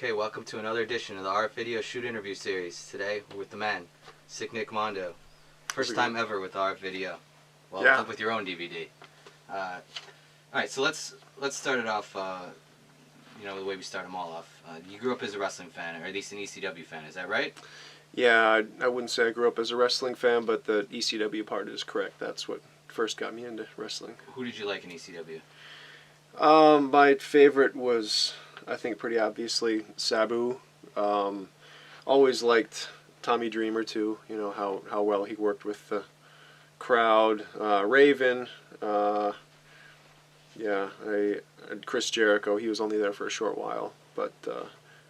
Okay, welcome to another edition of the RF Video Shoot Interview Series. Today we're with the man, Sick Nick Mondo. First time ever with RF Video. Well, yeah. with your own DVD. Alright, so let's start it off, the way we start them all off. You grew up as a wrestling fan, or at least an ECW fan, is that right? Yeah, I wouldn't say I grew up as a wrestling fan, but the ECW part is correct. That's what first got me into wrestling. Who did you like in ECW? My favorite was, I think pretty obviously, Sabu. Always liked Tommy Dreamer too, you know, how well he worked with the crowd. Raven, Chris Jericho, he was only there for a short while, but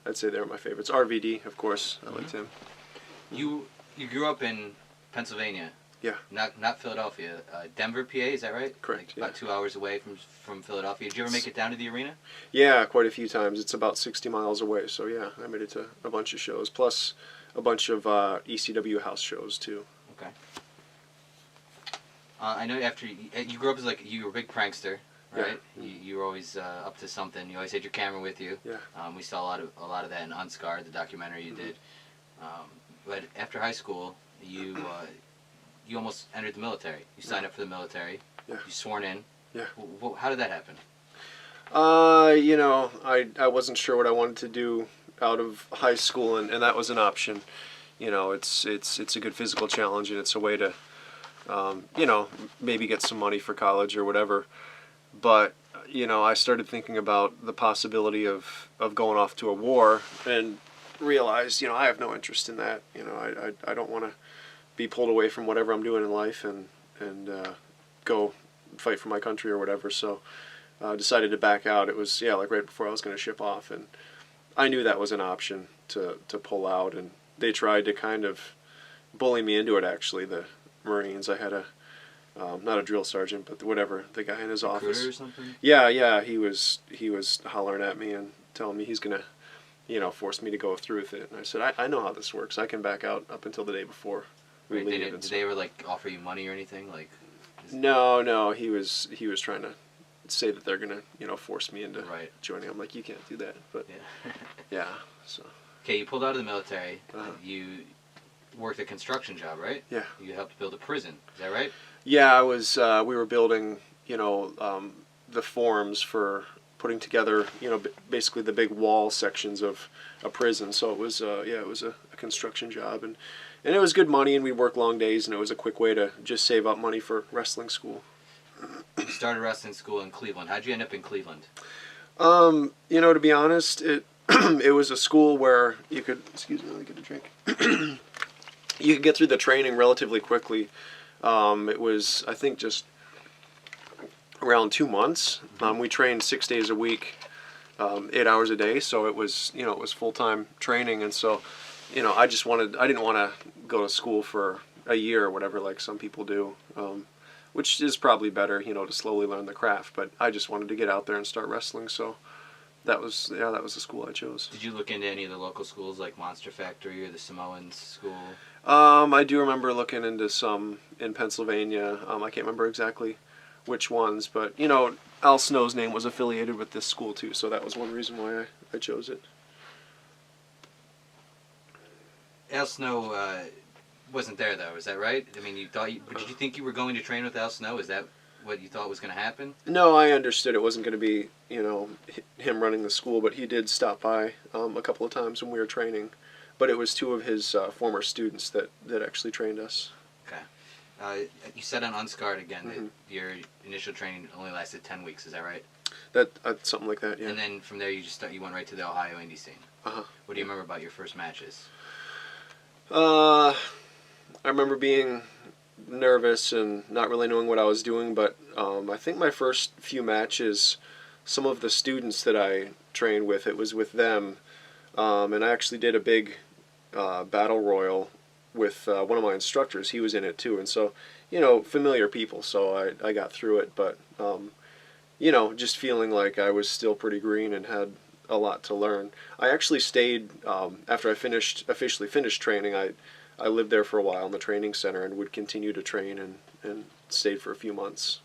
I'd say they were my favorites. RVD, of course, I liked him. You grew up in Pennsylvania. Yeah. Not Philadelphia. Denver, PA, is that right? Correct. About 2 hours away from Philadelphia. Did you ever make it down to the arena? Yeah, quite a few times. It's about 60 miles away, so yeah, I made it to a bunch of shows, plus a bunch of ECW house shows too. Okay. I know after you grew up as you were a big prankster, right? Yeah. You were always up to something. You always had your camera with you. Yeah. We saw a lot of that in Unscarred, the documentary you did. But after high school, you almost entered the military. You signed up for the military. Yeah. You sworn in. Yeah. How did that happen? I wasn't sure what I wanted to do out of high school, and that was an option. You know, it's a good physical challenge, and it's a way to, maybe get some money for college or whatever. But, I started thinking about the possibility of going off to a war and realized, I have no interest in that. I don't want to be pulled away from whatever I'm doing in life and go fight for my country or whatever. So decided to back out. It was right before I was going to ship off, and I knew that was an option to pull out, and they tried to kind of bully me into it. Actually, the Marines. I had not a drill sergeant, but whatever, the guy in his office. Or something? Yeah. He was hollering at me and telling me he's gonna force me to go through with it. And I said, I know how this works. I can back out up until the day before. Right, did they ever offer you money or anything? No. He was trying to say that they're gonna force me into joining. I'm like, you can't do that. But yeah. So. Okay, you pulled out of the military. You worked a construction job, right? Yeah. You helped build a prison. Is that right? Yeah, I was. We were building the forms for putting together basically the big wall sections of a prison. So it was it was a construction job, and it was good money, and we'd work long days, and it was a quick way to just save up money for wrestling school. You started wrestling school in Cleveland. How'd you end up in Cleveland? To be honest, it it was a school where you could, excuse me, let me get a drink. You could get through the training relatively quickly. It was, I think, just around 2 months. We trained 6 days a week, 8 hours a day, so it was, it was full-time training, and so, I didn't want to go to school for a year or whatever like some people do, which is probably better, to slowly learn the craft, but I just wanted to get out there and start wrestling, so that was the school I chose. Did you look into any of the local schools like Monster Factory or the Samoans School? I do remember looking into some in Pennsylvania. I can't remember exactly which ones, but Al Snow's name was affiliated with this school too, so that was one reason why I chose it. Al Snow wasn't there though, is that right? I mean, but did you think you were going to train with Al Snow? Is that what you thought was going to happen? No, I understood it wasn't going to be him running the school, but he did stop by a couple of times when we were training. But it was two of his former students that actually trained us. Okay. You said on Unscarred again that your initial training only lasted 10 weeks. Is that right? Something like that, yeah. And then from there you went right to the Ohio indie scene. Uh-huh. What do you remember about your first matches? I remember being nervous and not really knowing what I was doing, but I think my first few matches, some of the students that I trained with, it was with them, and I actually did a big battle royal with one of my instructors. He was in it too, and so familiar people, so I got through it, but just feeling like I was still pretty green and had a lot to learn. I actually stayed after I officially finished training. I lived there for a while in the training center and would continue to train and stayed for a few months.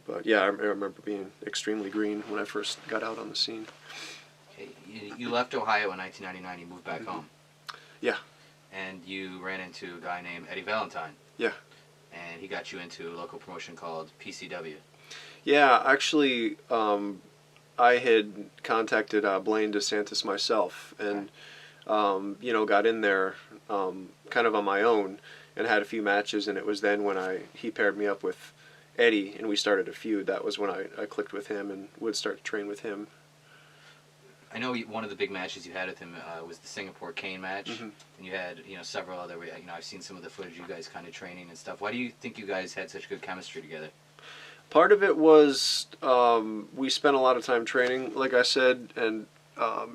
But yeah, I remember being extremely green when I first got out on the scene. Okay, you left Ohio in 1999. You moved back home. Yeah. And you ran into a guy named Eddie Valentine. Yeah. And he got you into a local promotion called PCW. Yeah, actually, I had contacted Blaine DeSantis myself, and got in there kind of on my own and had a few matches, and it was then when he paired me up with Eddie and we started a feud. That was when I clicked with him and would start to train with him. I know one of the big matches you had with him was the Singapore Cane match, and you had several other. I've seen some of the footage you guys kind of training and stuff. Why do you think you guys had such good chemistry together? Part of it was we spent a lot of time training, like I said, and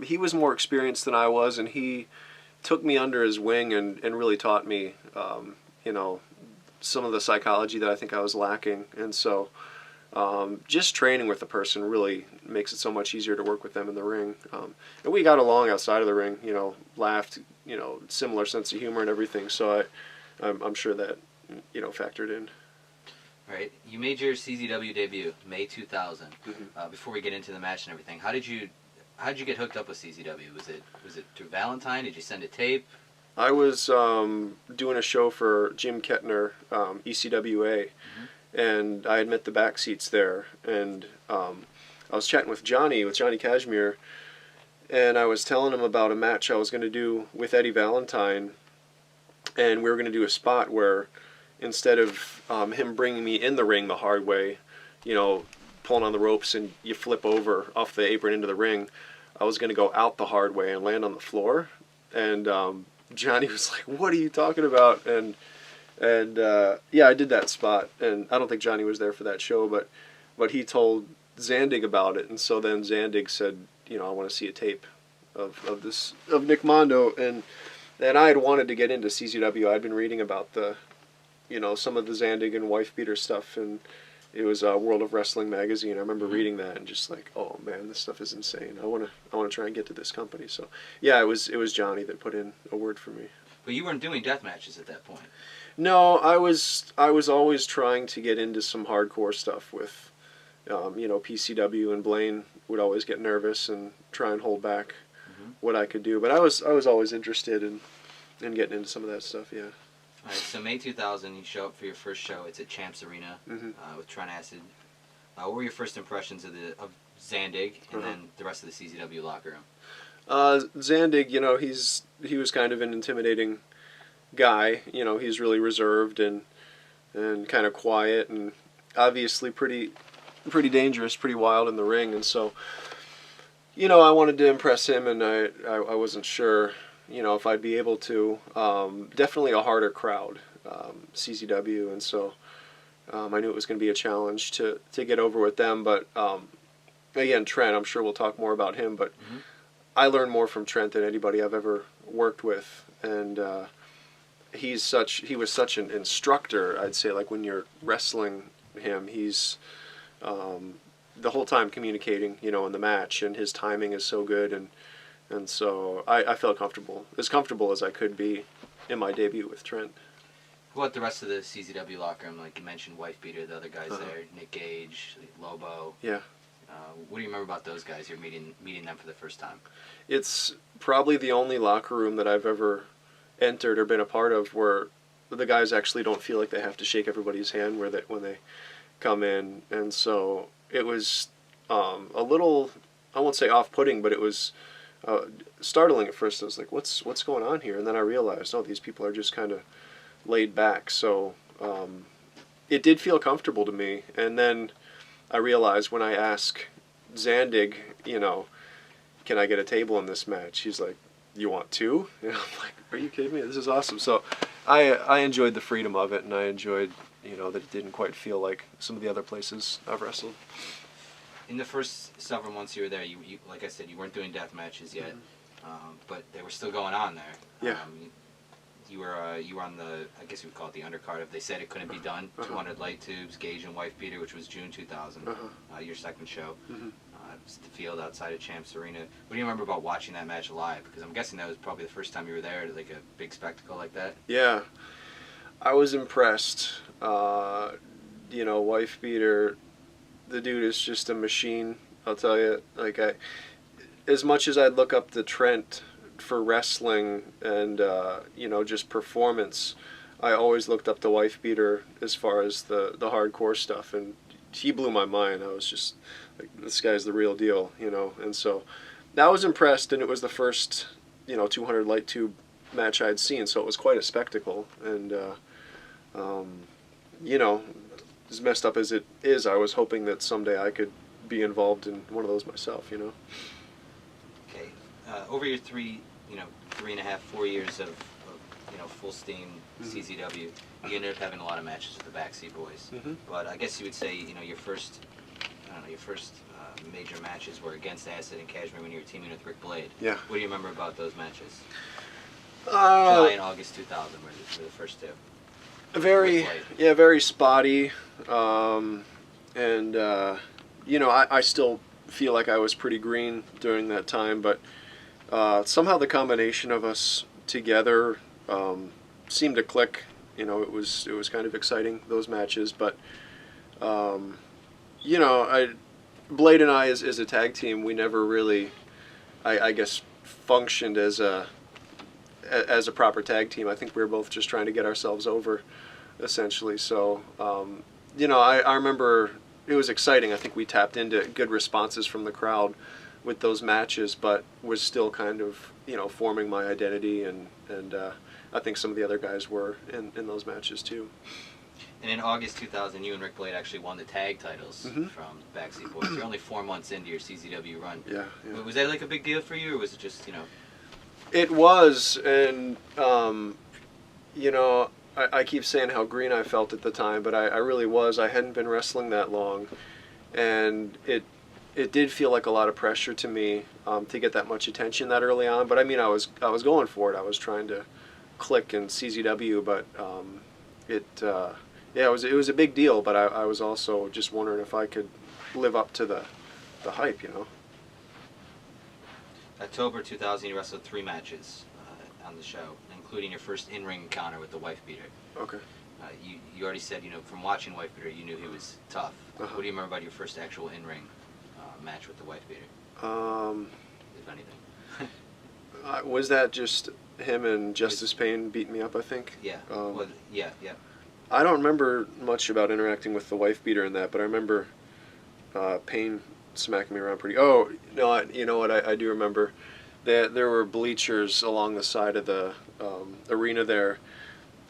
he was more experienced than I was, and he took me under his wing and really taught me, some of the psychology that I think I was lacking. And so just training with a person really makes it so much easier to work with them in the ring. And we got along outside of the ring, laughed, similar sense of humor and everything. So I'm sure that, factored in. Right. You made your CZW debut May 2000. Before we get into the match and everything, how did you get hooked up with CZW? Was it through Valentine? Did you send a tape? I was doing a show for Jim Kettner, ECWA, and I had met the backseats there, and I was chatting with Johnny Kashmir, and I was telling him about a match I was going to do with Eddie Valentine, and we were going to do a spot where instead of him bringing me in the ring the hard way, pulling on the ropes and you flip over off the apron into the ring, I was going to go out the hard way and land on the floor. And Johnny was like, "What are you talking about?" And yeah, I did that spot. And I don't think Johnny was there for that show, but he told Zandig about it. And so then Zandig said, "I want to see a tape of Nick Mondo." And I had wanted to get into CZW. I'd been reading about some of the Zandig and wife beater stuff, and it was World of Wrestling magazine. I remember reading that and just like, oh man, this stuff is insane. I want to try and get to this company. So yeah, it was Johnny that put in a word for me. But you weren't doing death matches at that point. No, I was always trying to get into some hardcore stuff with PCW, and Blaine would always get nervous and try and hold back what I could do. But I was always interested in getting into some of that stuff. Yeah. All right, so May 2000, you show up for your first show. It's at Champs Arena with Trent Acid. What were your first impressions of Zandig and then the rest of the CZW locker room? Zandig, he was kind of an intimidating guy. He's really reserved and kind of quiet and obviously pretty dangerous, pretty wild in the ring. And so, I wanted to impress him, and I wasn't sure if I'd be able to. Definitely a harder crowd, CZW, and so I knew it was going to be a challenge to get over with them. But again, Trent, I'm sure we'll talk more about him, but I learned more from Trent than anybody I've ever worked with, and he was such an instructor. I'd say, like, when you're wrestling him, he's the whole time communicating, in the match, and his timing is so good, and so I felt comfortable as I could be in my debut with Trent. What about the rest of the CZW locker room? Like you mentioned, Wife Beater, the other guys there, Nick Gage, Lobo. Yeah. What do you remember about those guys? You're meeting them for the first time. It's probably the only locker room that I've ever entered or been a part of where the guys actually don't feel like they have to shake everybody's hand when they come in, and so it was a little, I won't say off-putting, but it was startling at first. I was like, what's going on here? And then I realized, these people are just kind of laid back. So it did feel comfortable to me. And then I realized when I asked Zandig, can I get a table in this match? He's like, you want two? And I'm like, are you kidding me? This is awesome. So I enjoyed the freedom of it, and I enjoyed, that it didn't quite feel like some of the other places I've wrestled. In the first several months you were there, you like I said, you weren't doing death matches yet, but they were still going on there. Yeah. You were on the, I guess you would call it the undercard of They Said It Couldn't Be Done, 200 Light Tubes, Gage and Wife Beater, which was June 2000, your second show. It's the field outside of Champs Arena. What do you remember about watching that match live? Because I'm guessing that was probably the first time you were there at like a big spectacle like that. Yeah, I was impressed. Wife Beater, the dude is just a machine. I'll tell you. Like as much as I'd look up to Trent for wrestling and just performance, I always looked up to Wife Beater as far as the hardcore stuff, and he blew my mind. I was just like, this guy's the real deal, and so I was impressed, and it was the first 200 light tube match I'd seen, so it was quite a spectacle, and as messed up as it is, I was hoping that someday I could be involved in one of those myself, Okay. Over your 3.5, 4 years of full steam CZW, you ended up having a lot of matches with the Backseat Boys. But I guess you would say, your first major matches were against Acid and Cashmere when you were teaming with Rick Blade. Yeah. What do you remember about those matches? July and August 2000 were the first two. Very spotty, and I still feel like I was pretty green during that time, but somehow the combination of us together seemed to click. It was kind of exciting, those matches, but Blade and I as a tag team, we never really, I guess, functioned as a proper tag team. I think we were both just trying to get ourselves over, essentially. So, I remember it was exciting. I think we tapped into good responses from the crowd with those matches, but was still kind of, forming my identity, and I think some of the other guys were in those matches too. And in August 2000, you and Rick Blade actually won the tag titles from Backseat Boys. You're only 4 months into your CZW run. Yeah. Was that like a big deal for you, or was it just, It was, and I keep saying how green I felt at the time, but I really was. I hadn't been wrestling that long, and it did feel like a lot of pressure to me to get that much attention that early on. But I mean, I was going for it. I was trying to click in CZW, but it was a big deal. But I was also just wondering if I could live up to the hype, October 2000, you wrestled 3 matches on the show, including your first in-ring encounter with the Wife Beater. Okay. You already said, from watching Wife Beater, you knew he was tough. What do you remember about your first actual in-ring match with the Wife Beater? If anything. Was that just him and Justice Payne beating me up, I think? Yeah. Yeah. I don't remember much about interacting with the Wife Beater in that, but I remember Payne smacking me around pretty. Oh, no, you know what? I do remember that there were bleachers along the side of the arena there,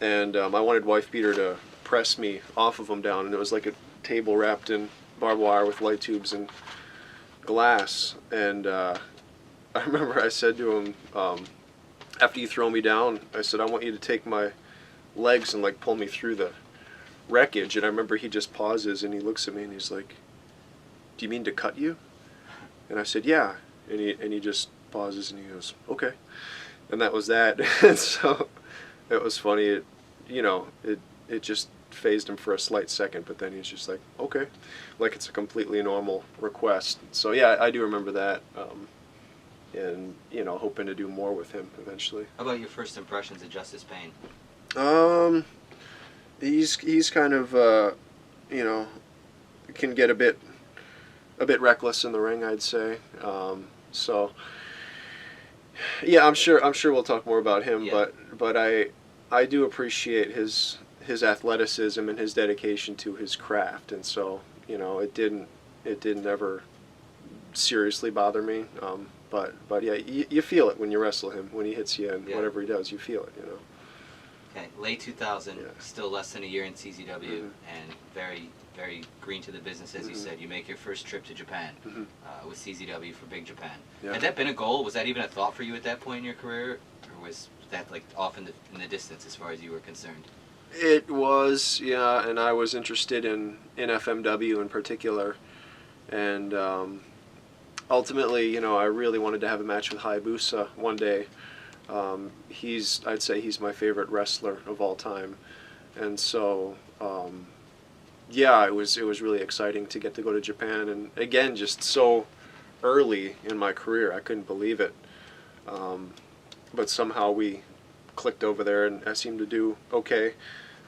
and I wanted Wife Beater to press me off of them down, and it was like a table wrapped in barbed wire with light tubes and glass. And I remember I said to him, after you throw me down, I said, I want you to take my legs and like pull me through the wreckage. And I remember he just pauses and he looks at me and he's like, do you mean to cut you? And I said, yeah. And he just pauses and he goes, okay. And that was that. And so it was funny. It just phased him for a slight second, but then he's just like, okay, like it's a completely normal request. So yeah, I do remember that, and hoping to do more with him eventually. How about your first impressions of Justice Payne? He's kind of can get a bit reckless in the ring, I'd say. So yeah, I'm sure we'll talk more about him, yeah. but I do appreciate his athleticism and his dedication to his craft, and so it didn't ever seriously bother me. But yeah, you feel it when you wrestle him, when he hits you, and yeah. whatever he does, you feel it. Okay, late 2000, Yeah. still less than a year in CZW, and very, very green to the business, as you said. You make your first trip to Japan with CZW for Big Japan. Yeah. Had that been a goal? Was that even a thought for you at that point in your career, or was that like off in the distance as far as you were concerned? It was, yeah, and I was interested in FMW in particular, and ultimately, I really wanted to have a match with Hayabusa one day. I'd say he's my favorite wrestler of all time, and so yeah, it was really exciting to get to go to Japan, and again, just so early in my career, I couldn't believe it. But somehow we clicked over there, and I seemed to do okay.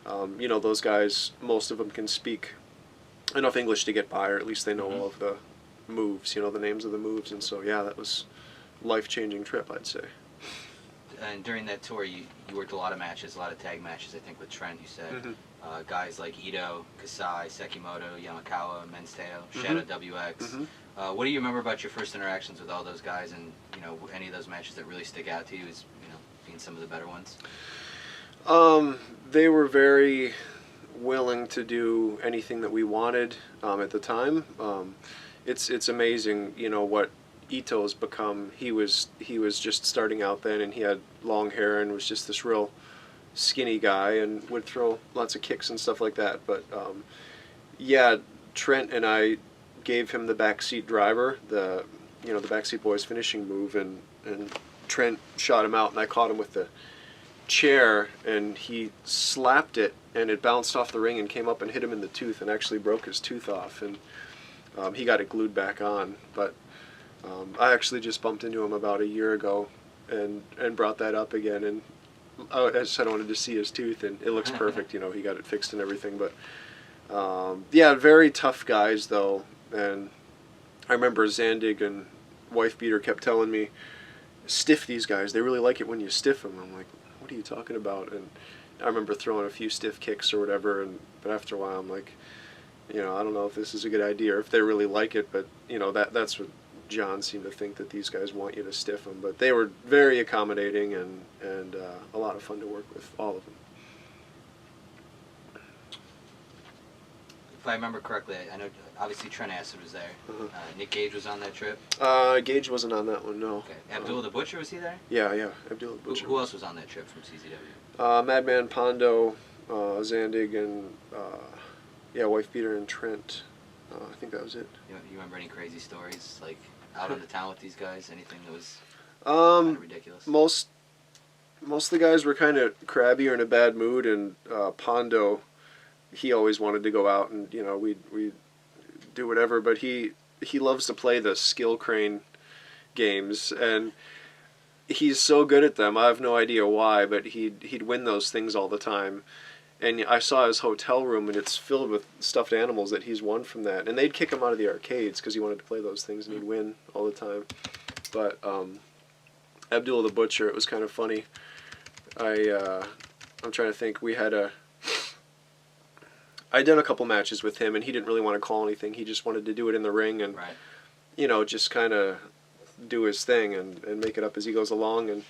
Those guys, most of them can speak enough English to get by, or at least they know all of the moves, the names of the moves, and so yeah, that was life-changing trip, I'd say. And during that tour, you worked a lot of matches, a lot of tag matches, I think, with Trent, you said. Mm-hmm. Guys like Ito, Kasai, Sekimoto, Yamakawa, Mensteo, Mm-hmm. Shadow WX. Mm-hmm. What do you remember about your first interactions with all those guys, and any of those matches that really stick out to you as being some of the better ones? They were very willing to do anything that we wanted at the time. It's amazing, what Ito's become. He was just starting out then, and he had long hair and was just this real skinny guy and would throw lots of kicks and stuff like that. But yeah, Trent and I gave him the backseat driver, the backseat boys finishing move, and Trent shot him out, and I caught him with the chair, and he slapped it, and it bounced off the ring and came up and hit him in the tooth and actually broke his tooth off, and he got it glued back on. But I actually just bumped into him about a year ago and brought that up again, and I just said I wanted to see his tooth, and it looks perfect. He got it fixed and everything. But yeah, very tough guys though. And I remember Zandig and Wife Beater kept telling me, stiff these guys, they really like it when you stiff them. I'm like, what are you talking about? And I remember throwing a few stiff kicks or whatever, but after a while I'm like, I don't know if this is a good idea or if they really like it, but that's what John seemed to think, that these guys want you to stiff them. But they were very accommodating and a lot of fun to work with, all of them. If I remember correctly, I know obviously Trent Acid was there. Uh-huh. Nick Gage was on that trip. Gage wasn't on that one, no. Okay. Abdullah the Butcher, was he there? Yeah, Abdullah the Butcher. Who else was on that trip from CZW? Madman Pondo, Zandig, and Wife Beater and Trent. I think that was it. You remember any crazy stories, like out on the town with these guys? Anything that was kind of ridiculous? Most of the guys were kind of crabby or in a bad mood, and Pondo, he always wanted to go out and we'd do whatever, but he loves to play the skill crane games, and he's so good at them. I have no idea why, but he'd win those things all the time. And I saw his hotel room, and it's filled with stuffed animals that he's won from that. And they'd kick him out of the arcades because he wanted to play those things, and he'd win all the time. But Abdullah the Butcher, it was kind of funny. I'm trying to think. I'd done a couple matches with him, and he didn't really want to call anything. He just wanted to do it in the ring and, right. Just kind of do his thing and make it up as he goes along.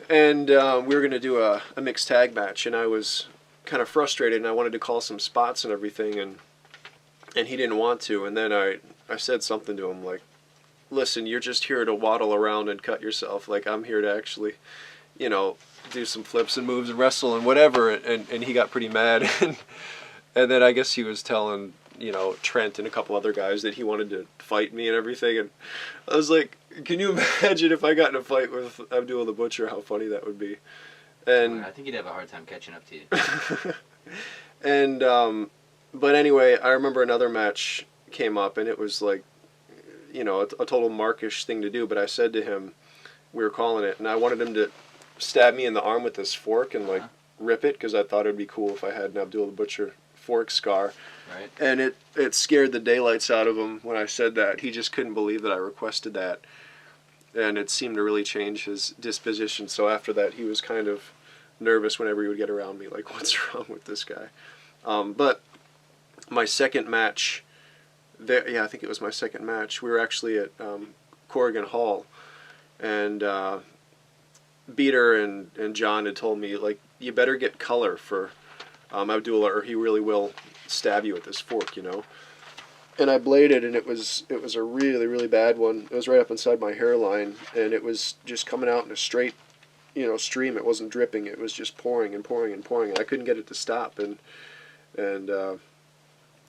And we were going to do a mixed tag match, and I was kind of frustrated, and I wanted to call some spots and everything, and he didn't want to. And then I said something to him like, listen, you're just here to waddle around and cut yourself. Like, I'm here to actually, do some flips and moves and wrestle and whatever. And he got pretty mad. And then I guess he was telling, Trent and a couple other guys that he wanted to fight me and everything. And I was like, can you imagine if I got in a fight with Abdullah the Butcher, how funny that would be? And I think he'd have a hard time catching up to you. And, but anyway, I remember another match came up, and it was like, a total markish thing to do, but I said to him, we were calling it, and I wanted him to stab me in the arm with this fork and rip it, because I thought it would be cool if I had an Abdullah the Butcher fork scar. Right. And it scared the daylights out of him when I said that. He just couldn't believe that I requested that, and it seemed to really change his disposition. So after that, he was kind of nervous whenever he would get around me, like, what's wrong with this guy? But my second match, I think it was my second match, we were actually at Corrigan Hall, and Beater and John had told me, like, you better get color for Abdullah, or he really will stab you with this fork, And I bladed, and it was a really, really bad one. It was right up inside my hairline, and it was just coming out in a straight, stream. It wasn't dripping. It was just pouring and pouring and pouring, and I couldn't get it to stop. And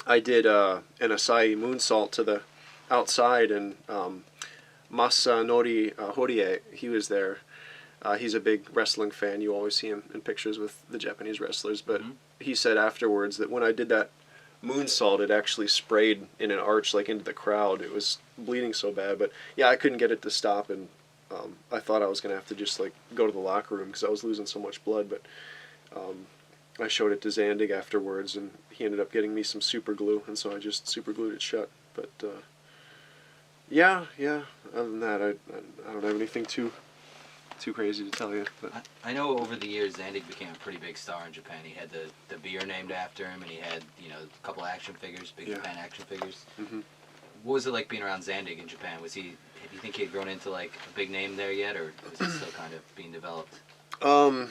I did an Asai moonsault to the outside, and Masanori Horie, he was there. He's a big wrestling fan. You always see him in pictures with the Japanese wrestlers. But he said afterwards that when I did that moonsault, it actually sprayed in an arch, like, into the crowd. It was bleeding so bad. But yeah, I couldn't get it to stop, and I thought I was going to have to just, like, go to the locker room because I was losing so much blood. But I showed it to Zandig afterwards, and he ended up getting me some super glue, and so I just super glued it shut. But Yeah, yeah. Other than that, I don't have anything too crazy to tell you. But I know over the years Zandig became a pretty big star in Japan. He had the beer named after him, and he had a couple action figures, big Japan action figures. hmm What was it like being around Zandig in Japan? Do you think he had grown into like a big name there yet, or was it still kind of being developed? um,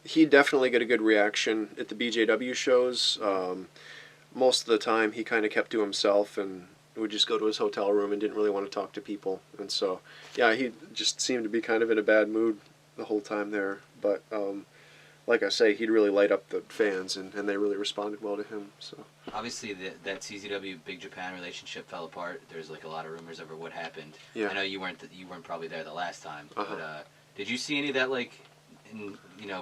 he definitely got a good reaction at the BJW shows. Most of the time, he kind of kept to himself and would just go to his hotel room and didn't really want to talk to people. And so, yeah, he just seemed to be kind of in a bad mood the whole time there. But like I say, he'd really light up the fans, and they really responded well to him. So Obviously, that CZW Big Japan relationship fell apart. There's like a lot of rumors over what happened. yeah, I know you weren't probably there the last time, Uh-huh. but did you see any of that like in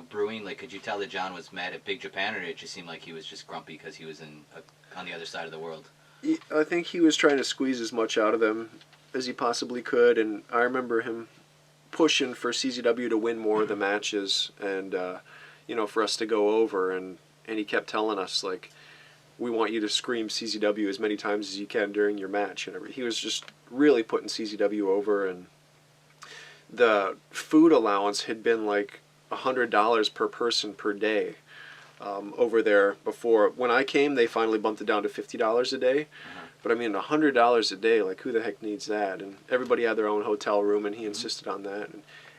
brewing? Like, could you tell that John was mad at Big Japan, or did it just seem like he was just grumpy because he was on the other side of the world? I think he was trying to squeeze as much out of them as he possibly could, and I remember him pushing for CZW to win more of the matches, and for us to go over, and he kept telling us like, we want you to scream CZW as many times as you can during your match, and he was just really putting CZW over. And the food allowance had been like $100 per person per day over there before. When I came, they finally bumped it down to $50 a day. But I mean, $100 a day, like who the heck needs that? And everybody had their own hotel room, and he insisted on that.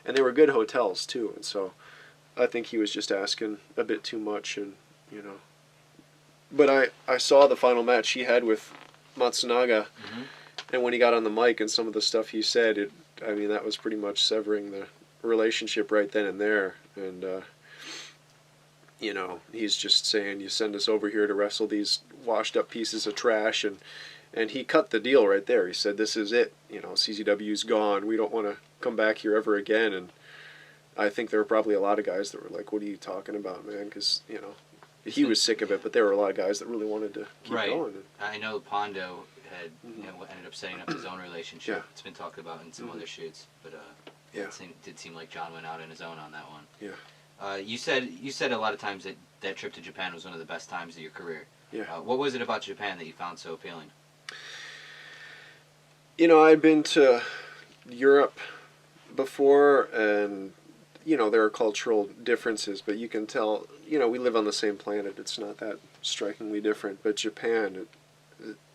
And they were good hotels too. And so I think he was just asking a bit too much, and But I saw the final match he had with Matsunaga, and when he got on the mic and some of the stuff he said, that was pretty much severing the relationship right then and there. And he's just saying, you send us over here to wrestle these washed up pieces of trash, and he cut the deal right there. He said, this is it, CZW's gone, we don't want to come back here ever again. And I think there were probably a lot of guys that were like, what are you talking about, man? Because he was sick of it, but there were a lot of guys that really wanted to keep going. I know Pondo had ended up setting up his own relationship. Yeah. It's been talked about in some other shoots, but it did seem like John went out on his own on that one. Yeah. You said a lot of times that trip to Japan was one of the best times of your career. Yeah. What was it about Japan that you found so appealing? I'd been to Europe before, and there are cultural differences, but you can tell, we live on the same planet. It's not that strikingly different. But Japan,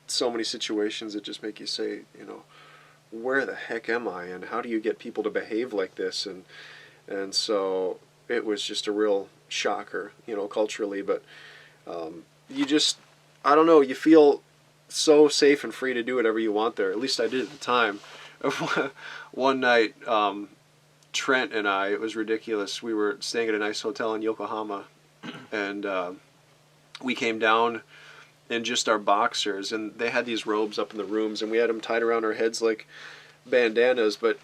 so many situations that just make you say, where the heck am I, and how do you get people to behave like this? And so it was just a real shocker, culturally. But you just, I don't know, you feel so safe and free to do whatever you want there. At least I did at the time. One night, Trent and I, it was ridiculous. We were staying at a nice hotel in Yokohama, and we came down in just our boxers, and they had these robes up in the rooms, and we had them tied around our heads like bandanas. But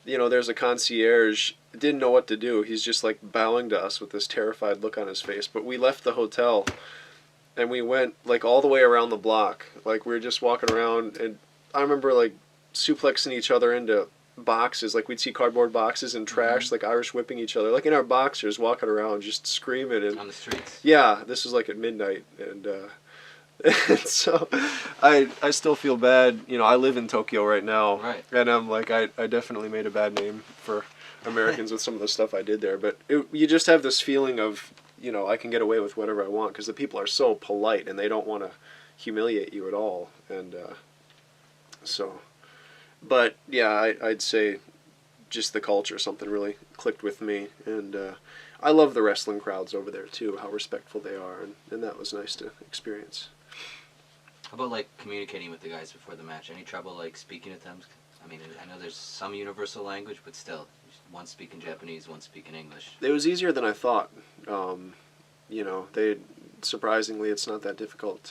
there's a concierge, didn't know what to do. He's just like bowing to us with this terrified look on his face. But we left the hotel, and we went like all the way around the block. Like we were just walking around, and I remember like suplexing each other into boxes. Like we'd see cardboard boxes and trash, like Irish whipping each other, like in our boxers, walking around just screaming. And on the streets. Yeah, this was like at midnight, and and so I still feel bad. I live in Tokyo right now, Right. And I'm like, I definitely made a bad name for Americans with some of the stuff I did there. But you just have this feeling of, I can get away with whatever I want, because the people are so polite and they don't want to humiliate you at all. And so, but yeah, I'd say just the culture, something really clicked with me. And I love the wrestling crowds over there too, how respectful they are, and that was nice to experience. How about like communicating with the guys before the match? Any trouble like speaking to them? I mean, I know there's some universal language, but still, one speaking Japanese, one speaking English. It was easier than I thought. Surprisingly, it's not that difficult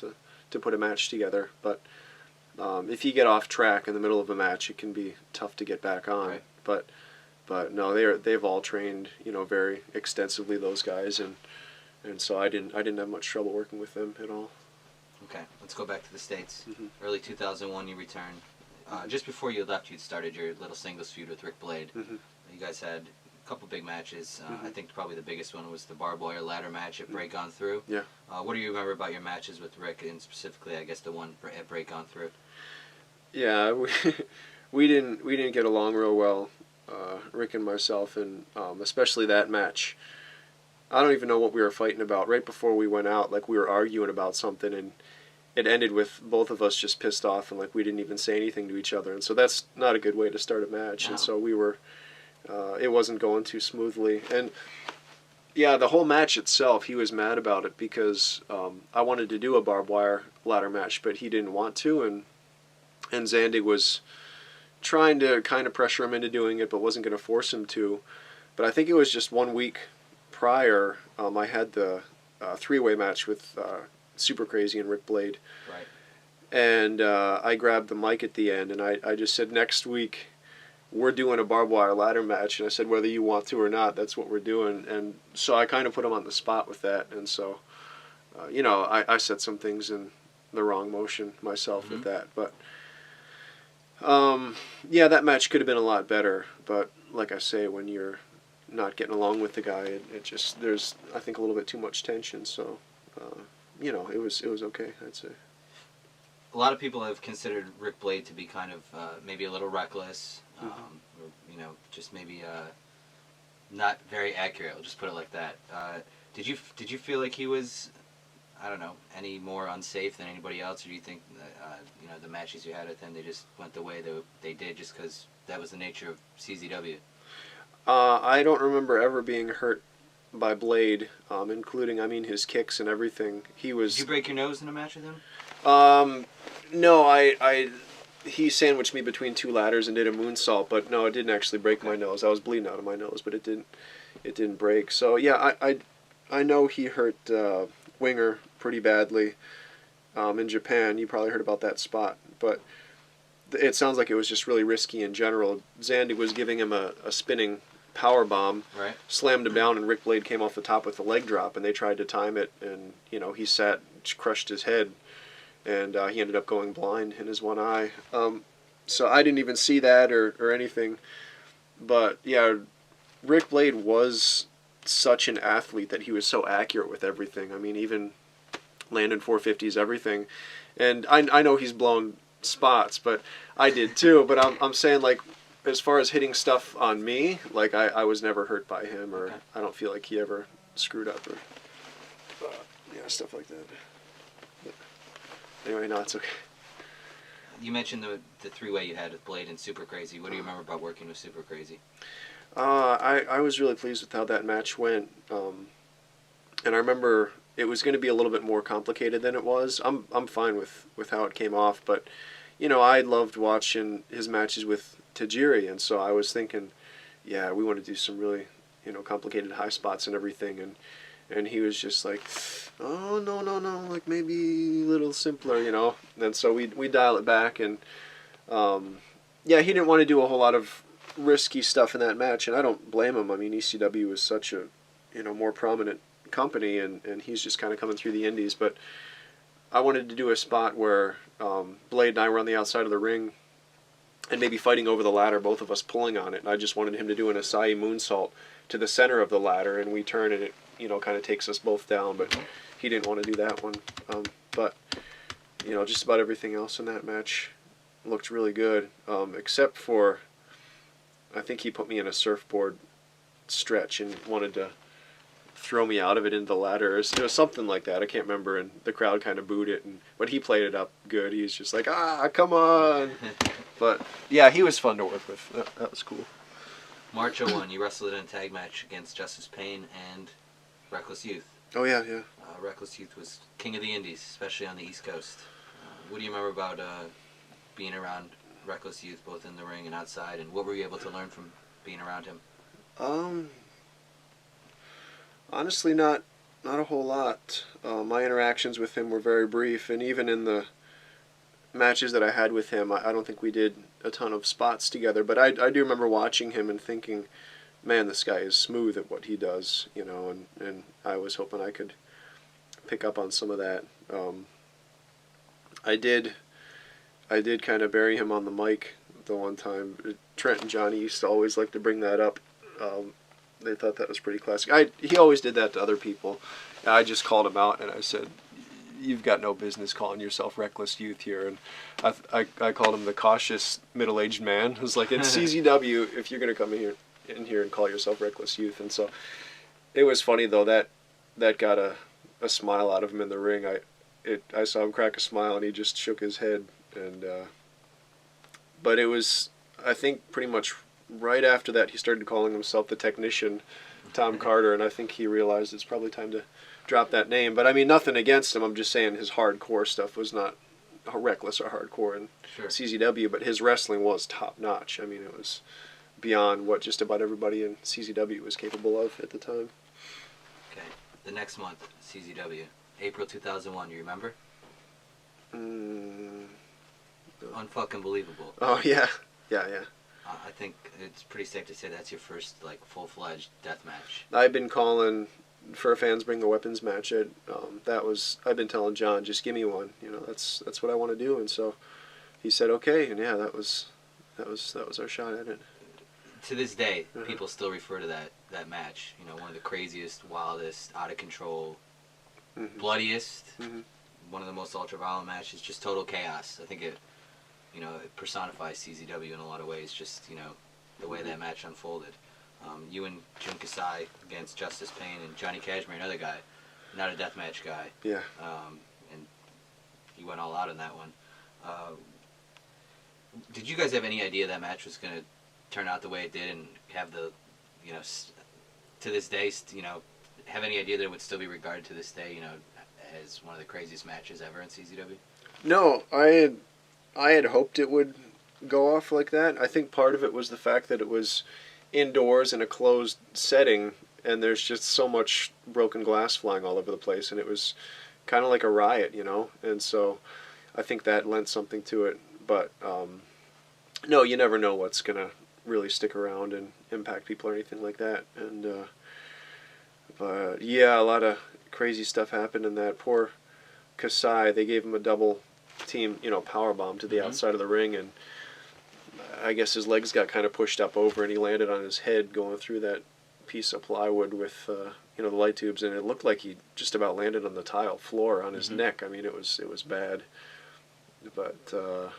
to put a match together. But if you get off track in the middle of a match, it can be tough to get back on. Right. But no, they've all trained, very extensively, those guys, and so I didn't have much trouble working with them at all. Okay, let's go back to the States. Early 2001, you returned. Just before you left, you'd started your little singles feud with Rick Blade. You guys had couple big matches. I think probably the biggest one was the barbed wire ladder match at Break On Through. Yeah. What do you remember about your matches with Rick, and specifically, I guess, the one at Break On Through? Yeah, we didn't get along real well, Rick and myself, and especially that match. I don't even know what we were fighting about. Right before we went out, like we were arguing about something, and it ended with both of us just pissed off, and like we didn't even say anything to each other. And so that's not a good way to start a match. No. And so we were, it wasn't going too smoothly. And yeah, the whole match itself, he was mad about it because I wanted to do a barbed wire ladder match, but he didn't want to, and Zandig was trying to kind of pressure him into doing it, but wasn't going to force him to. But I think it was just 1 week prior, I had the three-way match with Super Crazy and Rick Blade. Right. And I grabbed the mic at the end, and I just said, next week we're doing a barbed wire ladder match. And I said, whether you want to or not, that's what we're doing. And so I kind of put him on the spot with that. And so, I said some things in the wrong motion myself with that. But yeah, that match could have been a lot better, but like I say, when you're not getting along with the guy, it just, there's, I think, a little bit too much tension, so, it was okay, I'd say. A lot of people have considered Rick Blade to be kind of maybe a little reckless, or, just maybe not very accurate, I'll just put it like that. Did you feel like he was, I don't know, any more unsafe than anybody else, or do you think the matches you had with him, they just went the way they did just because that was the nature of CZW? I don't remember ever being hurt by Blade, including, his kicks and everything. Did you break your nose in a match with him? No, he sandwiched me between two ladders and did a moonsault, but no, it didn't actually break my nose. I was bleeding out of my nose, but it didn't break. So yeah, I know he hurt Winger pretty badly in Japan. You probably heard about that spot, but it sounds like it was just really risky in general. Zandig was giving him a spinning power bomb, right, slammed him down, and Rick Blade came off the top with a leg drop, and they tried to time it, and he sat, crushed his head, and he ended up going blind in his one eye. So I didn't even see that or anything, but yeah, Rick Blade was such an athlete that he was so accurate with everything. Even landing 450s, everything. And I know he's blown spots, but I did too. But I'm saying, like, as far as hitting stuff on me, like, I was never hurt by him, or okay. I don't feel like he ever screwed up or stuff like that. But anyway, no, it's okay. You mentioned the three-way you had with Blade and Super Crazy. What do you remember about working with Super Crazy? I was really pleased with how that match went, and I remember it was going to be a little bit more complicated than it was. I'm fine with how it came off, but I loved watching his matches with Tajiri, and so I was thinking, yeah, we want to do some really complicated high spots and everything, and he was just like, oh no, like maybe a little simpler, and so we dial it back, and yeah, he didn't want to do a whole lot of risky stuff in that match, and I don't blame him. ECW is such a more prominent company, and he's just kind of coming through the indies, but I wanted to do a spot where Blade and I were on the outside of the ring and maybe fighting over the ladder, both of us pulling on it, and I just wanted him to do an Asai moonsault to the center of the ladder, and we turn and it kind of takes us both down, but he didn't want to do that one. But just about everything else in that match looked really good, except for I think he put me in a surfboard stretch and wanted to throw me out of it into the ladder. It was something like that. I can't remember, and the crowd kind of booed it, but he played it up good. He was just like, come on. But yeah, he was fun to work with. That was cool. March 01, you wrestled in a tag match against Justice Payne and Reckless Youth. Oh yeah. Reckless Youth was king of the indies, especially on the East Coast. What do you remember about being around Reckless Youth, both in the ring and outside, and what were you able to learn from being around him? Honestly, not a whole lot. My interactions with him were very brief, and even in the matches that I had with him, I don't think we did a ton of spots together, but I do remember watching him and thinking, man, this guy is smooth at what he does, and I was hoping I could pick up on some of that. I did kind of bury him on the mic the one time. Trent and Johnny used to always like to bring that up. they thought that was pretty classic. He always did that to other people. I just called him out and I said, "You've got no business calling yourself reckless youth here." And I called him the cautious middle-aged man. It was like, in CZW, if you're gonna come in here and call yourself reckless youth. And so it was funny though, that got a smile out of him in the ring. I saw him crack a smile and he just shook his head. And but it was, I think, pretty much right after that he started calling himself the Technician, Tom Carter, and I think he realized it's probably time to drop that name. But I mean, nothing against him. I'm just saying his hardcore stuff was not reckless or hardcore in CZW, but his wrestling was top notch. I mean, it was beyond what just about everybody in CZW was capable of at the time. Okay, the next month, CZW, April 2001. You remember? Unfucking believable. Oh yeah. I think it's pretty safe to say that's your first like full-fledged death match. I've been calling for Fans Bring the Weapons match. I've been telling John, just give me one. You know, that's what I want to do. And so he said okay, and yeah, that was our shot at it. To this day, people still refer to that match. You know, one of the craziest, wildest, out of control, bloodiest, one of the most ultra-violent matches. Just total chaos. I think it personifies CZW in a lot of ways. Just the way that match unfolded. You and Jun Kasai against Justice Payne and Johnny Kashmere, another guy, not a deathmatch guy. Yeah. And you went all out in that one. Did you guys have any idea that match was going to turn out the way it did and have the, to this day, have any idea that it would still be regarded to this day, as one of the craziest matches ever in CZW? No, I had hoped it would go off like that. I think part of it was the fact that it was indoors in a closed setting, and there's just so much broken glass flying all over the place, and it was kind of like a riot, and so I think that lent something to it. But no, you never know what's gonna really stick around and impact people or anything like that. And but yeah, a lot of crazy stuff happened in that. Poor Kasai, they gave him a double team, power bomb to the outside of the ring, and I guess his legs got kind of pushed up over, and he landed on his head going through that piece of plywood with the light tubes, and it looked like he just about landed on the tile floor on his neck. I mean, it was bad. But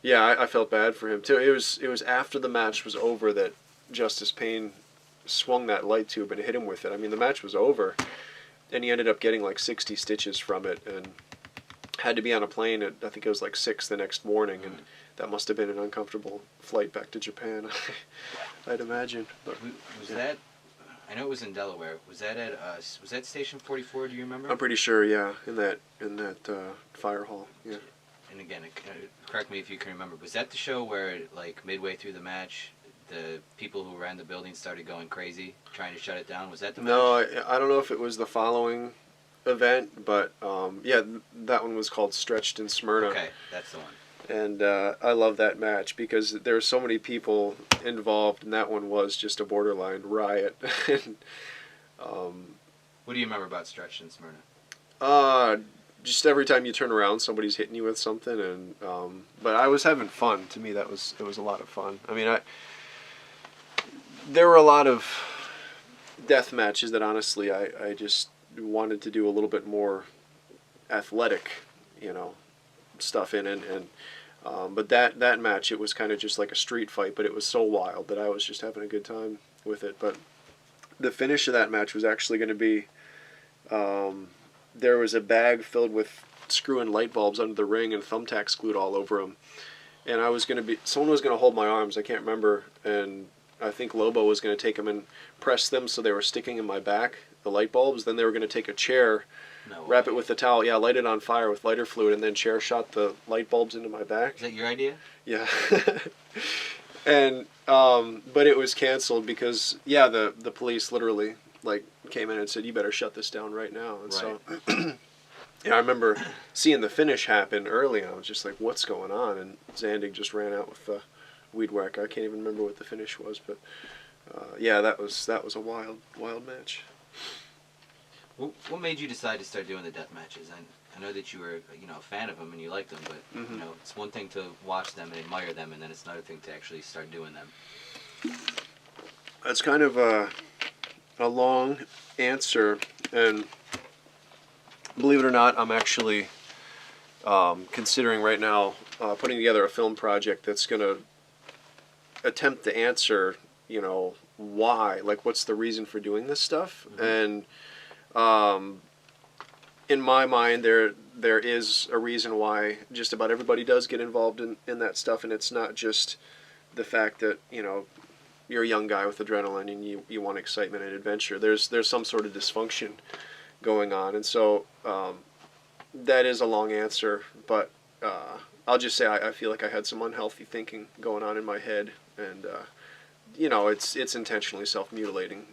yeah, I felt bad for him too. It was after the match was over that Justice Payne swung that light tube and hit him with it. I mean, the match was over, and he ended up getting like 60 stitches from it, and had to be on a plane at, I think it was like 6 the next morning, and that must have been an uncomfortable flight back to Japan, I'd imagine. But was that? I know it was in Delaware. Was that at was that Station 44? Do you remember? I'm pretty sure, yeah, in that fire hall, yeah. And again, correct me if you can remember. Was that the show where, like, midway through the match, the people who ran the building started going crazy, trying to shut it down? Was that the match? No, I don't know if it was the following event, but yeah, that one was called Stretched in Smyrna. Okay, that's the one. And I love that match because there were so many people involved, and that one was just a borderline riot. And, what do you remember about Stretched in Smyrna? Just every time you turn around, somebody's hitting you with something, and but I was having fun. To me, it was a lot of fun. I mean, there were a lot of death matches that honestly I just wanted to do a little bit more athletic, stuff in it, and but that match, it was kind of just like a street fight, but it was so wild that I was just having a good time with it. But the finish of that match was actually going to be, there was a bag filled with screw-in light bulbs under the ring and thumbtacks glued all over them, and someone was going to hold my arms, I can't remember, and I think Lobo was going to take them and press them so they were sticking in my back, the light bulbs. Then they were going to take a chair, wrap it with the towel, light it on fire with lighter fluid, and then chair shot the light bulbs into my back. Is that your idea? Yeah. And but it was canceled because the police literally came in and said, "You better shut this down right now." And so I remember seeing the finish happen early, and I was just like, "What's going on?" And Zandig just ran out with the weed whack. I can't even remember what the finish was, but yeah, that was a wild match. What made you decide to start doing the death matches? I know that you were a fan of them and you liked them, but it's one thing to watch them and admire them, and then it's another thing to actually start doing them. That's kind of a long answer, and believe it or not, I'm actually considering right now putting together a film project that's going to attempt to answer, why, like what's the reason for doing this stuff. And in my mind, there is a reason why just about everybody does get involved in that stuff, and it's not just the fact that you're a young guy with adrenaline and you want excitement and adventure. There's some sort of dysfunction going on, and so that is a long answer, but I'll just say I feel like I had some unhealthy thinking going on in my head, and it's intentionally self-mutilating,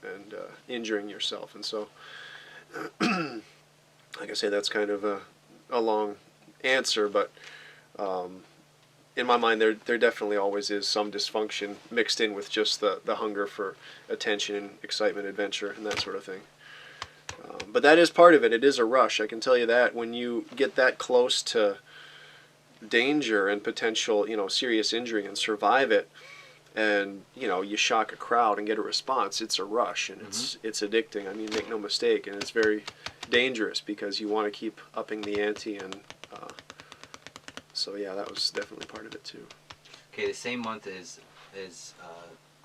and injuring yourself, and so like I say, that's kind of a long answer, but in my mind, there definitely always is some dysfunction mixed in with just the hunger for attention and excitement, adventure, and that sort of thing. But that is part of it. It is a rush. I can tell you that when you get that close to danger and potential, serious injury and survive it, and you shock a crowd and get a response, it's a rush, and it's addicting. I mean, make no mistake, and it's very dangerous because you want to keep upping the ante, and so yeah, that was definitely part of it too. Okay, the same month is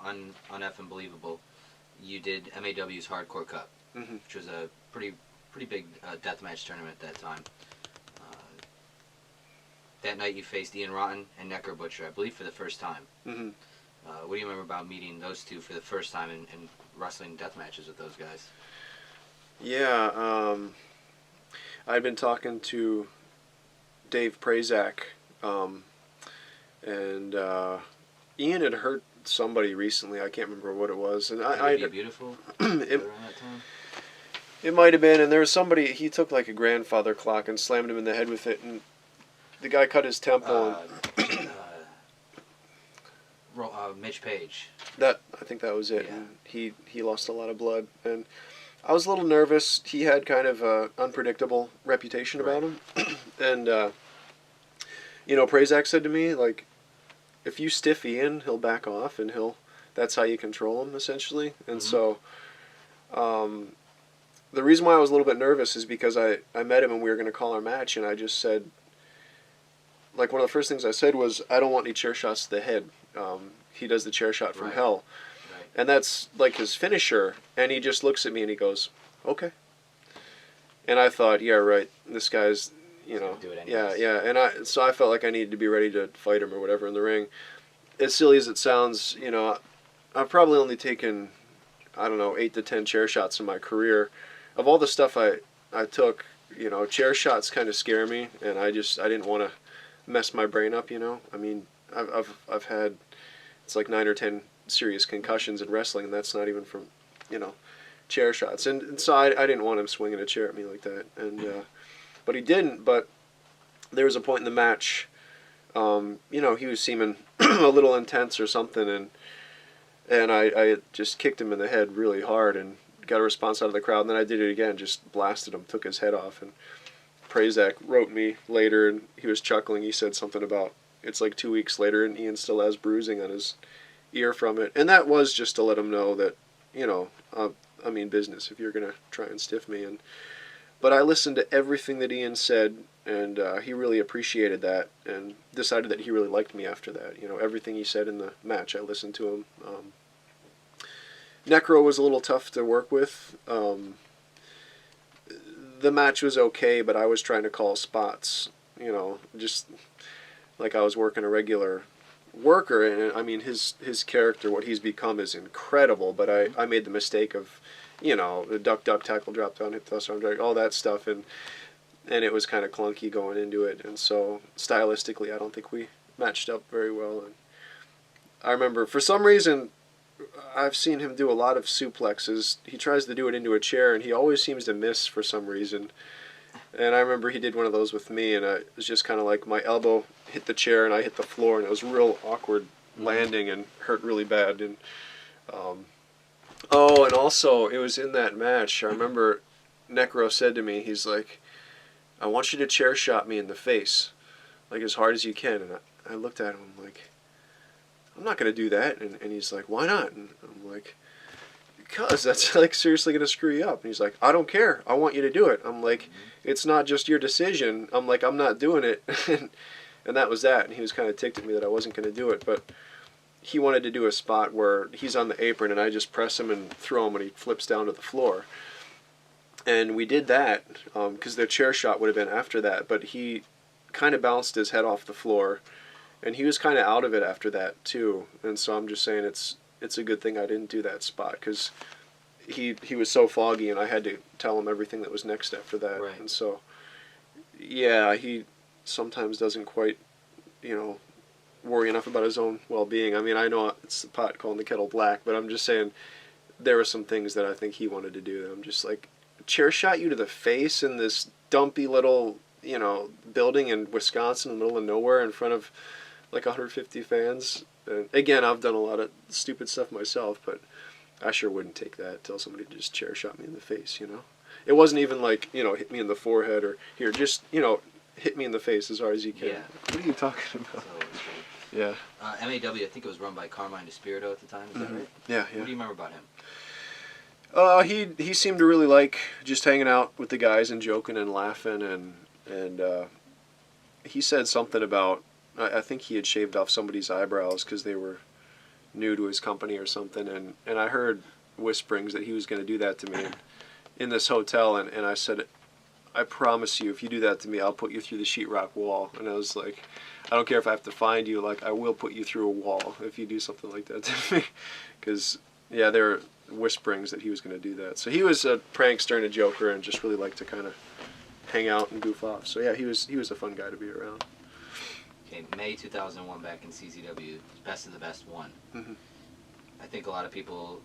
uneffing believable. You did MAW's Hardcore Cup, which was a pretty big deathmatch tournament at that time. That night you faced Ian Rotten and Necro Butcher, I believe, for the first time. What do you remember about meeting those two for the first time and wrestling death matches with those guys? Yeah, I'd been talking to Dave Prazak, and Ian had hurt somebody recently. I can't remember what it was, and I Be Beautiful around that time. It might have been, and there was somebody, he took like a grandfather clock and slammed him in the head with it, and the guy cut his temple. Mitch Page. I think that was it. Yeah. And he lost a lot of blood, and I was a little nervous. He had kind of an unpredictable reputation about him, and Prazak said to me, like, if you stiff Ian, he'll back off, and that's how you control him, essentially. And so the reason why I was a little bit nervous is because I met him and we were going to call our match, and I just said, like, one of the first things I said was, I don't want any chair shots to the head. He does the chair shot from hell. Right. And that's like his finisher, and he just looks at me and he goes, okay. And I thought, yeah, right, this guy's, do it anyways. yeah, and so I felt like I needed to be ready to fight him or whatever in the ring. As silly as it sounds, I've probably only taken, 8 to 10 chair shots in my career. Of all the stuff I took, chair shots kind of scare me, and I didn't want to mess my brain up, I mean, I've had, it's like 9 or 10 serious concussions in wrestling, and that's not even from, chair shots. And so I didn't want him swinging a chair at me like that. And but he didn't. But there was a point in the match, he was seeming a little intense or something, and I just kicked him in the head really hard and got a response out of the crowd. And then I did it again, just blasted him, took his head off. And Prazak wrote me later, and he was chuckling. He said something about, it's like 2 weeks later, and Ian still has bruising on his ear from it. And that was just to let him know that, I mean business if you're going to try and stiff me. But I listened to everything that Ian said, and he really appreciated that and decided that he really liked me after that. Everything he said in the match, I listened to him. Necro was a little tough to work with. The match was okay, but I was trying to call spots, just like I was working a regular worker. And I mean, his character, what he's become, is incredible, but I made the mistake of, the duck, tackle, drop down, hip thrust, arm drag, all that stuff, and it was kind of clunky going into it, and so stylistically I don't think we matched up very well. And I remember, for some reason, I've seen him do a lot of suplexes. He tries to do it into a chair, and he always seems to miss for some reason. And I remember he did one of those with me, and it was just kind of like my elbow hit the chair and I hit the floor, and it was real awkward landing and hurt really bad. And and also it was in that match. I remember Necro said to me, he's like, I want you to chair shot me in the face, like as hard as you can. And I looked at him like, I'm not going to do that. And he's like, why not? And I'm like, because that's like seriously going to screw you up. And he's like, I don't care. I want you to do it. I'm like, it's not just your decision. I'm like, I'm not doing it. And that was that. And he was kind of ticked at me that I wasn't going to do it. But he wanted to do a spot where he's on the apron and I just press him and throw him and he flips down to the floor. And we did that because the chair shot would have been after that. But he kind of bounced his head off the floor. And he was kind of out of it after that too. And so I'm just saying it's a good thing I didn't do that spot because he was so foggy and I had to tell him everything that was next after that. Right. And so, yeah, he sometimes doesn't quite, worry enough about his own well-being. I mean, I know it's the pot calling the kettle black, but I'm just saying there were some things that I think he wanted to do. I'm just like, chair shot you to the face in this dumpy little, building in Wisconsin in the middle of nowhere in front of like 150 fans. And again, I've done a lot of stupid stuff myself, but I sure wouldn't take that, tell somebody to just chair shot me in the face, It wasn't even like, hit me in the forehead or here, just, hit me in the face as hard as you can. Yeah. What are you talking about? Yeah. MAW, I think it was run by Carmine DeSpirito at the time, is that right? Yeah, yeah. What do you remember about him? He seemed to really like just hanging out with the guys and joking and laughing and he said something about I think he had shaved off somebody's eyebrows because they were new to his company or something and I heard whisperings that he was going to do that to me in this hotel and I said, I promise you if you do that to me I'll put you through the sheetrock wall. And I was like, I don't care if I have to find you, like I will put you through a wall if you do something like that to me. Because yeah, there were whisperings that he was going to do that. So he was a prankster and a joker and just really liked to kind of hang out and goof off. So yeah, he was a fun guy to be around. Okay, May 2001 back in CZW, Best of the Best 1. Mm-hmm. I think a lot of people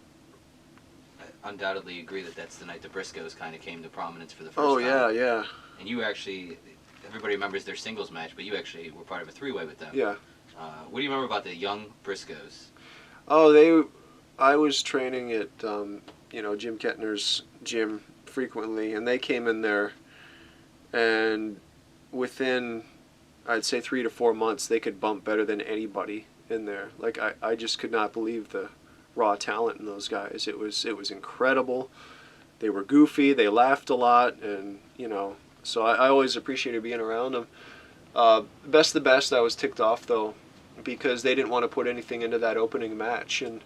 undoubtedly agree that that's the night the Briscoes kind of came to prominence for the first time. Oh yeah, yeah. And you actually, everybody remembers their singles match, but you actually were part of a three-way with them. Yeah. What do you remember about the young Briscoes? Oh, I was training at Jim Kettner's gym frequently, and they came in there, and within I'd say 3 to 4 months they could bump better than anybody in there. Like I just could not believe the raw talent in those guys. It was incredible. They were goofy, they laughed a lot, and so I always appreciated being around them. Best of the Best, I was ticked off though because they didn't want to put anything into that opening match, and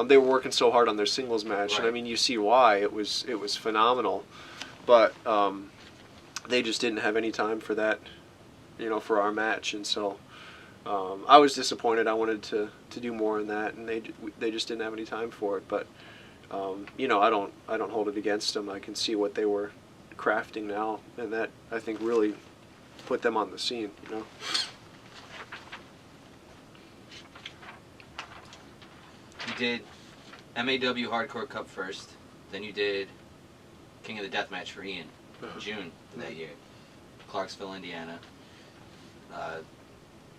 they were working so hard on their singles match. Right. And I mean, you see why. It was phenomenal, but they just didn't have any time for that, for our match, and so I was disappointed. I wanted to do more in that, and they just didn't have any time for it. But I don't hold it against them. I can see what they were crafting now, and that I think really put them on the scene. You did MAW Hardcore Cup first, then you did King of the Deathmatch for Ian in June of that year, Clarksville, Indiana.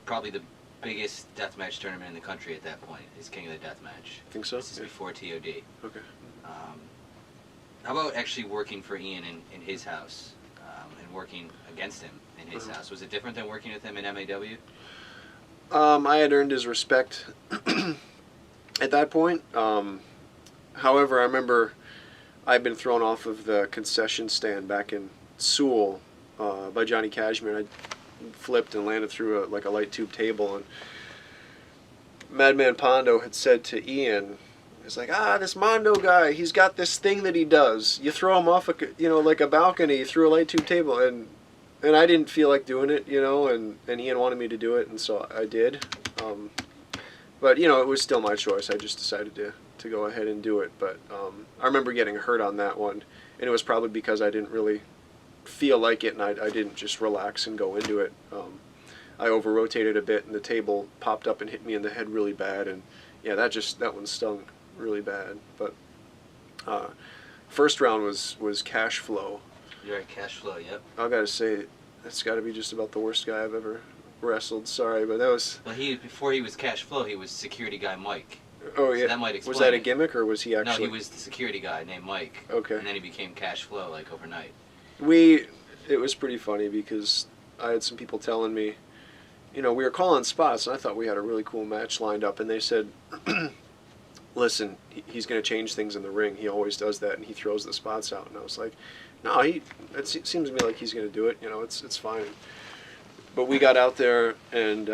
Probably the biggest deathmatch tournament in the country at that point is King of the Deathmatch. I think so. This is before TOD. Okay. How about actually working for Ian in his house and working against him in his house? Was it different than working with him in MAW? I had earned his respect at that point. However, I remember I'd been thrown off of the concession stand back in Sewell by Johnny Cashmere. And I flipped and landed through a light tube table, and Madman Pondo had said to Ian, he's like, this Mondo guy, he's got this thing that he does. You throw him off like a balcony through a light tube table, and I didn't feel like doing it, and Ian wanted me to do it, and so I did. But it was still my choice. I just decided to go ahead and do it. But I remember getting hurt on that one, and it was probably because I didn't really feel like it, and I didn't just relax and go into it. I over-rotated a bit, and the table popped up and hit me in the head really bad, and yeah, that one stung really bad. But first round was Cash Flow. You're at Cash Flow, yep. I gotta say, that's gotta be just about the worst guy I've ever wrestled. Sorry, but that was... Well, before he was Cash Flow, he was security guy Mike. Oh yeah. So that might explain. Was that a it. gimmick, or was he actually? No, he was the security guy named Mike. Okay. And then he became Cash Flow like overnight. It was pretty funny because I had some people telling me, you know, we were calling spots, and I thought we had a really cool match lined up, and they said, listen, he's going to change things in the ring. He always does that, and he throws the spots out. And I was like, no, it seems to me like he's going to do it. You know, it's fine. But we got out there, and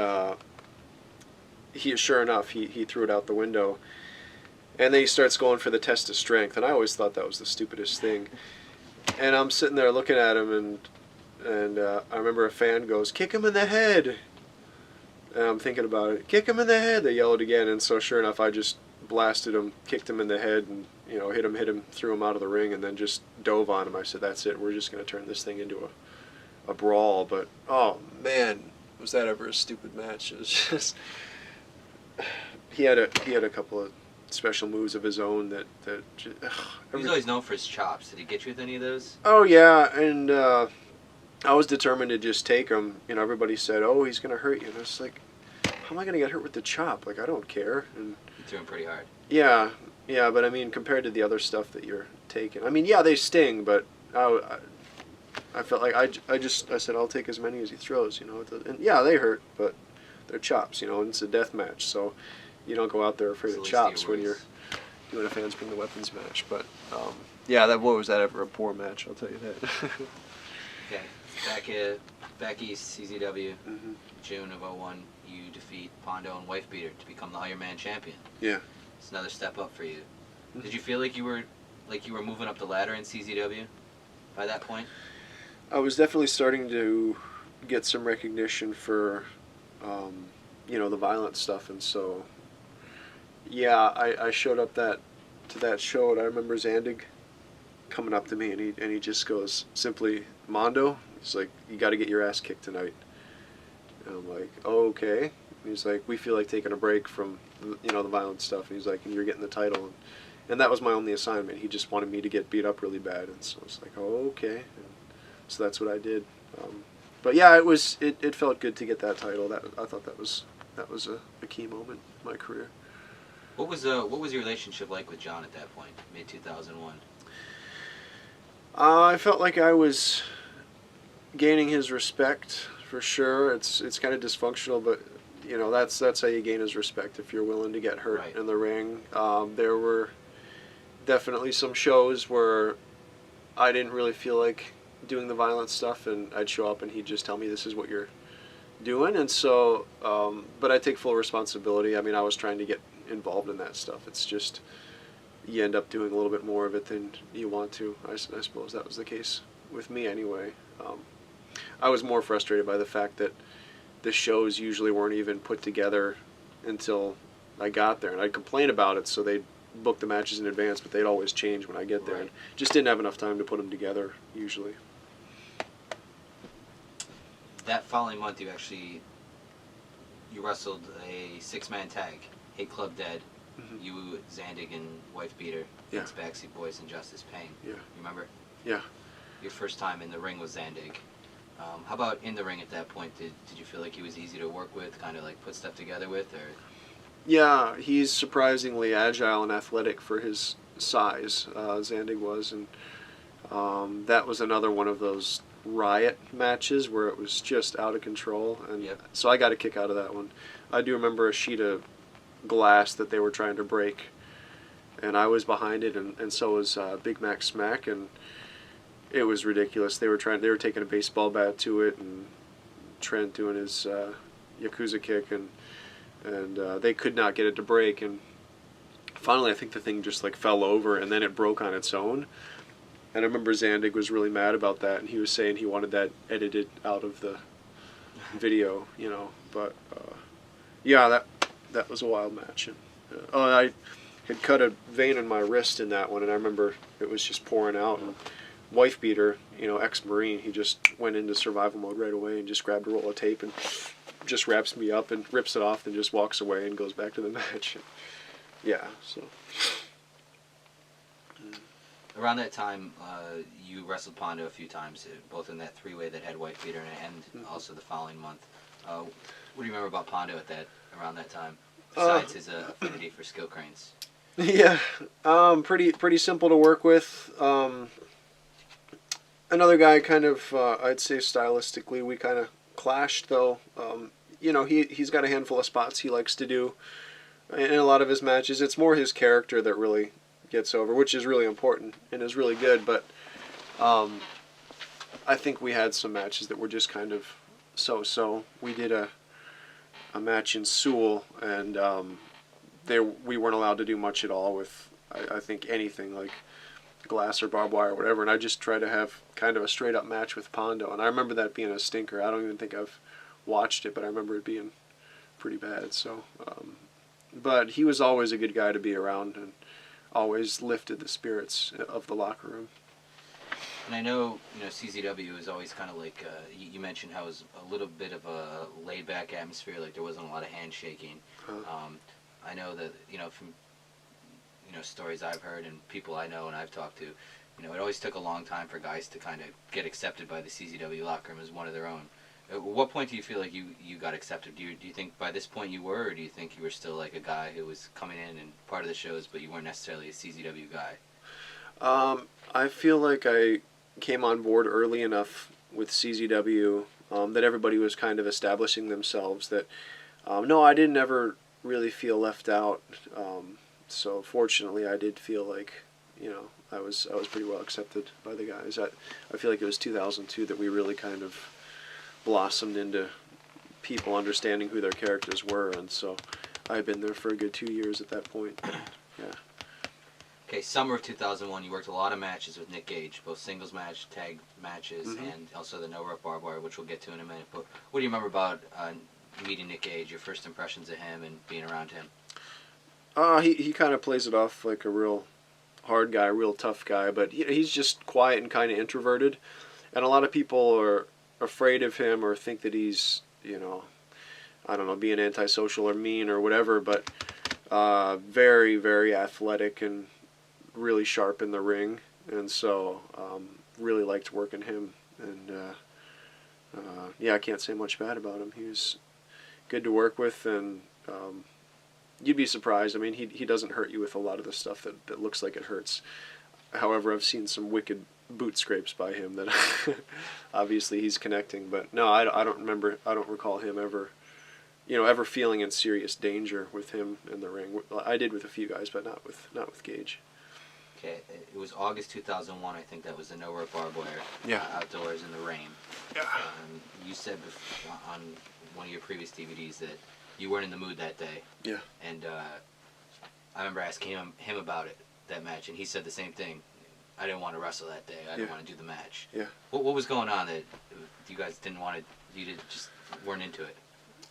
sure enough, he threw it out the window. And then he starts going for the test of strength, and I always thought that was the stupidest thing. And I'm sitting there looking at him, and I remember a fan goes, "Kick him in the head." And I'm thinking about it. "Kick him in the head." They yelled again, and so sure enough, I just blasted him, kicked him in the head, and you know, hit him, threw him out of the ring, and then just dove on him. I said, "That's it. We're just going to turn this thing into a brawl." But oh man, was that ever a stupid match? It was just he had a couple of special moves of his own that just, He's always known for his chops. Did he get you with any of those? Oh yeah, and I was determined to just take him. You know, everybody said, "Oh, he's gonna hurt you," and I was like, "How am I gonna get hurt with the chop? Like, I don't care." And You threw him pretty hard. yeah, but I mean, compared to the other stuff that you're taking, I mean, yeah, they sting, but I felt like I said I'll take as many as he throws. You know, and yeah, they hurt, but they're chops. You know, and it's a death match, so you don't go out there afraid of chops when you're doing a fans bring the weapons match. But yeah, what was that ever a poor match? I'll tell you that. Okay, back east, CZW, June of '01, you defeat Mondo and Wife Beater to become the Iron Man champion. Yeah. It's another step up for you. Did you feel like you were moving up the ladder in CZW by that point? I was definitely starting to get some recognition for, you know, the violent stuff, and so, yeah, I showed up to that show, and I remember Zandig coming up to me, and he just goes simply, "Mondo," he's like, "You got to get your ass kicked tonight." And I'm like, "Oh, okay." And he's like, "We feel like taking a break from, you know, the violent stuff." And he's like, "And you're getting the title." And that was my only assignment. He just wanted me to get beat up really bad, and so I was like, "Oh, okay." And so that's what I did. But yeah, it felt good to get that title. I thought that was a key moment in my career. What was your relationship like with John at that point, mid 2001? I felt like I was gaining his respect for sure. It's kind of dysfunctional, but you know, that's how you gain his respect, if you're willing to get hurt Right. in the ring. There were definitely some shows where I didn't really feel like doing the violent stuff, and I'd show up and he'd just tell me, "This is what you're doing," and so but I take full responsibility. I mean, I was trying to get involved in that stuff. It's just you end up doing a little bit more of it than you want to. I suppose that was the case with me anyway. I was more frustrated by the fact that the shows usually weren't even put together until I got there, and I'd complain about it, so they'd book the matches in advance, but they'd always change when I get there. Right. And just didn't have enough time to put them together usually. That following month, you wrestled a 6-man tag, Hate Club Dead, you, Zandig, and Wife Beater, Yeah. against Backseat Boys and Justice Pain. Yeah. You remember? Yeah. Your first time in the ring with Zandig. How about in the ring at that point? Did you feel like he was easy to work with, kind of like put stuff together with, or? Yeah, he's surprisingly agile and athletic for his size. Zandig was, and that was another one of those riot matches where it was just out of control, and Yep. so I got a kick out of that one. I do remember a sheet of glass that they were trying to break, and I was behind it, and so was Big Mac Smack, and it was ridiculous. They were taking a baseball bat to it, and Trent doing his Yakuza kick, and they could not get it to break, and finally I think the thing just like fell over, and then it broke on its own. And I remember Zandig was really mad about that, and he was saying he wanted that edited out of the video, you know. But yeah, that was a wild match. And I had cut a vein in my wrist in that one, and I remember it was just pouring out. And Wife Beater, you know, ex-Marine, he just went into survival mode right away and just grabbed a roll of tape and just wraps me up and rips it off and just walks away and goes back to the match. Yeah, so. Around that time, you wrestled Mondo a few times, both in that 3-way that had Wife Beater and also the following month. What do you remember about Mondo around that time, besides his affinity for skill cranes? Yeah, pretty simple to work with. Another guy, kind of, I'd say stylistically, we kind of clashed though. he's got a handful of spots he likes to do in a lot of his matches. It's more his character that really gets over, which is really important and is really good. But I think we had some matches that were just kind of so. We did a match in Sewell, and we weren't allowed to do much at all with, I think, anything like glass or barbed wire or whatever, and I just tried to have kind of a straight up match with Pondo, and I remember that being a stinker. I don't even think I've watched it, but I remember it being pretty bad. So, but he was always a good guy to be around, and always lifted the spirits of the locker room. And I know, CZW is always kind of like, you mentioned how it was a little bit of a laid-back atmosphere, like there wasn't a lot of handshaking. I know that, from, stories I've heard and people I know and I've talked to, it always took a long time for guys to kind of get accepted by the CZW locker room as one of their own. At what point do you feel like you got accepted? Do you think by this point you were, or do you think you were still like a guy who was coming in and part of the shows, but you weren't necessarily a CZW guy? I feel like I came on board early enough with CZW that everybody was kind of establishing themselves. That no, I didn't ever really feel left out. So fortunately, I did feel like I was pretty well accepted by the guys. I feel like it was 2002 that we really kind of blossomed into people understanding who their characters were, and so I had been there for a good 2 years at that point. Yeah. Okay, summer of 2001, you worked a lot of matches with Nick Gage, both singles match, tag matches, and also the no rope barbed wire, which we'll get to in a minute. But what do you remember about meeting Nick Gage, your first impressions of him and being around him? He kind of plays it off like a real hard guy, real tough guy, but he's just quiet and kind of introverted, and a lot of people are afraid of him or think that he's, I don't know, being antisocial or mean or whatever, but very, very athletic and really sharp in the ring, and so really liked working him, and I can't say much bad about him. He was good to work with, and you'd be surprised. I mean, he doesn't hurt you with a lot of the stuff that looks like it hurts. However, I've seen some wicked boot scrapes by him that obviously he's connecting, but no, I don't recall him ever feeling in serious danger with him in the ring. I did with a few guys, but not with Gage. Okay, it was August 2001, I think that was the no rope barbed wire. Yeah. Outdoors in the rain. Yeah. You said on one of your previous DVDs that you weren't in the mood that day. Yeah. And I remember asking him about it, that match, and he said the same thing. I didn't want to wrestle that day. I didn't want to do the match. Yeah. What was going on that you guys didn't want to? Just weren't into it?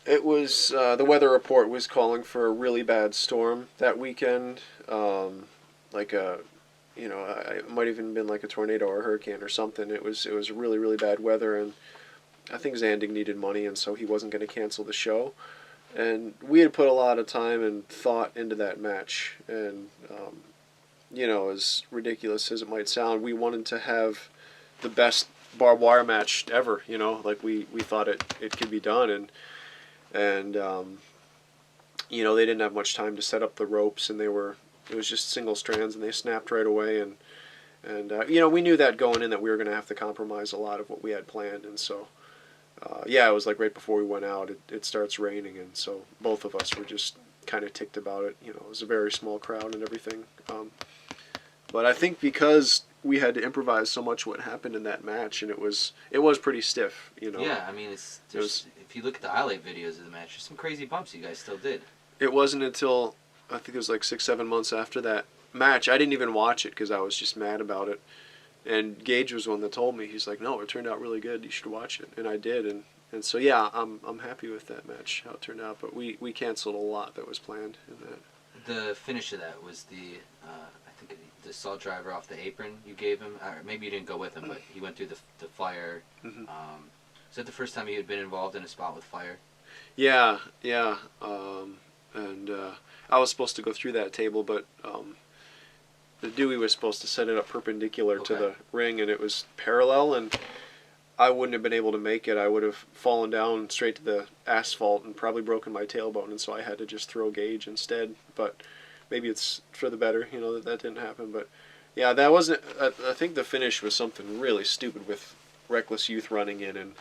It was the weather report was calling for a really bad storm that weekend, it might have even been like a tornado or a hurricane or something. It was really, really bad weather, and I think Zandig needed money, and so he wasn't going to cancel the show. And we had put a lot of time and thought into that match, and as ridiculous as it might sound, we wanted to have the best barbed wire match ever. We thought it could be done, and they didn't have much time to set up the ropes, and it was just single strands, and they snapped right away, and we knew that going in that we were going to have to compromise a lot of what we had planned, and so it was like right before we went out, it starts raining, and so both of us were just kind of ticked about it. It was a very small crowd and everything, but I think because we had to improvise so much what happened in that match, and it was pretty stiff. Yeah, I mean, if you look at the highlight videos of the match, there's some crazy bumps you guys still did. It wasn't until I think it was like 6-7 months after that match. I didn't even watch it because I was just mad about it. And Gage was the one that told me. He's like, "No, it turned out really good. You should watch it." And I did. And so yeah, I'm happy with that match, how it turned out. But we canceled a lot that was planned in that. The finish of that was I think the salt driver off the apron you gave him. Or maybe you didn't go with him, but he went through the fire. Mm-hmm. Was that the first time you had been involved in a spot with fire? Yeah. I was supposed to go through that table, but the Dewey was supposed to set it up perpendicular to the ring, and it was parallel, and I wouldn't have been able to make it. I would have fallen down straight to the asphalt and probably broken my tailbone, and so I had to just throw Gage instead. But maybe it's for the better, that didn't happen. But yeah, that wasn't. I think the finish was something really stupid with Reckless Youth running in, and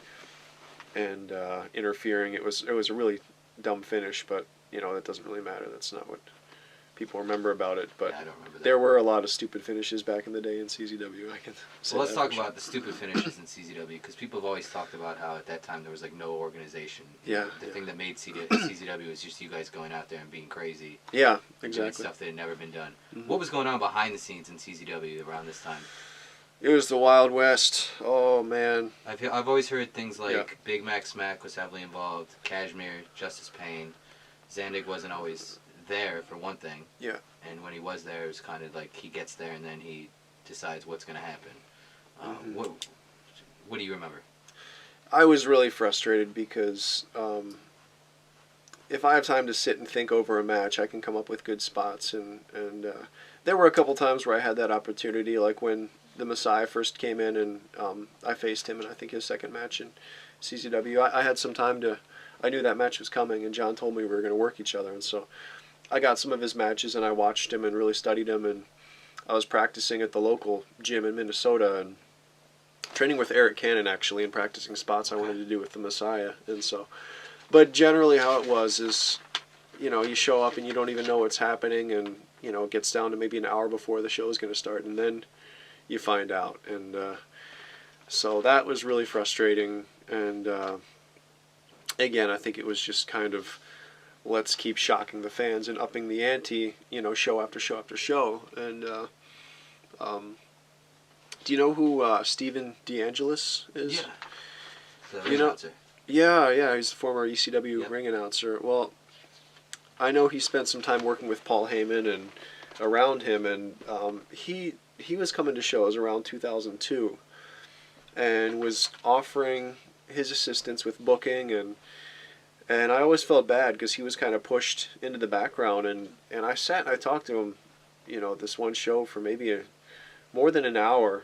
and interfering. It was a really dumb finish, but that doesn't really matter. That's not what people remember about it. But Yeah, I don't remember that. there were a lot of stupid finishes back in the day in CZW. I can say Well, let's that talk for sure. about the stupid finishes in CZW, because people have always talked about how at that time there was like no organization. Yeah. The thing that made CZW was just you guys going out there and being crazy. Yeah, Doing exactly. stuff that had never been done. Mhm. What was going on behind the scenes in CZW around this time? It was the Wild West. Oh man. I've always heard things like Yeah. Big Mac Smack was heavily involved, Kashmir, Justice Payne. Zandig wasn't always there, for one thing. Yeah. And when he was there, it was kind of like he gets there and then he decides what's going to happen. Mhm. What do you remember? I was really frustrated because if I have time to sit and think over a match, I can come up with good spots. And there were a couple times where I had that opportunity, like when the Messiah first came in and I faced him in, I think, his second match in CZW. I had some time to, I knew that match was coming, and John told me we were going to work each other. And so I got some of his matches and I watched him and really studied him. And I was practicing at the local gym in Minnesota and training with Eric Cannon, actually, and practicing spots I wanted to do with the Messiah. And so, but generally how it was is, you show up and you don't even know what's happening, and, it gets down to maybe an hour before the show is going to start, and then you find out. And so that was really frustrating. And again, I think it was just kind of, let's keep shocking the fans and upping the ante, show after show after show. And do you know who Steven DeAngelis is? Yeah. The You know- announcer. Yeah, he's a former ECW Yep. ring announcer. Well, I know he spent some time working with Paul Heyman and around him, and he was coming to shows around 2002 and was offering his assistance with booking, and I always felt bad because he was kind of pushed into the background, and I sat and I talked to him, this one show for maybe more than an hour,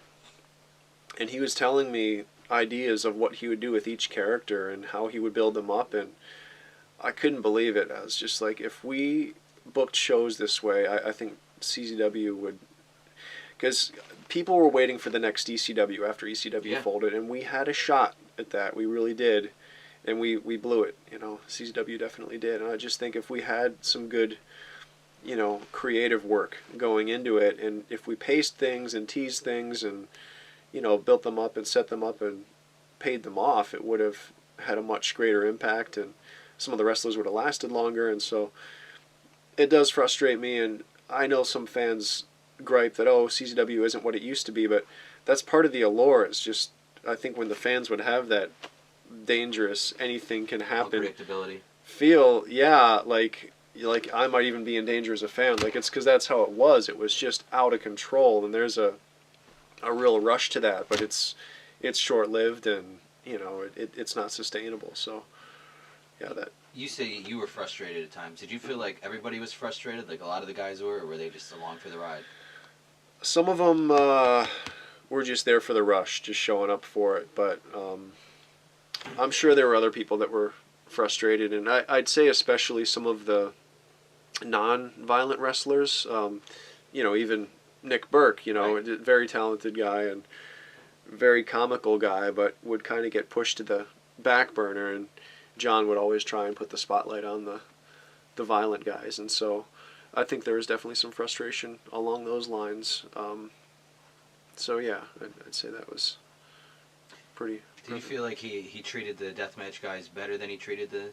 and he was telling me ideas of what he would do with each character and how he would build them up, and I couldn't believe it. I was just like, if we booked shows this way, I think CZW would, because people were waiting for the next ECW after ECW Yeah. folded, and we had a shot at that. We really did, and we blew it. CZW definitely did, and I just think if we had some good, creative work going into it, and if we paced things and teased things and built them up and set them up and paid them off, it would have had a much greater impact, and some of the wrestlers would have lasted longer. And so it does frustrate me, and I know some fans gripe that, CZW isn't what it used to be, but that's part of the allure. It's just, I think when the fans would have that dangerous, anything can happen Unpredictability. feel, like I might even be in danger as a fan. Like, it's because that's how it was. It was just out of control, and there's a real rush to that, but it's short-lived, and it's not sustainable. So yeah, that You say you were frustrated at times. Did you feel like everybody was frustrated, like a lot of the guys were, or were they just along for the ride? some of them were just there for the rush, just showing up for it, but I'm sure there were other people that were frustrated, and I'd say especially some of the non-violent wrestlers, even Nick Burke, Right. a very talented guy and very comical guy, but would kind of get pushed to the back burner, and John would always try and put the spotlight on the violent guys, and so I think there was definitely some frustration along those lines. So yeah, I'd say that was pretty. Did you feel like he treated the deathmatch guys better than he treated the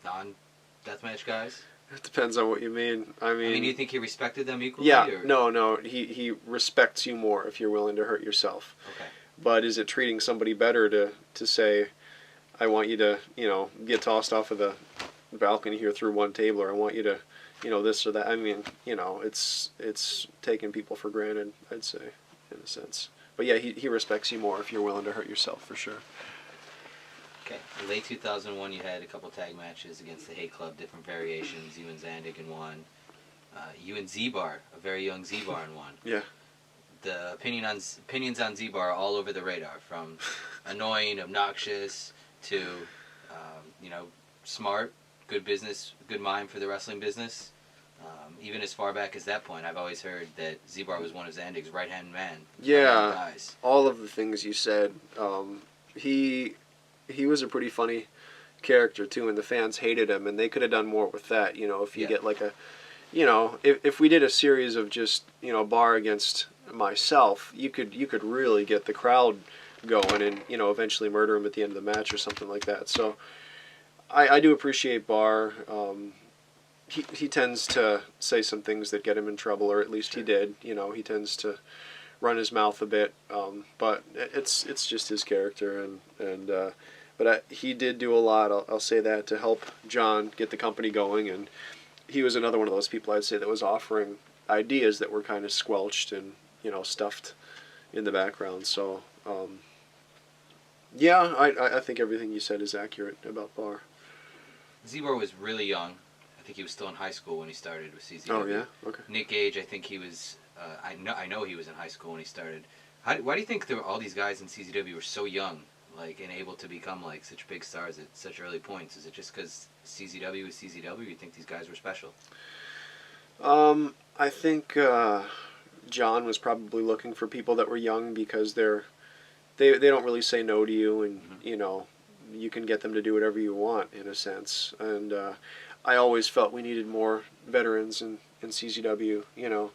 non-deathmatch guys? It depends on what you mean. I mean, do you think he respected them equally? yeah, Or? no, he respects you more if you're willing to hurt yourself. Okay. But is it treating somebody better to say, I want you to, get tossed off of the balcony here through one table, or I want you to, this or that? I mean, it's taking people for granted, I'd say, in a sense. But yeah, he respects you more if you're willing to hurt yourself, for sure. Okay. In late 2001, you had a couple tag matches against the Hate Club, different variations. You and Zandig in one. You and Z-Bar, a very young Z-Bar in one. Yeah. The opinions on Z-Bar are all over the radar, from annoying, obnoxious, to smart, good business, good mind for the wrestling business. Even as far back as that point, I've always heard that Z-Bar was one of Zandig's right-hand man. Yeah. Right-hand guys. All of the things you said. he was a pretty funny character too, and the fans hated him, and they could have done more with that. You know, if you Yeah. get like a, you know, if we did a series of just, you know, Barr against myself, you could really get the crowd going, and, you know, eventually murder him at the end of the match or something like that. So I do appreciate Barr. He tends to say some things that get him in trouble, or at least he did. You know, he tends to run his mouth a bit, but it's just his character, but he did do a lot. I'll say that, to help John get the company going, and he was another one of those people, I'd say, that was offering ideas that were kind of squelched and, you know, stuffed in the background. So yeah, I think everything you said is accurate about Barr. Z-Bar was really young. I think he was still in high school when he started with CZW. Oh yeah, okay. Nick Gage, I think he was. I know he was in high school when he started. Why do you think all these guys in CZW were so young, like, and able to become like such big stars at such early points? Is it just because CZW is CZW? Or you think these guys were special? I think John was probably looking for people that were young, because they don't really say no to you, and you know, you can get them to do whatever you want, in a sense. And I always felt we needed more veterans in CZW. You know,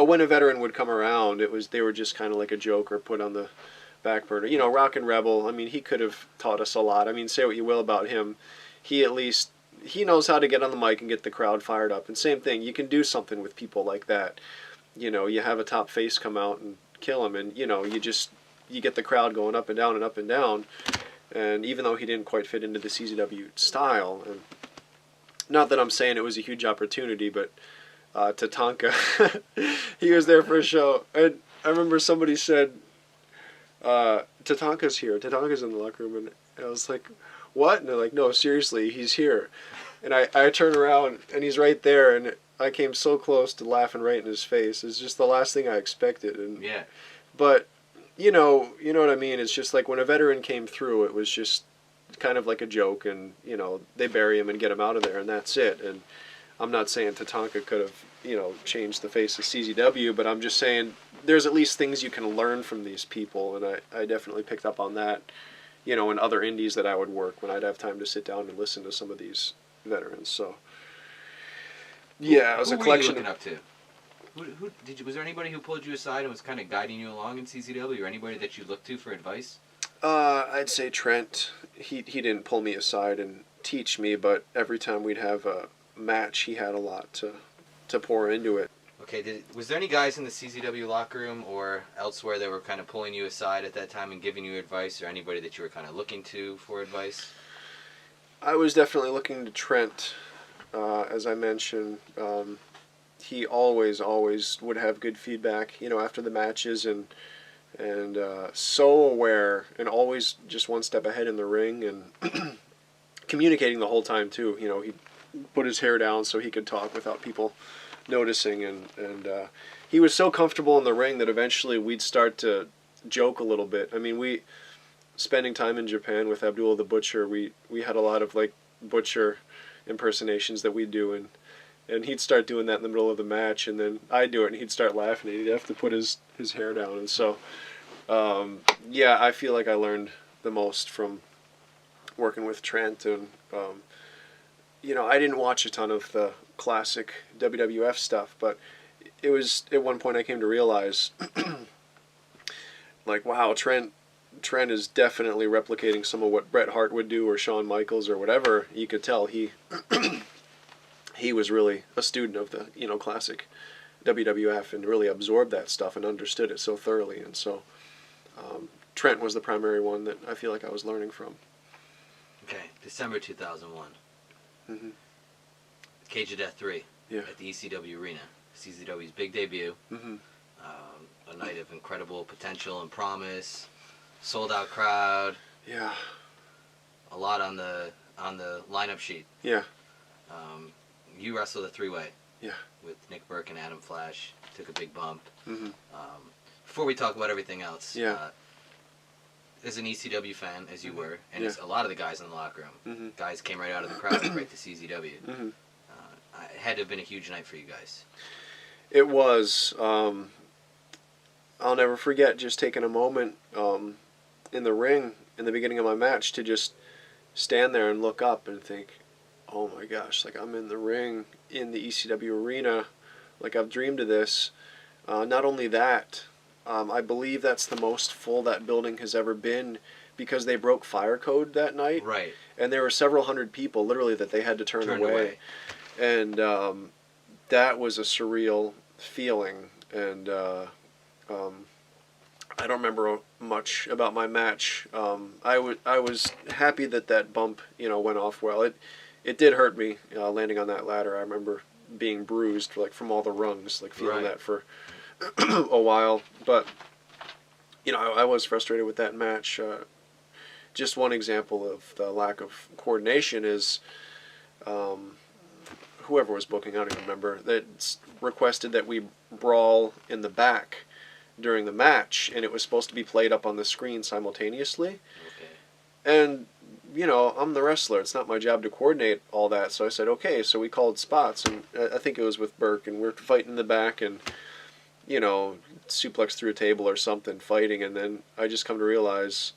when a veteran would come around, they were just kind of like a joke or put on the back burner. You know, Rockin' Rebel, I mean, he could have taught us a lot. I mean, say what you will about him, he knows how to get on the mic and get the crowd fired up. And same thing, you can do something with people like that. You know, you have a top face come out and kill him, and, you know, you get the crowd going up and down and up and down. And even though he didn't quite fit into the CZW style, and not that I'm saying it was a huge opportunity, but Tatanka, he was there for a show. And I remember somebody said, Tatanka's here. Tatanka's in the locker room. And I was like, what? And they're like, no, seriously, he's here. And I turn around, and he's right there, and I came so close to laughing right in his face. It's just the last thing I expected. And Yeah. But you know what I mean? It's just like when a veteran came through, it was just kind of like a joke, and, you know, they bury him and get him out of there, and that's it. And I'm not saying Tatanka could have, you know, changed the face of CZW, but I'm just saying there's at least things you can learn from these people, and I definitely picked up on that, you know, in other indies that I would work, when I'd have time to sit down and listen to some of these veterans. So yeah, it was a collection. Who were you looking up to? Was there anybody who pulled you aside and was kind of guiding you along in CZW, or anybody that you looked to for advice? I'd say Trent. He didn't pull me aside and teach me, but every time we'd have a match, he had a lot to pour into it. Okay, was there any guys in the CZW locker room or elsewhere that were kind of pulling you aside at that time and giving you advice, or anybody that you were kind of looking to for advice? I was definitely looking to Trent, as I mentioned. He always would have good feedback, you know, after the matches, and so aware, and always just one step ahead in the ring, and communicating the whole time too. You know, he put his hair down so he could talk without people noticing, and he was so comfortable in the ring that eventually we'd start to joke a little bit. I mean, spending time in Japan with Abdullah the Butcher, we had a lot of like Butcher impersonations that we'd do, and he'd start doing that in the middle of the match, and then I'd do it, and he'd start laughing, and he'd have to put his hair down. And so, yeah, I feel like I learned the most from working with Trent, and, you know, I didn't watch a ton of the classic WWF stuff, but it was, at one point I came to realize, like, wow, Trent is definitely replicating some of what Bret Hart would do, or Shawn Michaels, or whatever. You could tell he was really a student of the, you know, classic WWF, and really absorbed that stuff and understood it so thoroughly. And so Trent was the primary one that I feel like I was learning from. Okay, December 2001. Mm-hmm. Cage of Death 3 Yeah. at the ECW Arena. CZW's big debut. Mm-hmm. A night of incredible potential and promise. Sold out crowd. Yeah. A lot on the lineup sheet. Yeah. You wrestled a three-way. Yeah. With Nick Burke and Adam Flash. Took a big bump. Mm-hmm. Before we talk about everything else, Yeah. As an ECW fan, as you were, and Yeah. as a lot of the guys in the locker room, Mm-hmm. guys came right out of the crowd right to CZW. Mm-hmm. It had to have been a huge night for you guys. It was. I'll never forget just taking a moment in the ring in the beginning of my match to just stand there and look up and think, oh my gosh, like I'm in the ring in the ECW arena, like I've dreamed of this. Not only that, I believe that's the most full that building has ever been because they broke fire code that night. Right. And there were several hundred people literally that they had to turn away. And that was a surreal feeling. And I don't remember much about my match. I was happy that that bump, went off well. It did hurt me landing on that ladder. I remember being bruised, like from all the rungs, like feeling that for a while. But I was frustrated with that match. Just one example of the lack of coordination is whoever was booking, I don't even remember, that requested that we brawl in the back during the match, and it was supposed to be played up on the screen simultaneously. Okay. And I'm the wrestler. It's not my job to coordinate all that. So I said, okay. So we called spots, and I think it was with Burke, and we're fighting in the back, and suplex through a table or something, fighting, and then I just come to realize,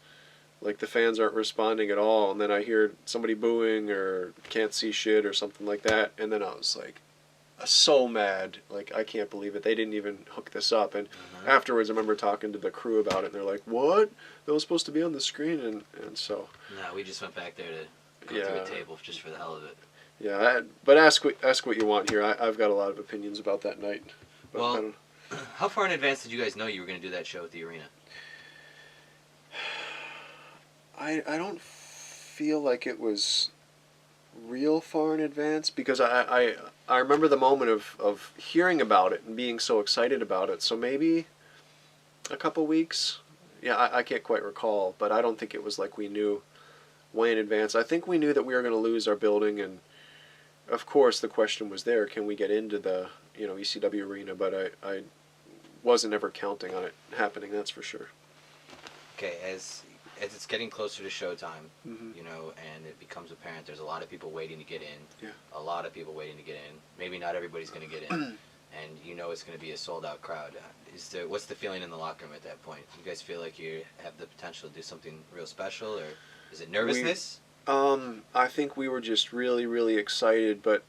like, the fans aren't responding at all, and then I hear somebody booing or can't see shit or something like that, and then I was like, so mad, like, I can't believe it. They didn't even hook this up, and afterwards I remember talking to the crew about it, and they're like, what? That was supposed to be on the screen, and so... No, we just went back there to go through a table just for the hell of it. Yeah, but ask what you want here. I've got a lot of opinions about that night. But well, how far in advance did you guys know you were going to do that show at the arena? I don't feel like it was real far in advance, because I remember the moment of hearing about it and being so excited about it. So maybe a couple weeks. Yeah, I can't quite recall, but I don't think it was like we knew way in advance. I think we knew that we were going to lose our building, and of course the question was there, can we get into the ECW arena? But I wasn't ever counting on it happening, that's for sure. Okay, as it's getting closer to showtime, and it becomes apparent there's a lot of people waiting to get in. Yeah. A lot of people waiting to get in. Maybe not everybody's going to get in, and it's going to be a sold-out crowd. What's the feeling in the locker room at that point? You guys feel like you have the potential to do something real special, or is it nervousness? I think we were just really, really excited, but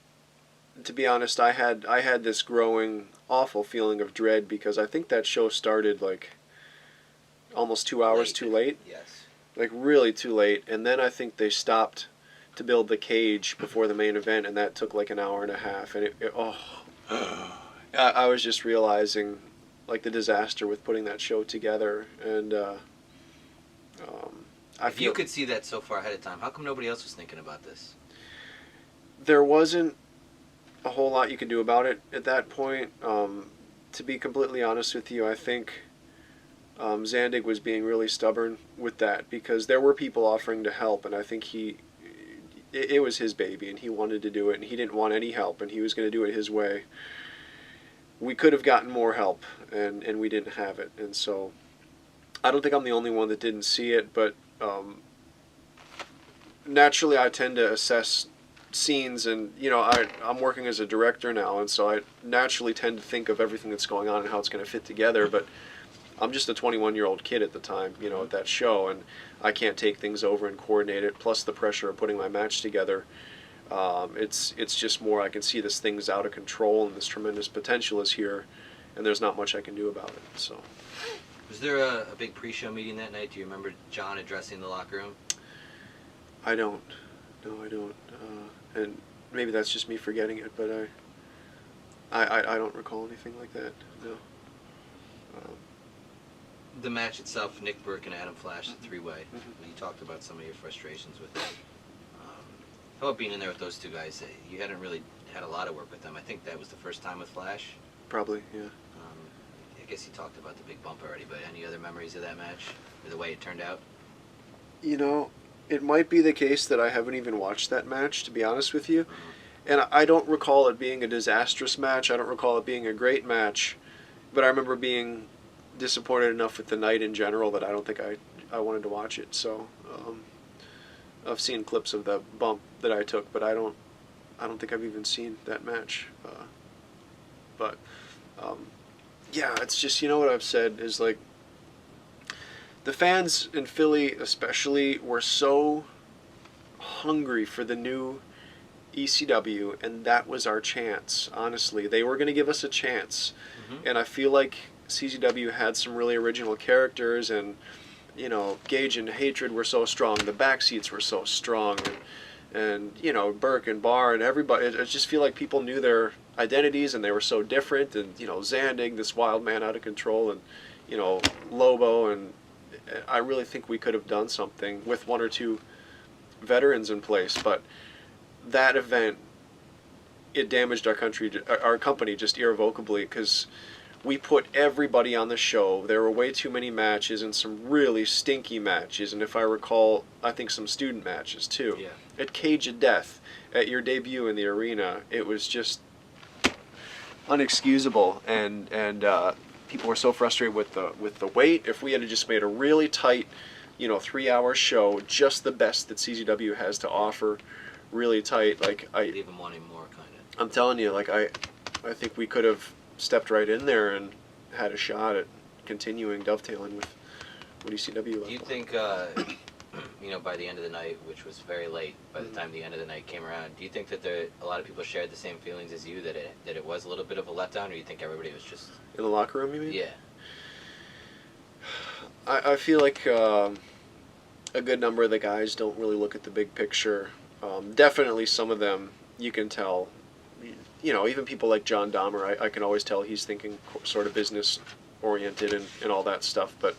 to be honest, I had this growing awful feeling of dread, because I think that show started like almost 2 hours too late. Yes. Like really too late, and then I think they stopped to build the cage before the main event, and that took like an hour and a half, and I was just realizing like the disaster with putting that show together, and if you could see that so far ahead of time, how come nobody else was thinking about this? There wasn't a whole lot you could do about it at that point. To be completely honest with you, I think Zandig was being really stubborn with that, because there were people offering to help, and I think it was his baby, and he wanted to do it, and he didn't want any help, and he was going to do it his way. We could have gotten more help, and we didn't have it, and so I don't think I'm the only one that didn't see it, but naturally I tend to assess scenes, and I'm working as a director now, and so I naturally tend to think of everything that's going on and how it's going to fit together, but I'm just a 21-year-old kid at the time, at that show, and I can't take things over and coordinate it, plus the pressure of putting my match together. It's just more, I can see this thing's out of control, and this tremendous potential is here, and there's not much I can do about it. So, was there a big pre-show meeting that night? Do you remember John addressing the locker room? I don't. No, I don't. And maybe that's just me forgetting it, but I don't recall anything like that. No. The match itself, Nick Burke and Adam Flash, the three-way. You talked about some of your frustrations with it. How about being in there with those two guys? You hadn't really had a lot of work with them. I think that was the first time with Flash. Probably, yeah. I guess you talked about the big bump already, but any other memories of that match, or the way it turned out? It might be the case that I haven't even watched that match, to be honest with you. And I don't recall it being a disastrous match. I don't recall it being a great match. But I remember being disappointed enough with the night in general that I don't think I wanted to watch it. So I've seen clips of the bump that I took, but I don't think I've even seen that match. Yeah, it's just, what I've said is, like, the fans in Philly especially were so hungry for the new ECW, and that was our chance. Honestly, they were going to give us a chance, and I feel like CZW had some really original characters, and you know, Gage and Hatred were so strong. The backseats were so strong, and you know, Burke and Barr and everybody. I just feel like people knew their identities, and they were so different. And you know, Zandig, this wild man out of control, and you know, Lobo, and I really think we could have done something with one or two veterans in place, but that event, it damaged our company just irrevocably, because we put everybody on the show. There were way too many matches, and some really stinky matches, and if I recall, I think some student matches too. Yeah. At Cage of Death, at your debut in the arena, it was just unexcusable, and people were so frustrated with the wait. If we had just made a really tight, you know, 3-hour show, just the best that CZW has to offer, really tight, like Leave them wanting more, kind of. I'm telling you, like I think we could have stepped right in there and had a shot at continuing dovetailing with what ECW level. Do you think, you know, by the end of the night, which was very late, by the time the end of the night came around, do you think that a lot of people shared the same feelings as you, that it was a little bit of a letdown, or do you think everybody was just... In the locker room, you mean? Yeah. I feel like a good number of the guys don't really look at the big picture. Definitely some of them, you can tell, you know, even people like John Dahmer, I can always tell he's thinking sort of business oriented and all that stuff, but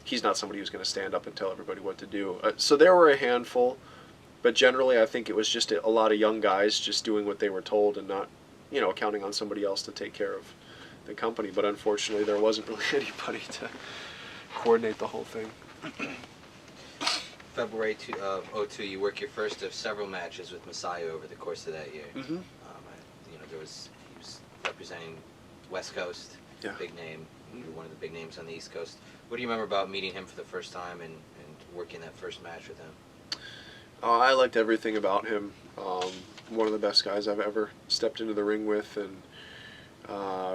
he's not somebody who's going to stand up and tell everybody what to do. So there were a handful, but generally I think it was just a lot of young guys just doing what they were told and not, you know, counting on somebody else to take care of the company. But unfortunately there wasn't really anybody to coordinate the whole thing. February of 2002, you work your first of several matches with Messiah over the course of that year. Mm-hmm. You know, he was representing West Coast, Yeah. big name. You were one of the big names on the East Coast. What do you remember about meeting him for the first time and working that first match with him? I liked everything about him. One of the best guys I've ever stepped into the ring with, and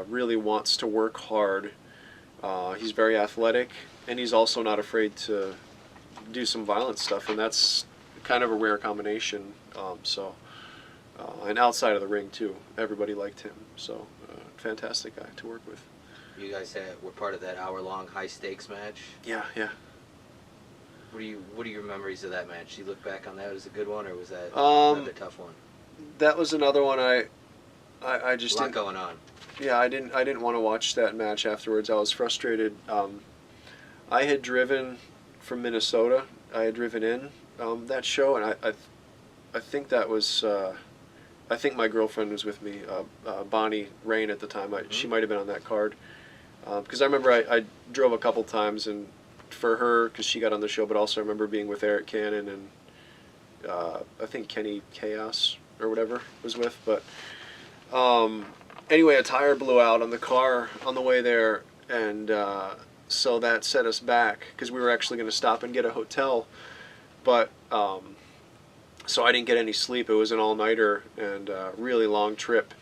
really wants to work hard. He's very athletic, and he's also not afraid to do some violent stuff, and that's kind of a rare combination. And outside of the ring too, everybody liked him. So fantastic guy to work with. You guys were part of that hour-long high-stakes match. Yeah. What are your memories of that match? Do you look back on that as a good one, or was that another tough one? That was another one I just a lot didn't, going on. Yeah, I didn't want to watch that match afterwards. I was frustrated. I had driven from Minnesota. I had driven in that show, and I think that was I think my girlfriend was with me, Bonnie Rain at the time. She might have been on that card, because I remember I drove a couple times, and for her, because she got on the show, but also I remember being with Eric Cannon and I think Kenny Chaos or whatever was with. But anyway, a tire blew out on the car on the way there, and so that set us back, because we were actually going to stop and get a hotel, but so I didn't get any sleep. It was an all-nighter and really long trip.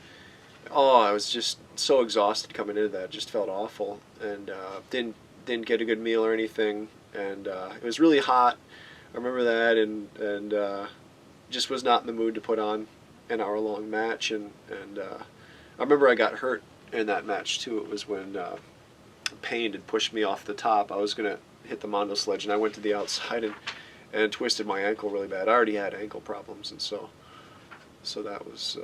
Oh, I was just so exhausted coming into that. It just felt awful, and didn't get a good meal or anything, and it was really hot. I remember that, and just was not in the mood to put on an hour-long match, and I remember I got hurt in that match too. It was when Payne had pushed me off the top. I was gonna hit the Mondo sledge, and I went to the outside and twisted my ankle really bad. I already had ankle problems, and so that was.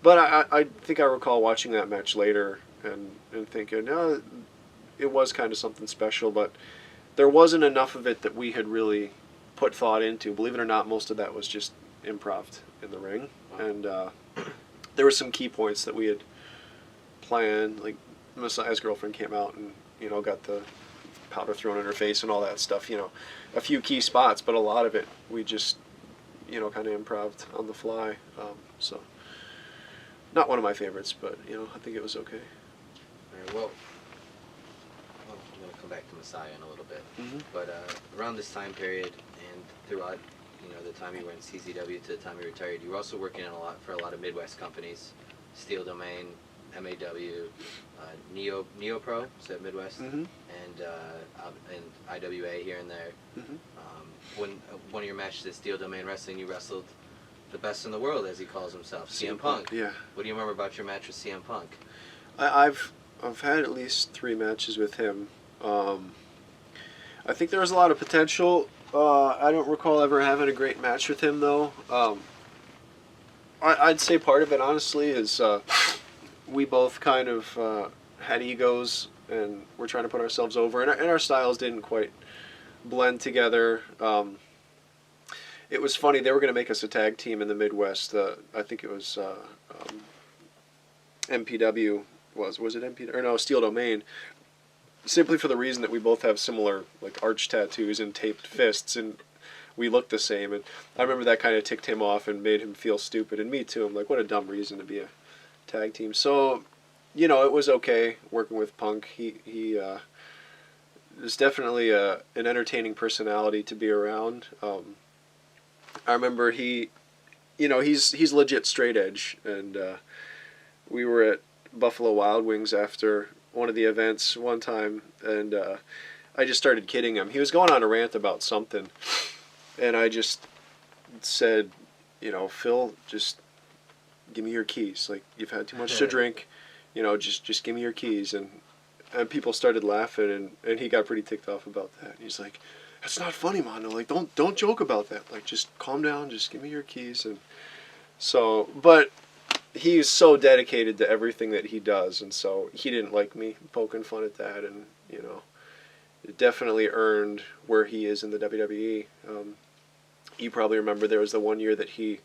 But I think I recall watching that match later and thinking, no, it was kind of something special, but there wasn't enough of it that we had really put thought into. Believe it or not, most of that was just improv in the ring, and there were some key points that we had planned, like Messiah's girlfriend came out and got the powder thrown in her face and all that stuff. A few key spots, but a lot of it we just kind of improv'd on the fly. So not one of my favorites, but I think it was okay. All right, well, I'm going to come back to Messiah in a little bit. Mm-hmm. But around this time period and throughout the time you were in CZW to the time you retired, you were also working for a lot of Midwest companies, Steel Domain, MAW, Neo Pro, so Midwest, and IWA here and there. When one of your matches at Steel Domain Wrestling, you wrestled the best in the world, as he calls himself, CM Punk. Yeah. What do you remember about your match with CM Punk? I've had at least 3 matches with him. I think there was a lot of potential. I don't recall ever having a great match with him, though. I'd say part of it, honestly, is we both kind of had egos and we're trying to put ourselves over, and our styles didn't quite blend together. It was funny, they were going to make us a tag team in the Midwest. I think it was MPW. Was it MPW? Or no, Steel Domain. Simply for the reason that we both have similar like arch tattoos and taped fists, and we look the same. And I remember that kind of ticked him off and made him feel stupid, and me too. I'm like, what a dumb reason to be a tag team. So, you know, it was okay working with Punk. He was definitely an entertaining personality to be around. I remember he's legit straight edge, and we were at Buffalo Wild Wings after one of the events one time, and I just started kidding him. He was going on a rant about something, and I just said, you know, Phil, just give me your keys. Like, you've had too much to drink, you know, just give me your keys. And people started laughing, and he got pretty ticked off about that. And he's like, that's not funny, Mondo. Like, don't joke about that. Like, just calm down. Just give me your keys. And so, but he's so dedicated to everything that he does, and so he didn't like me poking fun at that, and, you know, it definitely earned where he is in the WWE. You probably remember there was the one year that he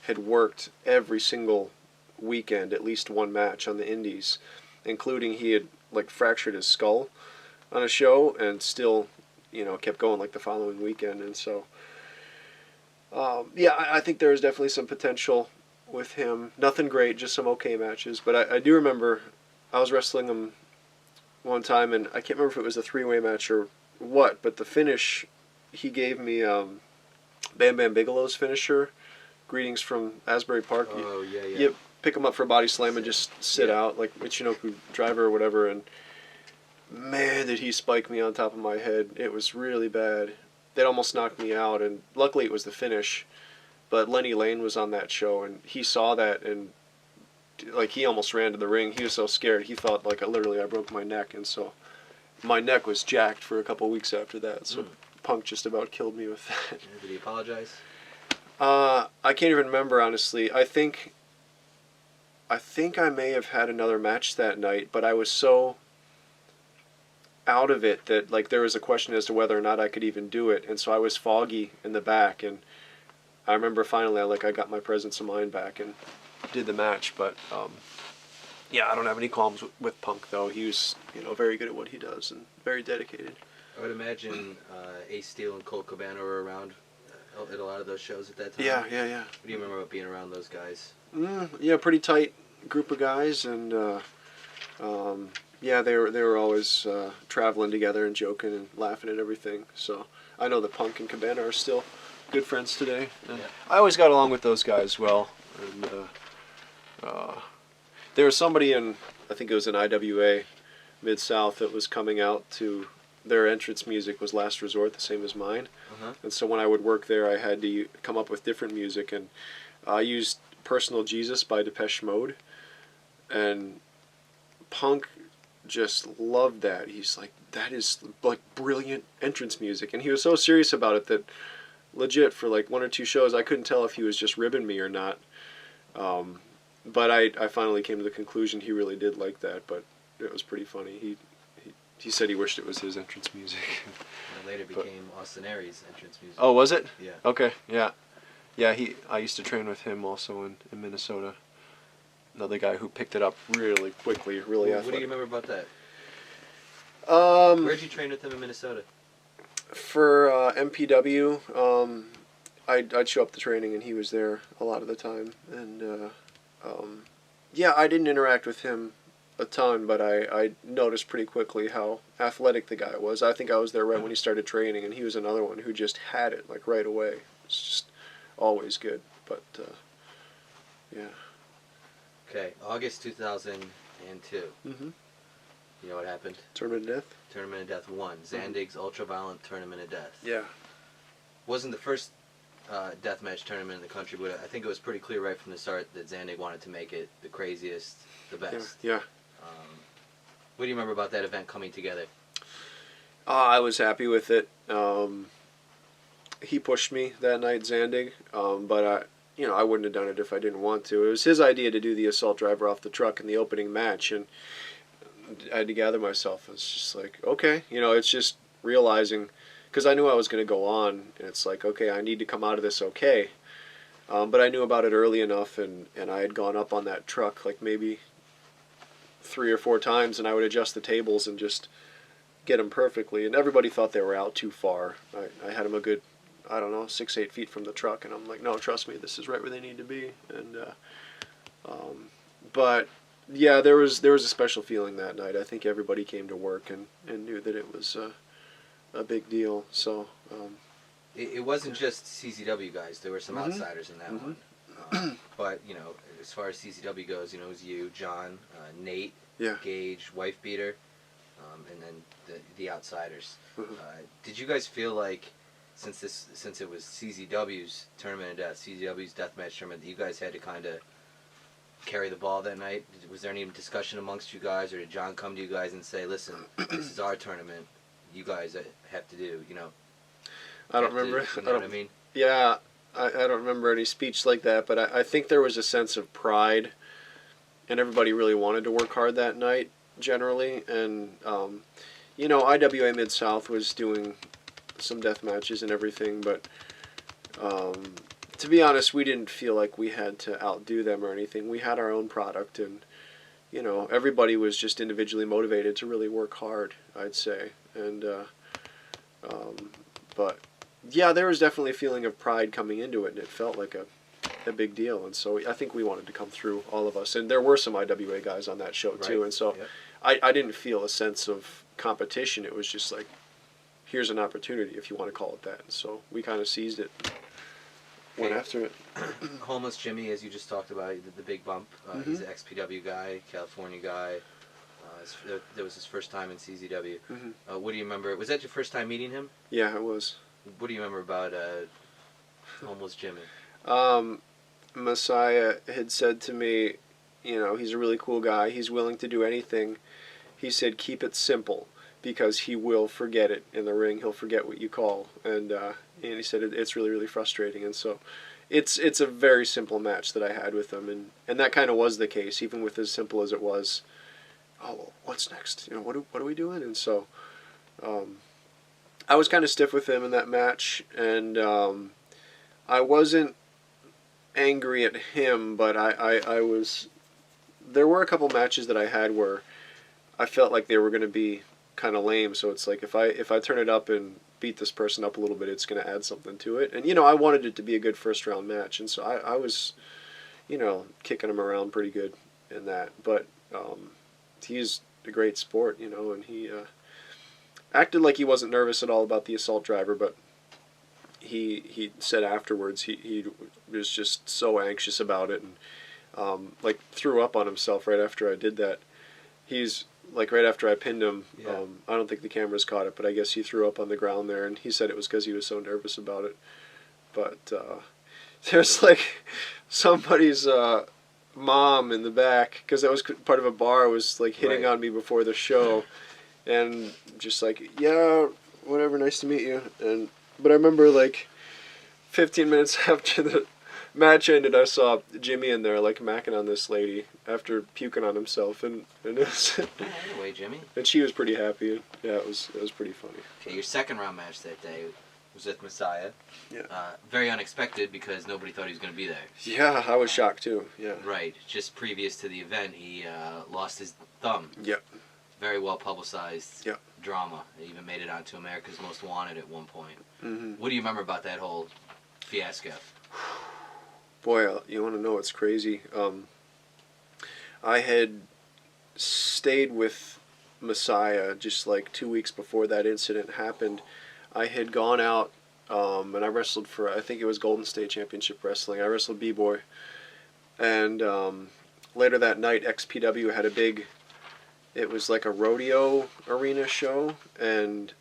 had worked every single weekend, at least one match on the indies, including he had like fractured his skull on a show and still, you know, kept going like the following weekend. And so yeah, I think there was definitely some potential with him. Nothing great, just some okay matches. But I do remember I was wrestling him one time, and I can't remember if it was a 3-way match or what, but the finish, he gave me Bam Bam Bigelow's finisher, Greetings from Asbury Park. Oh, yeah. You pick him up for a body slam and just sit out, like Michinoku driver or whatever, and man, did he spike me on top of my head. It was really bad. That almost knocked me out, and luckily it was the finish. But Lenny Lane was on that show, and he saw that, and like he almost ran to the ring. He was so scared. He thought like I broke my neck, and so my neck was jacked for a couple weeks after that. So Punk just about killed me with that. Did he apologize? I can't even remember, honestly. I think I may have had another match that night, but I was so out of it that like there was a question as to whether or not I could even do it, and so I was foggy in the back, and I remember finally I got my presence of mind back and did the match. But yeah, I don't have any qualms with Punk, though. He was, you know, very good at what he does and very dedicated. I would imagine Ace Steel and Colt Cabana were around at a lot of those shows at that time. Yeah. What do you remember about being around those guys? Yeah, pretty tight group of guys, and yeah, they were always traveling together and joking and laughing at everything. So I know that Punk and Cabana are still good friends today. And I always got along with those guys well. And there was somebody in, I think it was in IWA Mid-South, that was coming out to, their entrance music was Last Resort, the same as mine. And so when I would work there, I had to come up with different music, and I used Personal Jesus by Depeche Mode, and Punk just loved that. He's like, that is like brilliant entrance music, and he was so serious about it that legit for like 1 or 2 shows I couldn't tell if he was just ribbing me or not. But I finally came to the conclusion he really did like that. But it was pretty funny. He said he wished it was his entrance music. And it later became Austin Aries' entrance music. Oh, was it? Yeah. Okay, yeah. I used to train with him also in Minnesota. Another guy who picked it up really quickly, really athletic. What do you remember about that? Where'd you train with him in Minnesota? For MPW, I'd show up to training and he was there a lot of the time. And yeah, I didn't interact with him a ton, but I noticed pretty quickly how athletic the guy was. I think I was there right when he started training, and he was another one who just had it like right away. It's just always good. But yeah. Okay, August 2000, and 2. Mm-hmm. You know what happened? Tournament of Death? Tournament of Death 1. Zandig's Ultraviolet Tournament of Death. Yeah. Wasn't the first deathmatch tournament in the country, but I think it was pretty clear right from the start that Zandig wanted to make it the craziest, the best. Yeah. What do you remember about that event coming together? I was happy with it. He pushed me that night, Zandig, but I wouldn't have done it if I didn't want to. It was his idea to do the assault driver off the truck in the opening match, and I had to gather myself. It's just like, okay, it's just realizing, because I knew I was going to go on, and it's like, okay, I need to come out of this okay. But I knew about it early enough, and I had gone up on that truck like maybe 3 or 4 times, and I would adjust the tables and just get them perfectly. And everybody thought they were out too far. I had them a good, 6-8 feet from the truck, and I'm like, no, trust me, this is right where they need to be. And but yeah, there was a special feeling that night. I think everybody came to work and knew that it was a big deal. So it wasn't just CZW guys. There were some outsiders in that one. But as far as CZW goes, it was you, John, Nate, Gage, Wife Beater, and then the outsiders. Did you guys feel like, since it was CZW's Tournament of Death, CZW's Deathmatch Tournament, that you guys had to kind of carry the ball that night? Was there any discussion amongst you guys, or did John come to you guys and say, listen, this is our tournament, you guys have to do, I don't remember. You know what I mean? Yeah, I don't remember any speech like that, but I think there was a sense of pride, and everybody really wanted to work hard that night, generally. And, IWA Mid-South was doing some death matches and everything, but to be honest, we didn't feel like we had to outdo them or anything. We had our own product, and everybody was just individually motivated to really work hard, I'd say. And but yeah, there was definitely a feeling of pride coming into it, and it felt like a big deal. And so I think we wanted to come through, all of us, and there were some IWA guys on that show too. And so I didn't feel a sense of competition. It was just like, here's an opportunity, if you want to call it that. And so we kind of seized it, went after it. Homeless Jimmy, as you just talked about, he did the big bump. He's an XPW guy, California guy. That was his first time in CZW. What do you remember? Was that your first time meeting him? Yeah, it was. What do you remember about Homeless Jimmy? Messiah had said to me, he's a really cool guy. He's willing to do anything. He said, keep it simple, because he will forget it in the ring. He'll forget what you call. And he said it's really, really frustrating. And so it's a very simple match that I had with him. And that kind of was the case, even with as simple as it was. Oh, well, what's next? What are we doing? And so I was kind of stiff with him in that match. And I wasn't angry at him, but I was... There were a couple matches that I had where I felt like they were going to be kind of lame, so it's like if I turn it up and beat this person up a little bit, it's going to add something to it. And I wanted it to be a good first round match, and so I was kicking him around pretty good in that. But he's a great sport, and he acted like he wasn't nervous at all about the assault driver, but he said afterwards he was just so anxious about it, and like threw up on himself right after I did that. He's like, right after I pinned him, I don't think the cameras caught it, but I guess he threw up on the ground there, and he said it was because he was so nervous about it. But there's like somebody's mom in the back, because that was part of a bar, was like hitting on me before the show, and just like, yeah, whatever, nice to meet you. But I remember like 15 minutes after the match ended, I saw Jimmy in there like macking on this lady after puking on himself, and it was Anyway, Jimmy. And she was pretty happy. Yeah, it was pretty funny. Okay, your second round match that day was with Messiah. Yeah. Very unexpected, because nobody thought he was going to be there. Yeah, I was shocked too. Yeah. Right. Just previous to the event, he lost his thumb. Yep. Very well publicized Yep. drama. It even made it onto America's Most Wanted at one point. Mm-hmm. What do you remember about that whole fiasco? Boy, you want to know what's crazy? I had stayed with Messiah just like 2 weeks before that incident happened. I had gone out and I wrestled for, I think it was Golden State Championship Wrestling. I wrestled B-Boy. And later that night, XPW had a big. It was like a rodeo arena show, and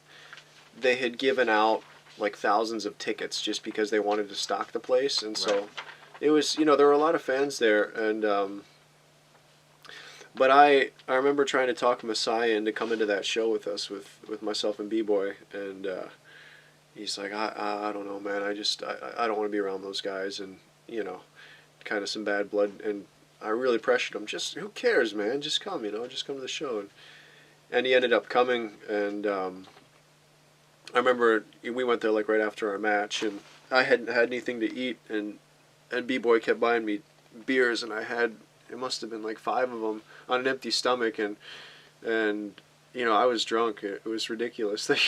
they had given out like thousands of tickets just because they wanted to stock the place, and so Right. it was, there were a lot of fans there, and but I remember trying to talk Messiah into coming to that show with us with myself and B-Boy, and he's like, I don't know, man, I don't want to be around those guys, and kind of some bad blood, and I really pressured him, just who cares, man, just come, just come to the show, and he ended up coming, and I remember we went there like right after our match, and I hadn't had anything to eat, and B-Boy kept buying me beers, and I had, it must have been like 5 of them on an empty stomach, and I was drunk. It was ridiculous. They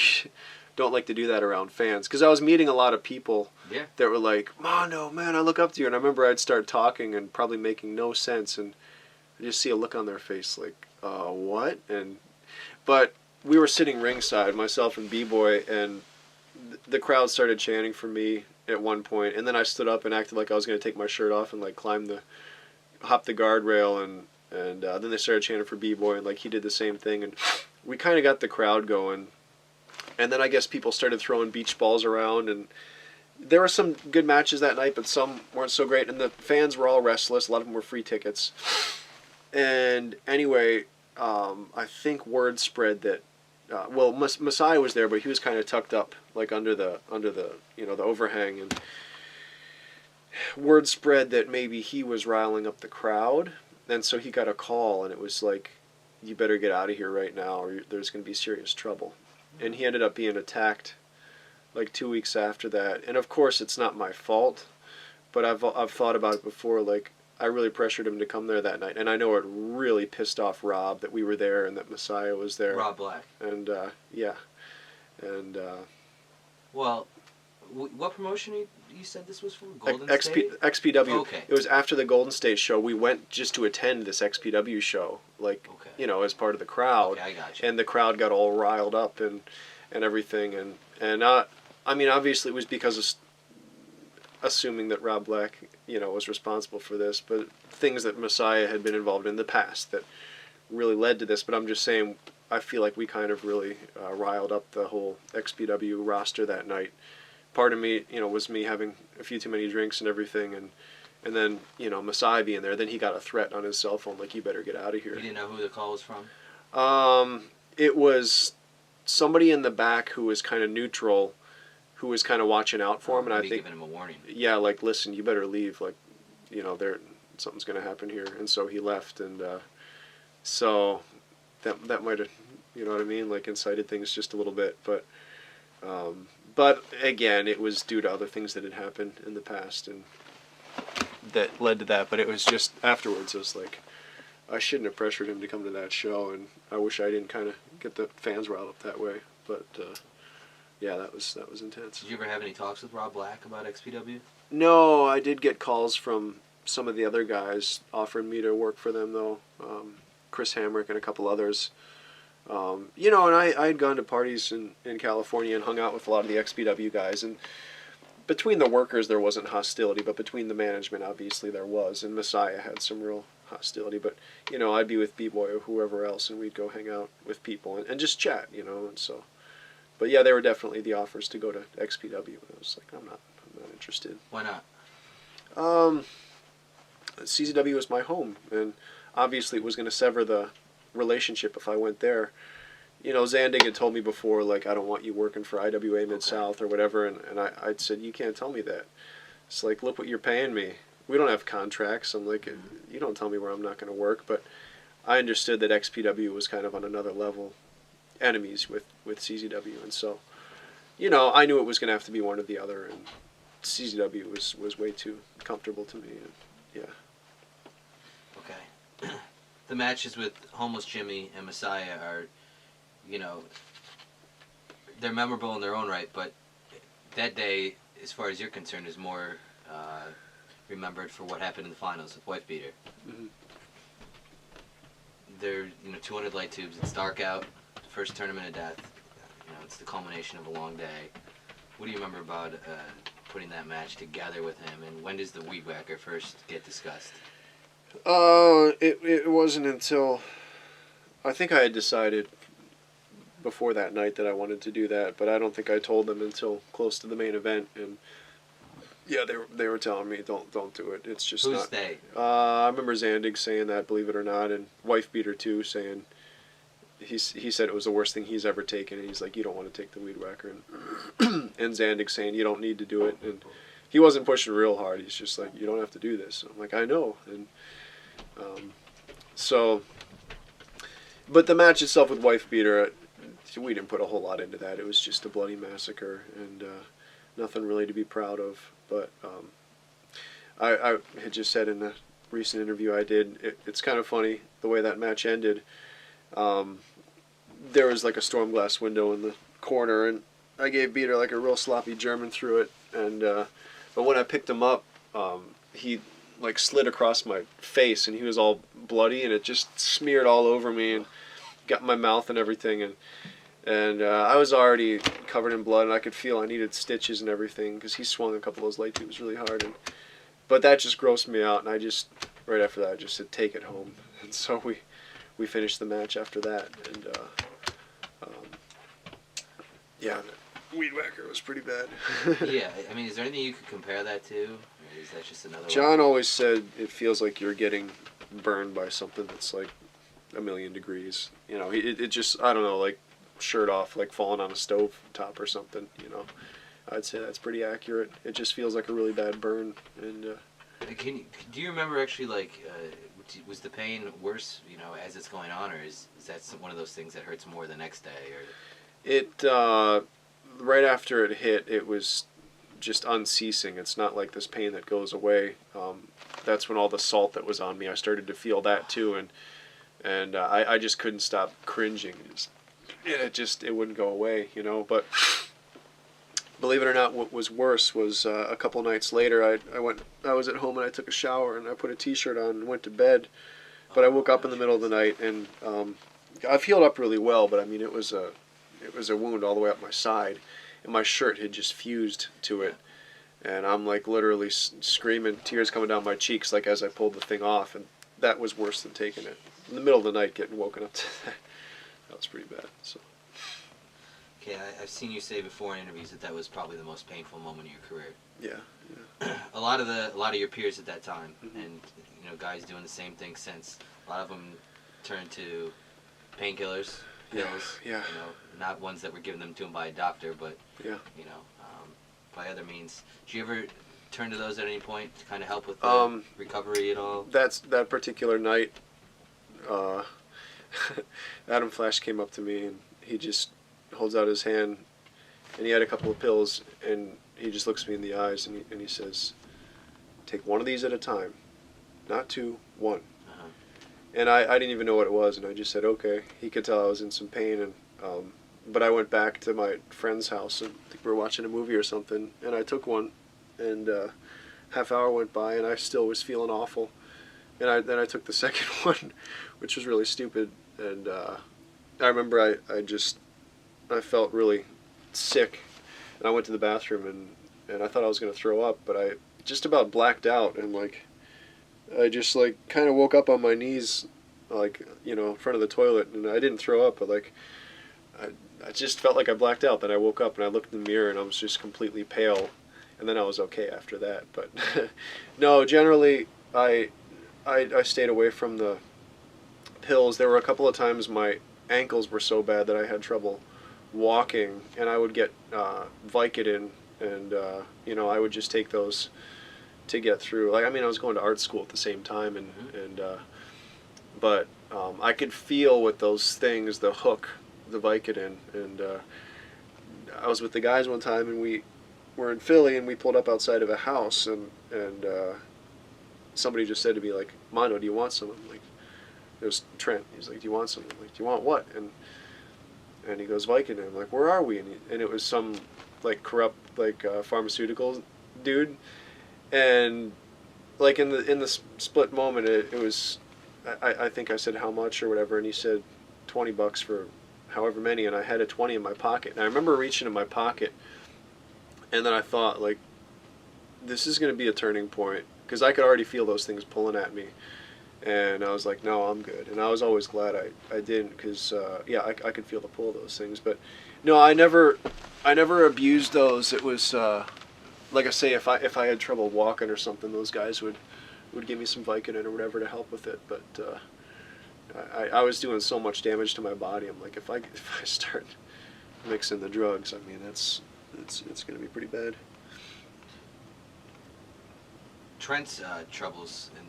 don't like to do that around fans, because I was meeting a lot of people that were like, Mondo, man, I look up to you, and I remember I'd start talking and probably making no sense, and I just see a look on their face like, what? But we were sitting ringside, myself and B-Boy, and the crowd started chanting for me at one point, and then I stood up and acted like I was going to take my shirt off and like hop the guardrail, and then they started chanting for B-Boy, and like he did the same thing, and we kind of got the crowd going, and then I guess people started throwing beach balls around, and there were some good matches that night, but some weren't so great, and the fans were all restless. A lot of them were free tickets, and anyway, I think word spread that Messiah was there, but he was kind of tucked up like under the the overhang, and word spread that maybe he was riling up the crowd, and so he got a call, and it was like, you better get out of here right now, or there's going to be serious trouble. And he ended up being attacked like 2 weeks after that. And of course, it's not my fault, but I've thought about it before. Like, I really pressured him to come there that night, and I know it really pissed off Rob that we were there and that Messiah was there. Rob Black. And yeah, and well, what promotion you said this was for? Golden State? XPW. Okay. It was after the Golden State show. We went just to attend this XPW show, like as part of the crowd. Okay, I got you. And the crowd got all riled up and everything, and I mean, obviously it was because of assuming that Rob Black was responsible for this, but things that Messiah had been involved in the past that really led to this. But I'm just saying, I feel like we kind of really riled up the whole XPW roster that night. Part of me, was me having a few too many drinks and everything, and then, Messiah being there. Then he got a threat on his cell phone, like, you better get out of here. You didn't know who the call was from? It was somebody in the back who was kind of neutral, who was kind of watching out for him, and I think giving him a warning. Yeah, like, listen, you better leave, like, something's going to happen here, and so he left, and so that might have, you know what I mean, like, incited things just a little bit, but again, it was due to other things that had happened in the past, and that led to that. But it was just afterwards, I was like, I shouldn't have pressured him to come to that show, and I wish I didn't kind of get the fans riled up that way. But yeah, that was intense. Did you ever have any talks with Rob Black about XPW? No, I did get calls from some of the other guys offering me to work for them, though. Chris Hamrick and a couple others. And I had gone to parties in California and hung out with a lot of the XPW guys, and between the workers there wasn't hostility, but between the management obviously there was, and Messiah had some real hostility, but I'd be with B-Boy or whoever else, and we'd go hang out with people and just chat, and so, but yeah, there were definitely the offers to go to XPW, and I was like, I'm not interested. Why not? CZW was my home, and obviously it was going to sever the relationship if I went there. Zandig had told me before, like, I don't want you working for IWA Mid-South or whatever, and I'd said, you can't tell me that. It's like, look what you're paying me. We don't have contracts. I'm like, you don't tell me where I'm not going to work, but I understood that XPW was kind of on another level, enemies with CZW, and so, I knew it was going to have to be one or the other, and CZW was way too comfortable to me, and yeah. Okay. The matches with Homeless Jimmy and Messiah are, they're memorable in their own right, but that day, as far as you're concerned, is more remembered for what happened in the finals with Wife Beater. Mm-hmm. They're, 200 light tubes, it's dark out, first tournament of death, it's the culmination of a long day. What do you remember about putting that match together with him, and when does the Weed Whacker first get discussed? It wasn't until I think I had decided before that night that I wanted to do that, but I don't think I told them until close to the main event. And yeah, they were telling me don't do it. It's just Who's not. they? I remember Zandig saying that, believe it or not, and Wife Beater too, saying he said it was the worst thing he's ever taken, and he's like, you don't want to take the weed whacker, and Zandig saying you don't need to do it, and he wasn't pushing real hard. He's just like, you don't have to do this. And I'm like, I know, and so, but the match itself with Wife Beater, we didn't put a whole lot into that. It was just a bloody massacre, and nothing really to be proud of. But I had just said in a recent interview I did, it's kind of funny the way that match ended. There was like a storm glass window in the corner, and I gave Beater like a real sloppy German through it. And but when I picked him up, he like slid across my face, and he was all bloody, and it just smeared all over me and got my mouth and everything. And I was already covered in blood, and I could feel I needed stitches and everything because he swung a couple of those light tubes really hard. But that just grossed me out, and I just right after that I just said take it home, and so we finished the match after that. And yeah, the weed whacker was pretty bad. Yeah, I mean, is there anything you could compare that to? Or is that just another John always said it feels like you're getting burned by something that's like a million degrees. You know, it just, I don't know, like shirt off, like falling on a stove top or something, you know. I'd say that's pretty accurate. It just feels like a really bad burn. And do you remember actually, like, was the pain worse, you know, as it's going on, or is that one of those things that hurts more the next day? Or it, right after it hit, it was just unceasing. It's not like this pain that goes away. That's when all the salt that was on me, I started to feel that too, and I just couldn't stop cringing. It wouldn't go away, you know. But believe it or not, what was worse was a couple nights later, I was at home and I took a shower and I put a t-shirt on and went to bed. But I woke up in the middle of the night, and I've healed up really well, but I mean it was a wound all the way up my side, and my shirt had just fused to it, and I'm like literally screaming, tears coming down my cheeks, like as I pulled the thing off, and that was worse than taking it. In the middle of the night, getting woken up to that was pretty bad. So. Okay, I've seen you say before in interviews that was probably the most painful moment of your career. Yeah. A lot of your peers at that time, Mm-hmm. and you know, guys doing the same thing since. A lot of them turned to painkillers, pills. Yeah. You know, not ones that were given them to them by a doctor, but Yeah. you know, by other means. Did you ever turn to those at any point to kind of help with the recovery at all? That particular night, Adam Flash came up to me, and he just holds out his hand, and he had a couple of pills, and he just looks me in the eyes, and he says, take one of these at a time, not two, one. Uh-huh. And I didn't even know what it was, and I just said okay. He could tell I was in some pain, and but I went back to my friend's house, and I think we were watching a movie or something, and I took one, and half hour went by, and I still was feeling awful, and then I took the second one, which was really stupid, and I remember I felt really sick, and I went to the bathroom, and I thought I was going to throw up, but I just about blacked out, and like I just like kind of woke up on my knees, like, you know, in front of the toilet, and I didn't throw up, but like I just felt like I blacked out. Then I woke up and I looked in the mirror and I was just completely pale, and then I was okay after that. But no, generally I stayed away from the pills. There were a couple of times my ankles were so bad that I had trouble walking, and I would get Vicodin, and you know, I would just take those to get through. Like, I mean, I was going to art school at the same time, but I could feel with those things the hook, the Vicodin, and I was with the guys one time, and we were in Philly, and we pulled up outside of a house, and somebody just said to me, like, Mondo, do you want some? I'm like, it was Trent. He's like, do you want some? I'm like, do you want what? And he goes, Vicodin. I'm like, where are we? And it was some like corrupt like pharmaceutical dude, and like in the split moment, it was, I think I said how much or whatever, and he said $20 for however many, and I had a 20 in my pocket, and I remember reaching in my pocket, and then I thought, like, this is going to be a turning point, because I could already feel those things pulling at me, And I was like, no, I'm good. And I was always glad I didn't, because yeah, I could feel the pull of those things. But no, I never abused those. It was like I say, if I had trouble walking or something, those guys would give me some Vicodin or whatever to help with it. But I was doing so much damage to my body. I'm like, if I start mixing the drugs, I mean, it's going to be pretty bad. Trent's troubles and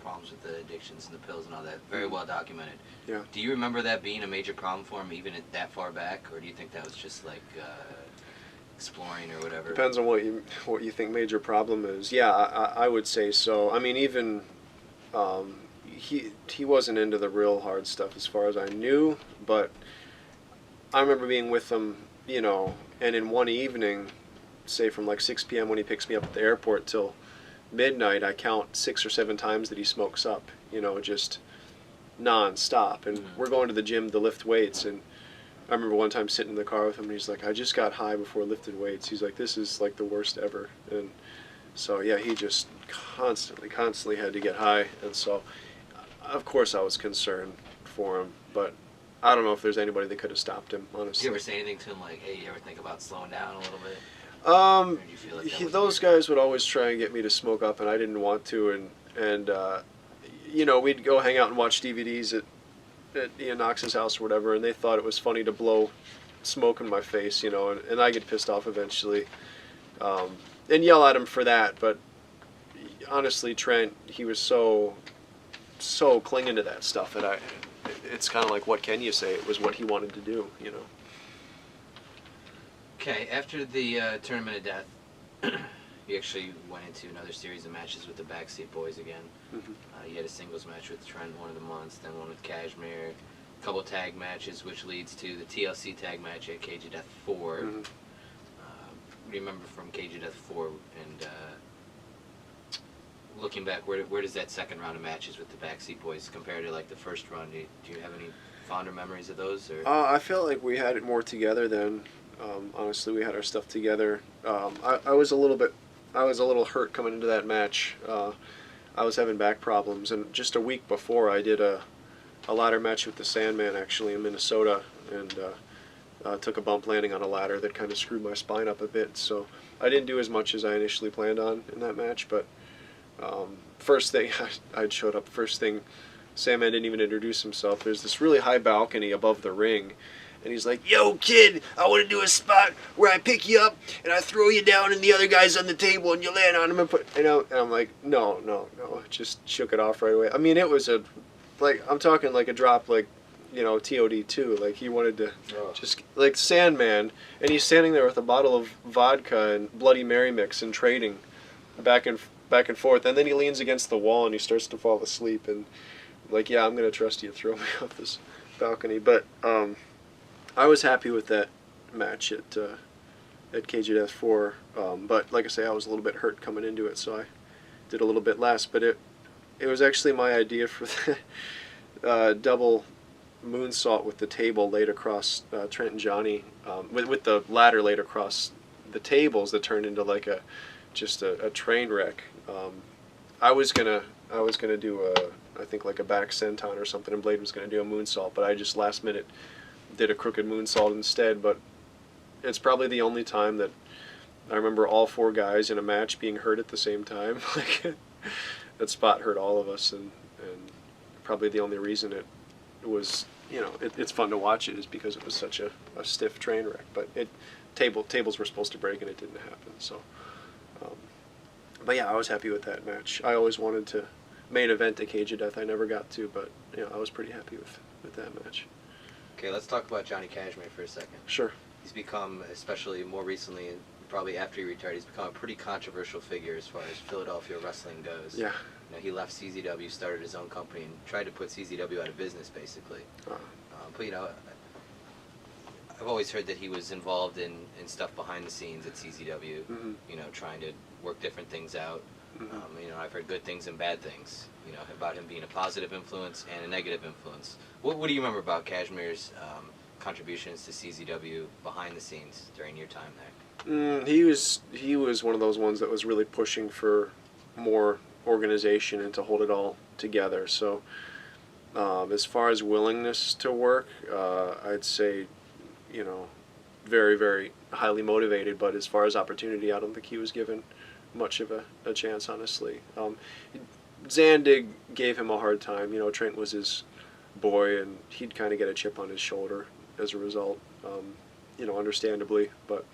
problems with the addictions and the pills and all that, very well documented. Yeah. Do you remember that being a major problem for him even that far back, or do you think that was just like exploring or whatever? Depends on what you think major problem is. Yeah, I would say so. I mean, even he wasn't into the real hard stuff as far as I knew, but I remember being with him, and in one evening, say from like 6 p.m. when he picks me up at the airport till midnight, I count 6 or 7 times that he smokes up, just non-stop. And we're going to the gym to lift weights, and I remember one time sitting in the car with him, and he's like, I just got high before lifting weights. He's like, this is like the worst ever. And so yeah, he just constantly had to get high. And so of course I was concerned for him, but I don't know if there's anybody that could have stopped him, honestly. Did you ever say anything to him like, hey, you ever think about slowing down a little bit? Those guys would always try and get me to smoke up, and I didn't want to, and we'd go hang out and watch DVDs at Ian Knox's house or whatever, and they thought it was funny to blow smoke in my face, and I get pissed off eventually, and yell at him for that. But honestly, Trent, he was so clinging to that stuff that it's kind of like, what can you say? It was what he wanted to do, Okay, after the Tournament of Death, you actually went into another series of matches with the Backseat Boys again. Mm-hmm. You had a singles match with Trent one of the months, then one with Kashmir, a couple tag matches, which leads to the TLC tag match at Cage of Death 4. Mm-hmm. What do you remember from Cage of Death 4? And looking back, where does that second round of matches with the Backseat Boys compare to like the first run? Do you have any fonder memories of those? Or? I felt like we had it more together then. Honestly, we had our stuff together. I was a little hurt coming into that match. I was having back problems, and just a week before, I did a ladder match with the Sandman actually in Minnesota, and took a bump landing on a ladder that kind of screwed my spine up a bit. So I didn't do as much as I initially planned on in that match. But first thing, I showed up. First thing, Sandman didn't even introduce himself. There's this really high balcony above the ring. And he's like, yo, kid, I want to do a spot where I pick you up and I throw you down and the other guy's on the table and you land on him and and I'm like, no. Just shook it off right away. I mean, it was I'm talking like a drop like, TOD2. Like, he wanted to just, like Sandman. And he's standing there with a bottle of vodka and Bloody Mary mix and trading back and forth. And then he leans against the wall and he starts to fall asleep. And I'm like, yeah, I'm going to trust you to throw me off this balcony. But, I was happy with that match at Cage of Death 4, but like I say, I was a little bit hurt coming into it, so I did a little bit less. But it was actually my idea for the double moonsault with the table laid across Trent and Johnny, with the ladder laid across the tables that turned into like a train wreck. I was gonna do I think like a back senton or something, and Blade was gonna do a moonsault, but I just last minute did a crooked moonsault instead. But it's probably the only time that I remember all 4 guys in a match being hurt at the same time. Like, that spot hurt all of us, and probably the only reason it was, it's fun to watch it is because it was such a stiff train wreck. But tables were supposed to break and it didn't happen. So, but yeah, I was happy with that match. I always wanted to main event a Cage of Death. I never got to, but I was pretty happy with that match. Okay, let's talk about Johnny Kashmir for a second. Sure. He's become, especially more recently, and probably after he retired, he's become a pretty controversial figure as far as Philadelphia wrestling goes. Yeah. He left CZW, started his own company, and tried to put CZW out of business, basically. But I've always heard that he was involved in stuff behind the scenes at CZW. Mm-hmm. Trying to work different things out. Mm-hmm. I've heard good things and bad things. About him being a positive influence and a negative influence. What do you remember about Kashmir's contributions to CZW behind the scenes during your time there? He was one of those ones that was really pushing for more organization and to hold it all together. So as far as willingness to work, I'd say, very, very highly motivated. But as far as opportunity, I don't think he was given much of a chance, honestly. Zandig gave him a hard time. Trent was his boy, and he'd kind of get a chip on his shoulder as a result, understandably, but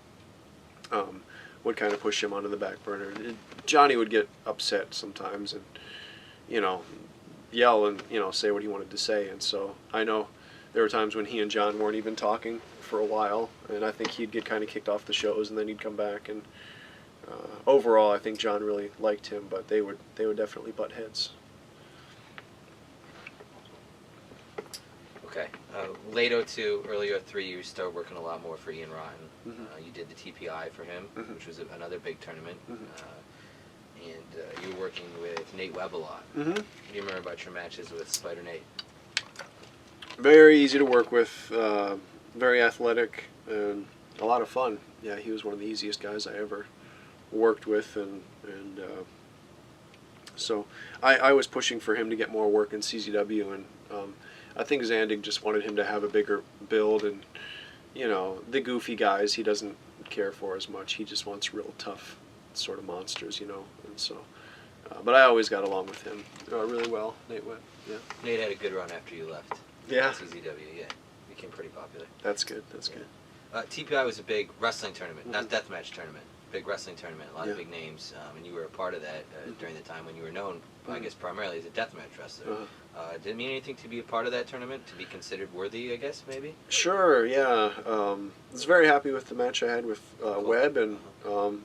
would kind of push him onto the back burner. Johnny would get upset sometimes and, yell and, say what he wanted to say. And so I know there were times when he and John weren't even talking for a while, and I think he'd get kind of kicked off the shows, and then he'd come back. And overall, I think John really liked him, but they would definitely butt heads. Okay. Late 02, early 03, you started working a lot more for Ian Rotten. Mm-hmm. You did the TPI for him, Mm-hmm. which was another big tournament. Mm-hmm. And you were working with Nate Webb a lot. Mm-hmm. What do you remember about your matches with Spider Nate? Very easy to work with, very athletic, and a lot of fun. Yeah, he was one of the easiest guys I ever worked with, and so I was pushing for him to get more work in CZW, and I think Zandig just wanted him to have a bigger build, and the goofy guys he doesn't care for as much. He just wants real tough sort of monsters, and so. But I always got along with him really well, Nate Webb. Yeah. Nate had a good run after you left. Yeah. CZW, yeah. Became pretty popular. That's good. That's good. TPI was a big wrestling tournament, not deathmatch tournament. Big wrestling tournament, a lot of Yeah. big names, and you were a part of that during the time when you were known, I guess, primarily as a deathmatch wrestler. Did it mean anything to be a part of that tournament, to be considered worthy, I guess, maybe? Sure, yeah. I was very happy with the match I had with Webb, and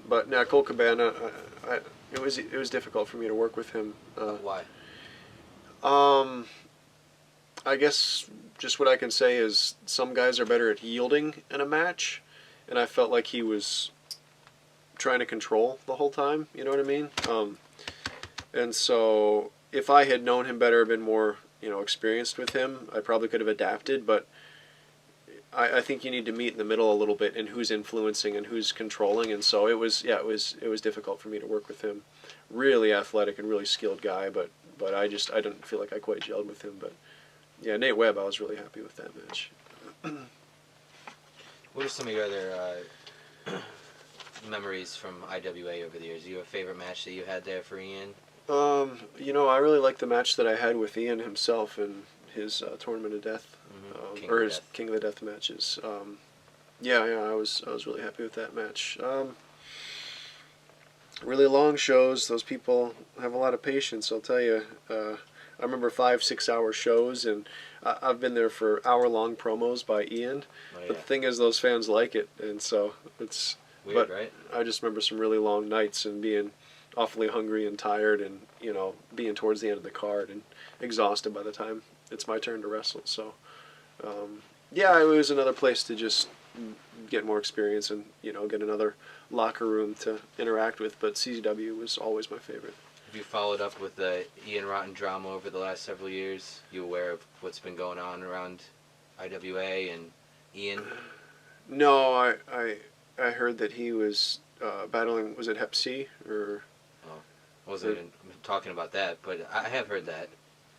but now Cole Cabana, it was difficult for me to work with him. Why? I guess just what I can say is some guys are better at yielding in a match, and I felt like he was trying to control the whole time. You know what I mean? And so if I had known him better, been more experienced with him, I probably could have adapted. But I think you need to meet in the middle a little bit in who's influencing and who's controlling. And so it was difficult for me to work with him. Really athletic and really skilled guy, but I didn't feel like I quite gelled with him. But yeah, Nate Webb, I was really happy with that match. What are some of your other memories from IWA over the years? Do you have a favorite match that you had there for Ian? I really liked the match that I had with Ian himself in his Tournament of Death, or his King of the Death matches. I was really happy with that match. Really long shows. Those people have a lot of patience, I'll tell you. I remember 5-6 hour shows, and I've been there for hour-long promos by Ian. Oh, yeah. But the thing is, those fans like it, and so it's weird, right? I just remember some really long nights and being awfully hungry and tired, and being towards the end of the card and exhausted by the time it's my turn to wrestle. So it was another place to just get more experience and get another locker room to interact with. But CZW was always my favorite. Have you followed up with the Ian Rotten drama over the last several years? You aware of what's been going on around IWA and Ian? No, I heard that he was battling, was it Hep C or? Oh, I wasn't even talking about that, but I have heard that.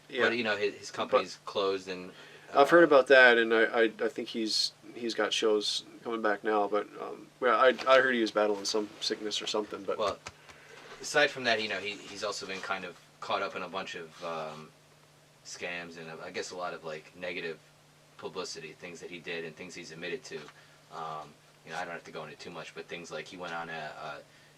Yeah. But his company's closed, and I've heard about that, and I think he's got shows coming back now. But I heard he was battling some sickness or something. But well, aside from that, he's also been kind of caught up in a bunch of scams and I guess a lot of negative publicity, things that he did and things he's admitted to. I don't have to go into too much, but things like he went on a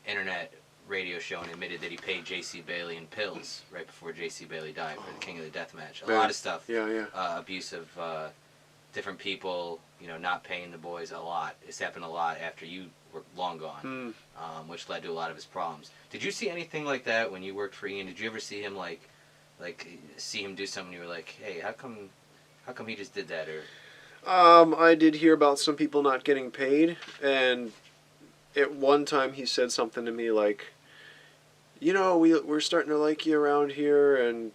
internet radio show and admitted that he paid J.C. Bailey in pills right before J.C. Bailey died for the King of the Death match. A lot of stuff. Yeah. Abuse of different people, not paying the boys a lot. It's happened a lot after you were long gone, which led to a lot of his problems. Did you see anything like that when you worked for Ian? Did you ever see him see him do something you were like, hey, how come he just did that? Or I did hear about some people not getting paid, and at one time he said something to me like, we're starting to like you around here, and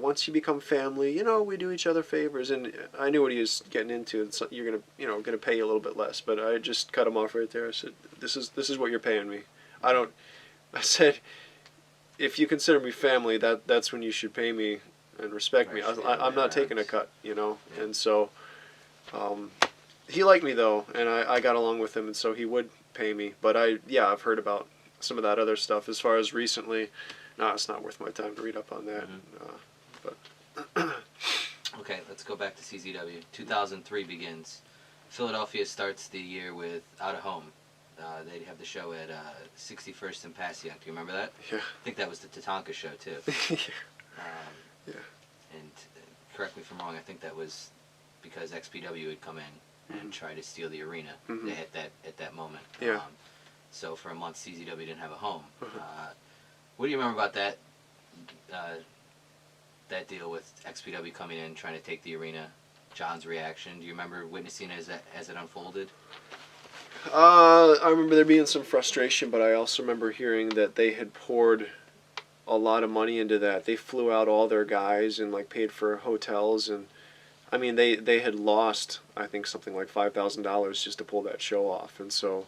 once you become family, we do each other favors. And I knew what he was getting into. It's, you're gonna pay you a little bit less, but I just cut him off right there. I said, this is what you're paying me. I said, if you consider me family, that's when you should pay me and respect me. I'm not taking a cut, you know. Yeah. And so he liked me though, and I got along with him, and so he would pay me. But I've heard about some of that other stuff. As far as recently, no, it's not worth my time to read up on that. But okay, let's go back to CZW. 2003 begins. Philadelphia starts the year with Out of Home. They have the show at 61st and Passyunk. Do you remember that? Yeah. I think that was the Tatanka show too. Yeah. And correct me if I'm wrong. I think that was because XPW had come in and tried to steal the arena. They hit that at that moment. Yeah. So for a month, CZW didn't have a home. What do you remember about that? That deal with XPW coming in, trying to take the arena. John's reaction. Do you remember witnessing as it unfolded? I remember there being some frustration, but I also remember hearing that they had poured a lot of money into that. They flew out all their guys and like paid for hotels, and I mean they had lost, I think, something like $5,000 just to pull that show off. And so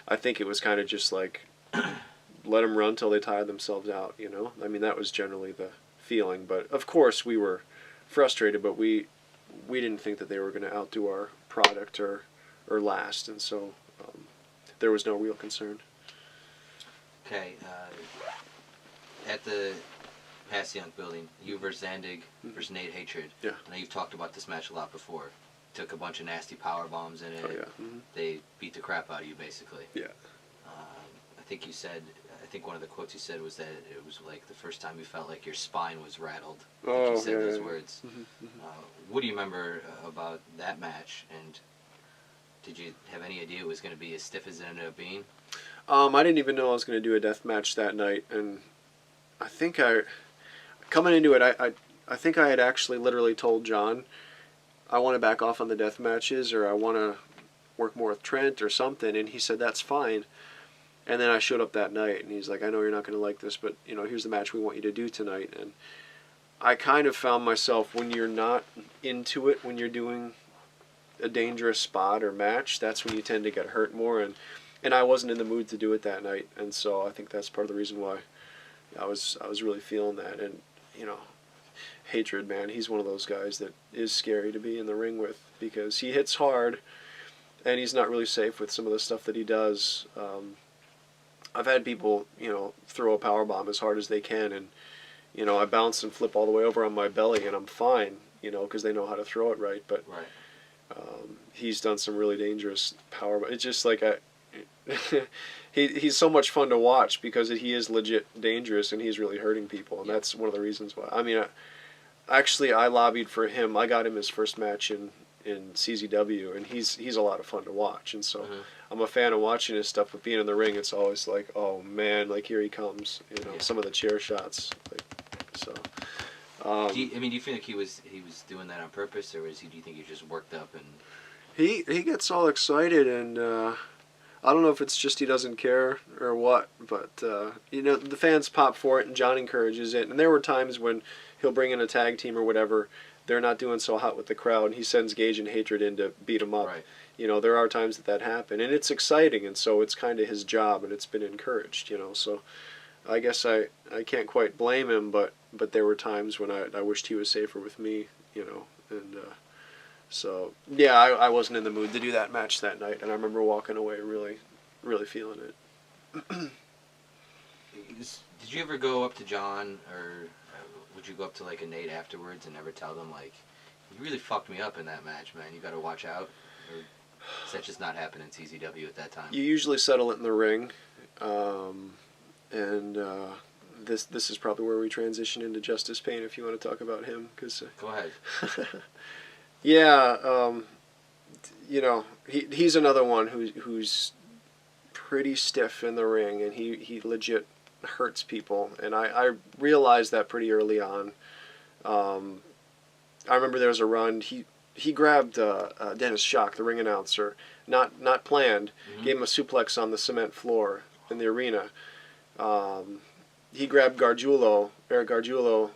I think it was kind of just like let them run till they tired themselves out, you know. I mean, that was generally the feeling, but of course we were frustrated, but we didn't think that they were going to outdo our product or last, and so there was no real concern. Okay, at the Passyunk building, you versus Zandig versus Nate Hatred. Yeah. I know you've talked about this match a lot before. Took a bunch of nasty power bombs in it. Oh, yeah. They beat the crap out of you, basically. Yeah. I think you said, I think one of the quotes you said was that it was like the first time you felt like your spine was rattled. I think you said those words. What do you remember about that match, and did you have any idea it was going to be as stiff as it ended up being? I didn't even know I was going to do a death match that night, and I think coming into it, I think I had actually literally told John I want to back off on the death matches, or I want to work more with Trent or something, and he said that's fine. And then I showed up that night, and he's like, I know you're not going to like this, but you know, here's the match we want you to do tonight. And I kind of found myself, when you're not into it, when you're doing a dangerous spot or match, that's when you tend to get hurt more, and I wasn't in the mood to do it that night, and so I think that's part of the reason why I was really feeling that. And you know, Hatred, man, he's one of those guys that is scary to be in the ring with, because he hits hard and he's not really safe with some of the stuff that he does. I've had people, you know, throw a power bomb as hard as they can, and you know, I bounce and flip all the way over on my belly and I'm fine, you know, because they know how to throw it right. But he's done some really dangerous power. It's just like he's so much fun to watch because he is legit dangerous and he's really hurting people, and that's one of the reasons why. I mean, I lobbied for him. I got him his first match in CZW, and he's a lot of fun to watch, and so I'm a fan of watching his stuff. But being in the ring, it's always like, oh man, like here he comes, you know, some of the chair shots, like so. Do you feel like he was doing that on purpose, or do you think he just worked up and? He gets all excited, and I don't know if it's just he doesn't care or what, but you know, the fans pop for it, and John encourages it. And there were times when he'll bring in a tag team or whatever, they're not doing so hot with the crowd, and he sends Gage and Hatred in to beat them up. Right. You know, there are times that happen, and it's exciting, and so it's kind of his job, and it's been encouraged, you know. So I guess I can't quite blame him, but there were times when I wished he was safer with me, you know, and so yeah, I wasn't in the mood to do that match that night, and I remember walking away really, really feeling it. Did you ever go up to John, or would you go up to like a Nate afterwards and never tell them, like, you really fucked me up in that match, man, you got to watch out? Or does that just not happen in CZW at that time? You usually settle it in the ring, and this is probably where we transition into Justice Payne, if you want to talk about him. Go ahead. Yeah, you know, he's another one who's pretty stiff in the ring, and he legit hurts people, and I realized that pretty early on. I remember there was a run, he grabbed Dennis Schock, the ring announcer, not planned, gave him a suplex on the cement floor in the arena. He grabbed Eric Gargiulo,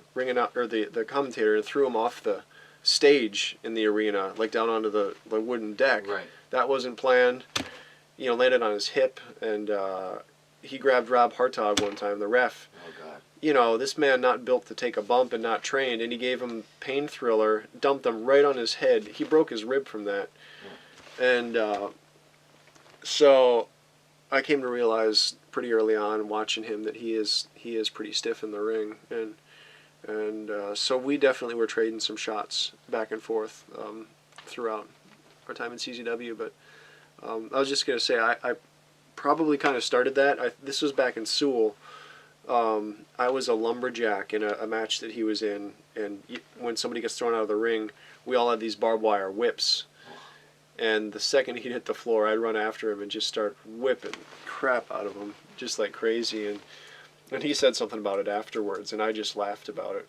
the commentator, and threw him off the stage in the arena, like down onto the wooden deck. Right. That wasn't planned. You know, landed on his hip, and he grabbed Rob Hartog one time, the ref. Oh God. you know, this man not built to take a bump and not trained, and he gave him Pain Thriller, dumped him right on his head. He broke his rib from that. And so I came to realize pretty early on watching him that he is pretty stiff in the ring, and so we definitely were trading some shots back and forth throughout our time in CZW. But I was just gonna say I probably kind of started that. This was back in Sewell. I was a lumberjack in a match that he was in, and when somebody gets thrown out of the ring, we all had these barbed wire whips. And the second he'd hit the floor, I'd run after him and just start whipping crap out of him, just like crazy. And he said something about it afterwards, and I just laughed about it.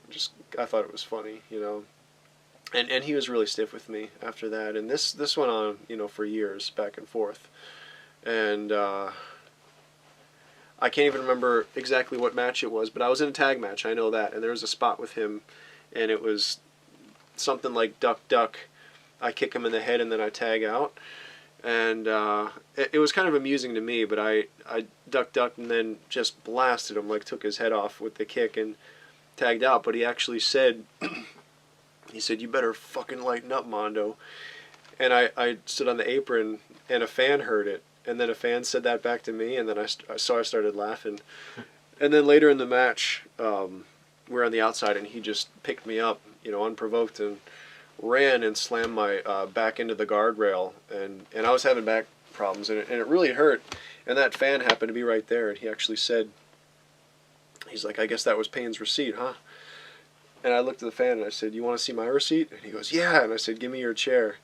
I thought it was funny, you know. And he was really stiff with me after that. And this went on, you know, for years, back and forth. And I can't even remember exactly what match it was, but I was in a tag match, I know that. And there was a spot with him, and it was something like duck, duck. I kick him in the head and then I tag out. And it was kind of amusing to me, but I ducked and then just blasted him, like took his head off with the kick and tagged out. But he actually said, he said, "You better fucking lighten up, Mondo." And I stood on the apron, and a fan heard it. And then a fan said that back to me, and then I started laughing. And then later in the match, we're on the outside, and he just picked me up, you know, unprovoked, and ran and slammed my back into the guardrail, and I was having back problems, and it really hurt. And that fan happened to be right there, and he actually said, he's like, "I guess that was Payne's receipt, huh?" And I looked at the fan and I said, "You want to see my receipt?" And he goes, "Yeah." And I said, "Give me your chair."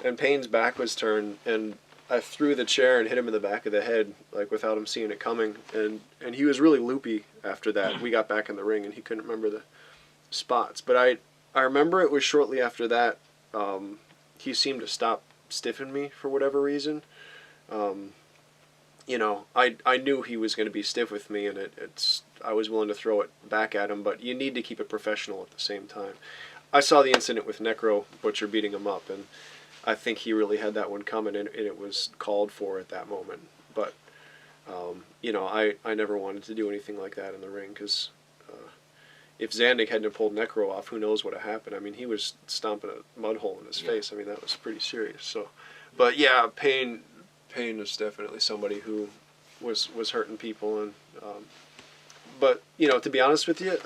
And Payne's back was turned, and I threw the chair and hit him in the back of the head, like without him seeing it coming. And he was really loopy after that. We got back in the ring, and he couldn't remember the spots. But I remember it was shortly after that he seemed to stop stiffing me for whatever reason. You know, I knew he was going to be stiff with me, and I was willing to throw it back at him, but you need to keep it professional at the same time. I saw the incident with Necro Butcher beating him up, and I think he really had that one coming, and it was called for at that moment. But, you know, I never wanted to do anything like that in the ring, because if Zandig hadn't pulled Necro off, who knows what had happened. I mean, he was stomping a mud hole in his face. I mean, that was pretty serious. So, but yeah, Payne was definitely somebody who was hurting people. And but you know, to be honest with you,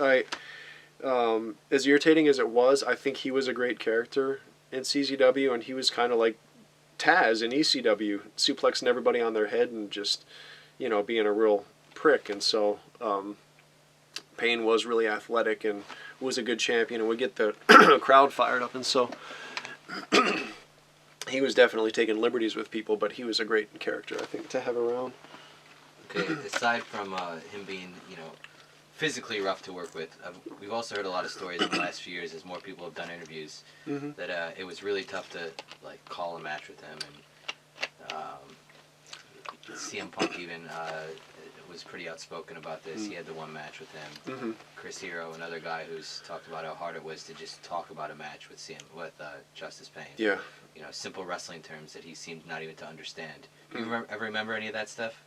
as irritating as it was, I think he was a great character in CZW, and he was kind of like Taz in ECW, suplexing everybody on their head and just, you know, being a real prick. And so Payne was really athletic and was a good champion and would get the crowd fired up. And so he was definitely taking liberties with people, but he was a great character, I think, to have around. Okay, aside from him being, you know, physically rough to work with, we've also heard a lot of stories in the last few years as more people have done interviews that it was really tough to like call a match with him, and CM Punk even was pretty outspoken about this. He had the one match with him. Chris Hero, another guy who's talked about how hard it was to just talk about a match with Justice Payne. Yeah. You know, simple wrestling terms that he seemed not even to understand. Do you ever remember any of that stuff?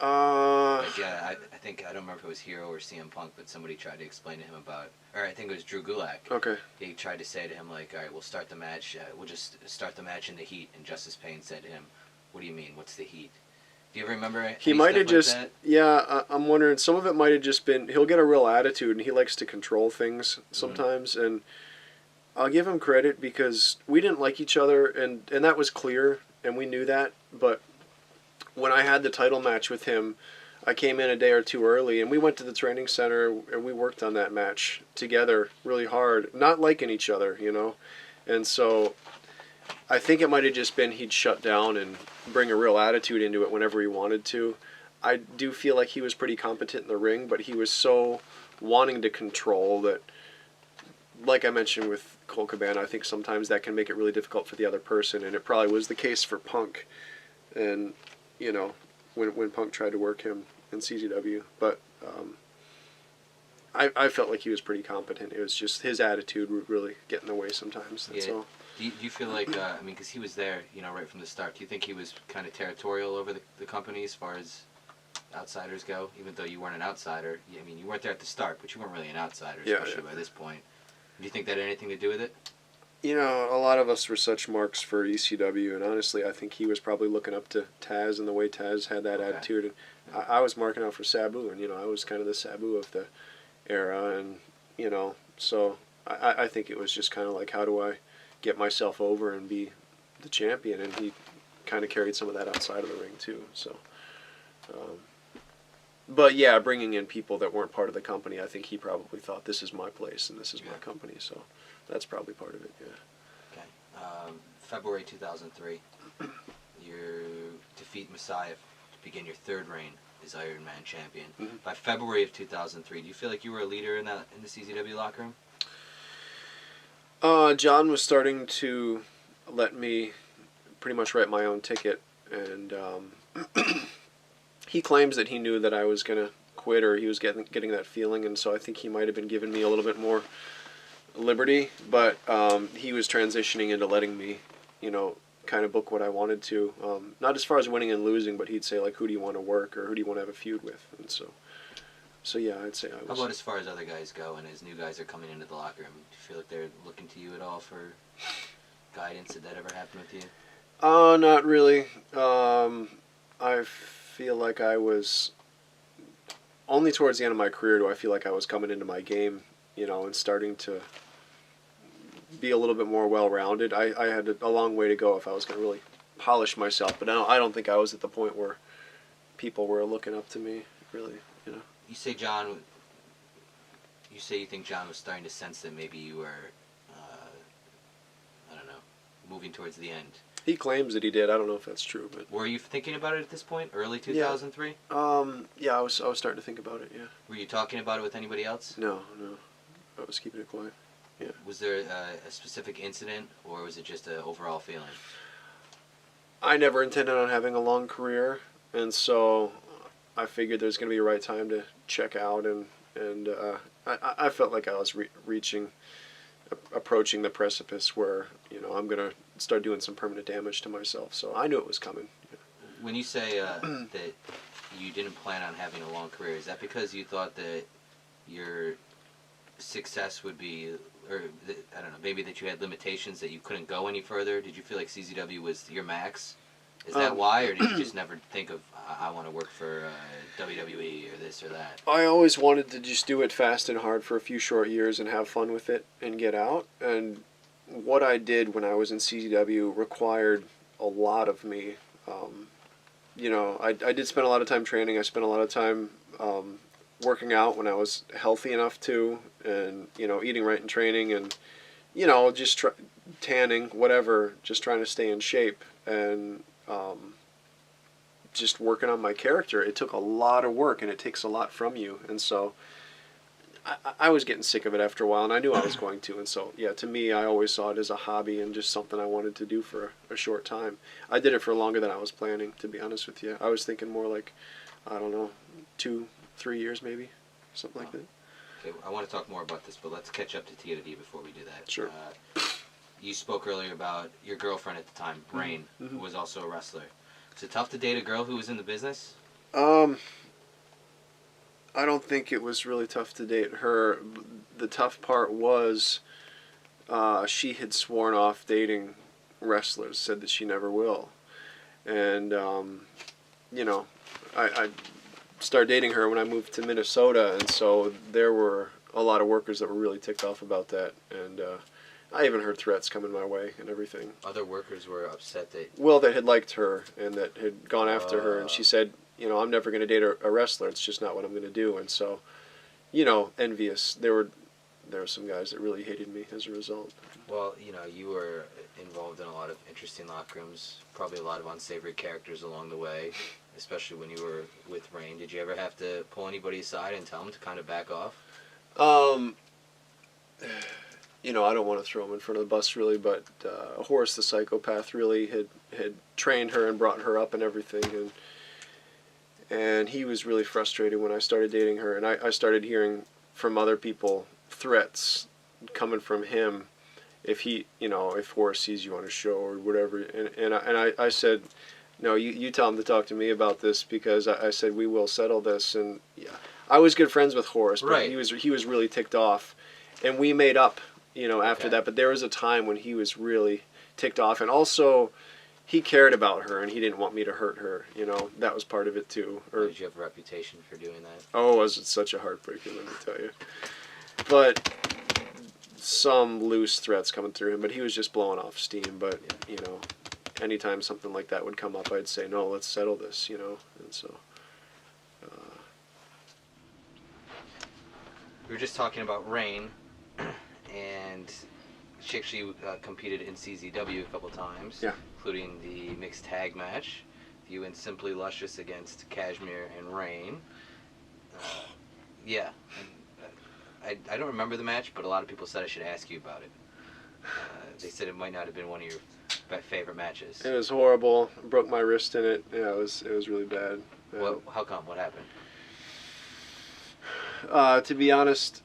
Like, yeah, I think, I don't remember if it was Hero or CM Punk, but somebody tried to explain to him about, or I think it was Drew Gulak. Okay. He tried to say to him, like, all right, we'll start the match, we'll just start the match in the heat, and Justice Payne said to him, "What do you mean, what's the heat?" Do you ever remember He might have just, like yeah, I'm wondering, some of it might have just been, he'll get a real attitude, and he likes to control things sometimes, and I'll give him credit because we didn't like each other, and that was clear, and we knew that, but when I had the title match with him, I came in a day or two early, and we went to the training center, and we worked on that match together really hard, not liking each other, you know, and so I think it might have just been he'd shut down and bring a real attitude into it whenever he wanted to. I do feel like he was pretty competent in the ring, but he was so wanting to control that, like I mentioned with Cole Cabana, I think sometimes that can make it really difficult for the other person, and it probably was the case for Punk, and, you know, when Punk tried to work him in CZW. But I felt like he was pretty competent. It was just his attitude would really get in the way sometimes. That's all. Do you feel like, I mean, because he was there, you know, right from the start, do you think he was kind of territorial over the company as far as outsiders go, even though you weren't an outsider. I mean, you weren't there at the start, but you weren't really an outsider, Yeah, especially by this point. Do you think that had anything to do with it? You know, a lot of us were such marks for ECW, and honestly, I think he was probably looking up to Taz and the way Taz had that attitude. And I was marking out for Sabu, and, you know, I was kind of the Sabu of the era, and, you know, so I think it was just kind of like, how do I get myself over and be the champion? And he kind of carried some of that outside of the ring, too, so. But, yeah, bringing in people that weren't part of the company, I think he probably thought, this is my place and this is my company, so. That's probably part of it, yeah. Okay. February 2003, you defeat Messiah to begin your third reign as Iron Man champion. Mm-hmm. By February of 2003, do you feel like you were a leader in the CZW locker room? John was starting to let me pretty much write my own ticket, and he claims that he knew that I was going to quit, or he was getting that feeling, and so I think he might have been giving me a little bit more liberty, but he was transitioning into letting me, you know, kind of book what I wanted to. Not as far as winning and losing, but he'd say, like, who do you want to work, or who do you want to have a feud with? And so yeah, I'd say I was. How about as far as other guys go, and as new guys are coming into the locker room, do you feel like they're looking to you at all for guidance? Did that ever happen with you? Not really. I feel like I was, only towards the end of my career do I feel like I was coming into my game, you know, and starting to be a little bit more well-rounded. I had a long way to go if I was going to really polish myself, but I don't think I was at the point where people were looking up to me, really, you know. You say you think John was starting to sense that maybe you were, I don't know, moving towards the end. He claims that he did. I don't know if that's true, but. Were you thinking about it at this point, early 2003? Yeah, I was starting to think about it, yeah. Were you talking about it with anybody else? No. I was keeping it quiet. Yeah. Was there a specific incident, or was it just an overall feeling? I never intended on having a long career, and so I figured there's going to be a right time to check out, and I felt like I was approaching the precipice where, you know, I'm going to start doing some permanent damage to myself, so I knew it was coming. Yeah. When you say that you didn't plan on having a long career, is that because you thought that your success would be, or I don't know, maybe that you had limitations that you couldn't go any further? Did you feel like CZW was your max? Is that why, or did you just never think of, I want to work for WWE or this or that? I always wanted to just do it fast and hard for a few short years and have fun with it and get out. And what I did when I was in CZW required a lot of me. You know, I did spend a lot of time training. I spent a lot of time working out when I was healthy enough to, and, you know, eating right and training, and, you know, just tanning, whatever, just trying to stay in shape, and just working on my character. It took a lot of work, and it takes a lot from you, and so I was getting sick of it after a while, and I knew I was going to, and so, yeah, to me, I always saw it as a hobby and just something I wanted to do for a short time. I did it for longer than I was planning, to be honest with you. I was thinking more like, I don't know, 2-3 years maybe, something like that. Okay, I want to talk more about this, but let's catch up to TOD before we do that. Sure. You spoke earlier about your girlfriend at the time, Rain, who was also a wrestler. Is it tough to date a girl who was in the business? I don't think it was really tough to date her. The tough part was she had sworn off dating wrestlers, said that she never will. And, you know, I started dating her when I moved to Minnesota, and so there were a lot of workers that were really ticked off about that. And I even heard threats coming my way and everything. Other workers were upset that... Well, that had liked her and that had gone after her, and she said, you know, I'm never going to date a wrestler. It's just not what I'm going to do. And so, you know, envious. There were some guys that really hated me as a result. Well, you know, you were involved in a lot of interesting locker rooms, probably a lot of unsavory characters along the way, especially when you were with Rain. Did you ever have to pull anybody aside and tell them to kind of back off? You know, I don't want to throw him in front of the bus, really, but Horace the Psychopath really had trained her and brought her up and everything, and he was really frustrated when I started dating her, and I started hearing from other people threats coming from him if he, you know, if Horace sees you on a show or whatever, and I said, No, you tell him to talk to me about this because I said we will settle this, and yeah, I was good friends with Horace, but Right. he was really ticked off, and we made up, after Okay. that. But there was a time when he was really ticked off, and also he cared about her, and he didn't want me to hurt her. That was part of it too. Or did you have a reputation for doing that? Oh, was it such a heartbreaker? Let me tell you. But some loose threats coming through him, but he was just blowing off steam. But anytime something like that would come up, I'd say, no, let's settle this, and so. We were just talking about Rain, and she actually competed in CZW a couple times, Yeah. including the mixed tag match, you and Simply Luscious against Cashmere and Rain. Yeah. I don't remember the match, but a lot of people said I should ask you about it. They said it might not have been one of your favorite matches. It was horrible. Broke my wrist in it. Yeah, it was really bad. How come? What happened? To be honest,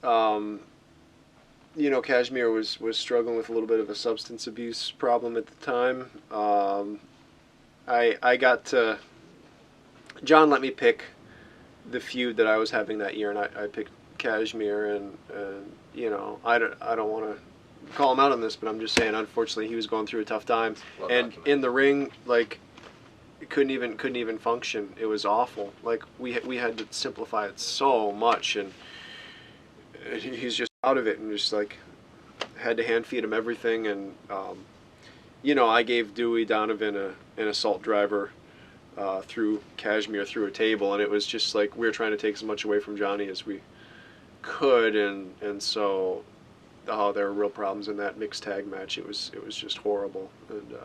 Kashmir was struggling with a little bit of a substance abuse problem at the time. I got to. John let me pick the feud that I was having that year, and I picked Kashmir, and I don't want to call him out on this, but I'm just saying, unfortunately, he was going through a tough time, Well and documented. in the ring, like, it couldn't even function. It was awful. Like we had to simplify it so much, and he's just out of it, and just like had to hand feed him everything, and I gave Dewey Donovan an assault driver through Kashmir through a table, and it was just like we were trying to take as much away from Johnny as we could, and so there were real problems in that mixed tag match. It was just horrible, and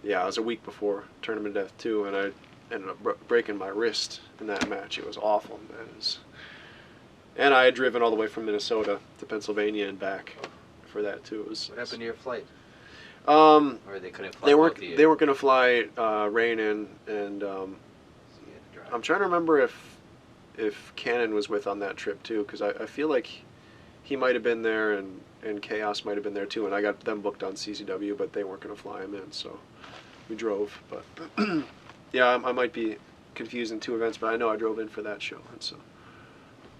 yeah, it was a week before Tournament of Death too, and I ended up breaking my wrist in that match. It was awful, man. And I had driven all the way from Minnesota to Pennsylvania and back for that too. What happened to your flight? Or Or they couldn't fly they both weren't of you? they weren't gonna fly Rain in, and So you had to drive. I'm trying to remember if Cannon was with on that trip too, because I feel like he might have been there, and Chaos might have been there too, and I got them booked on CCW, but they weren't gonna fly him in, so we drove. But yeah, I might be confusing two events, but I know I drove in for that show, and so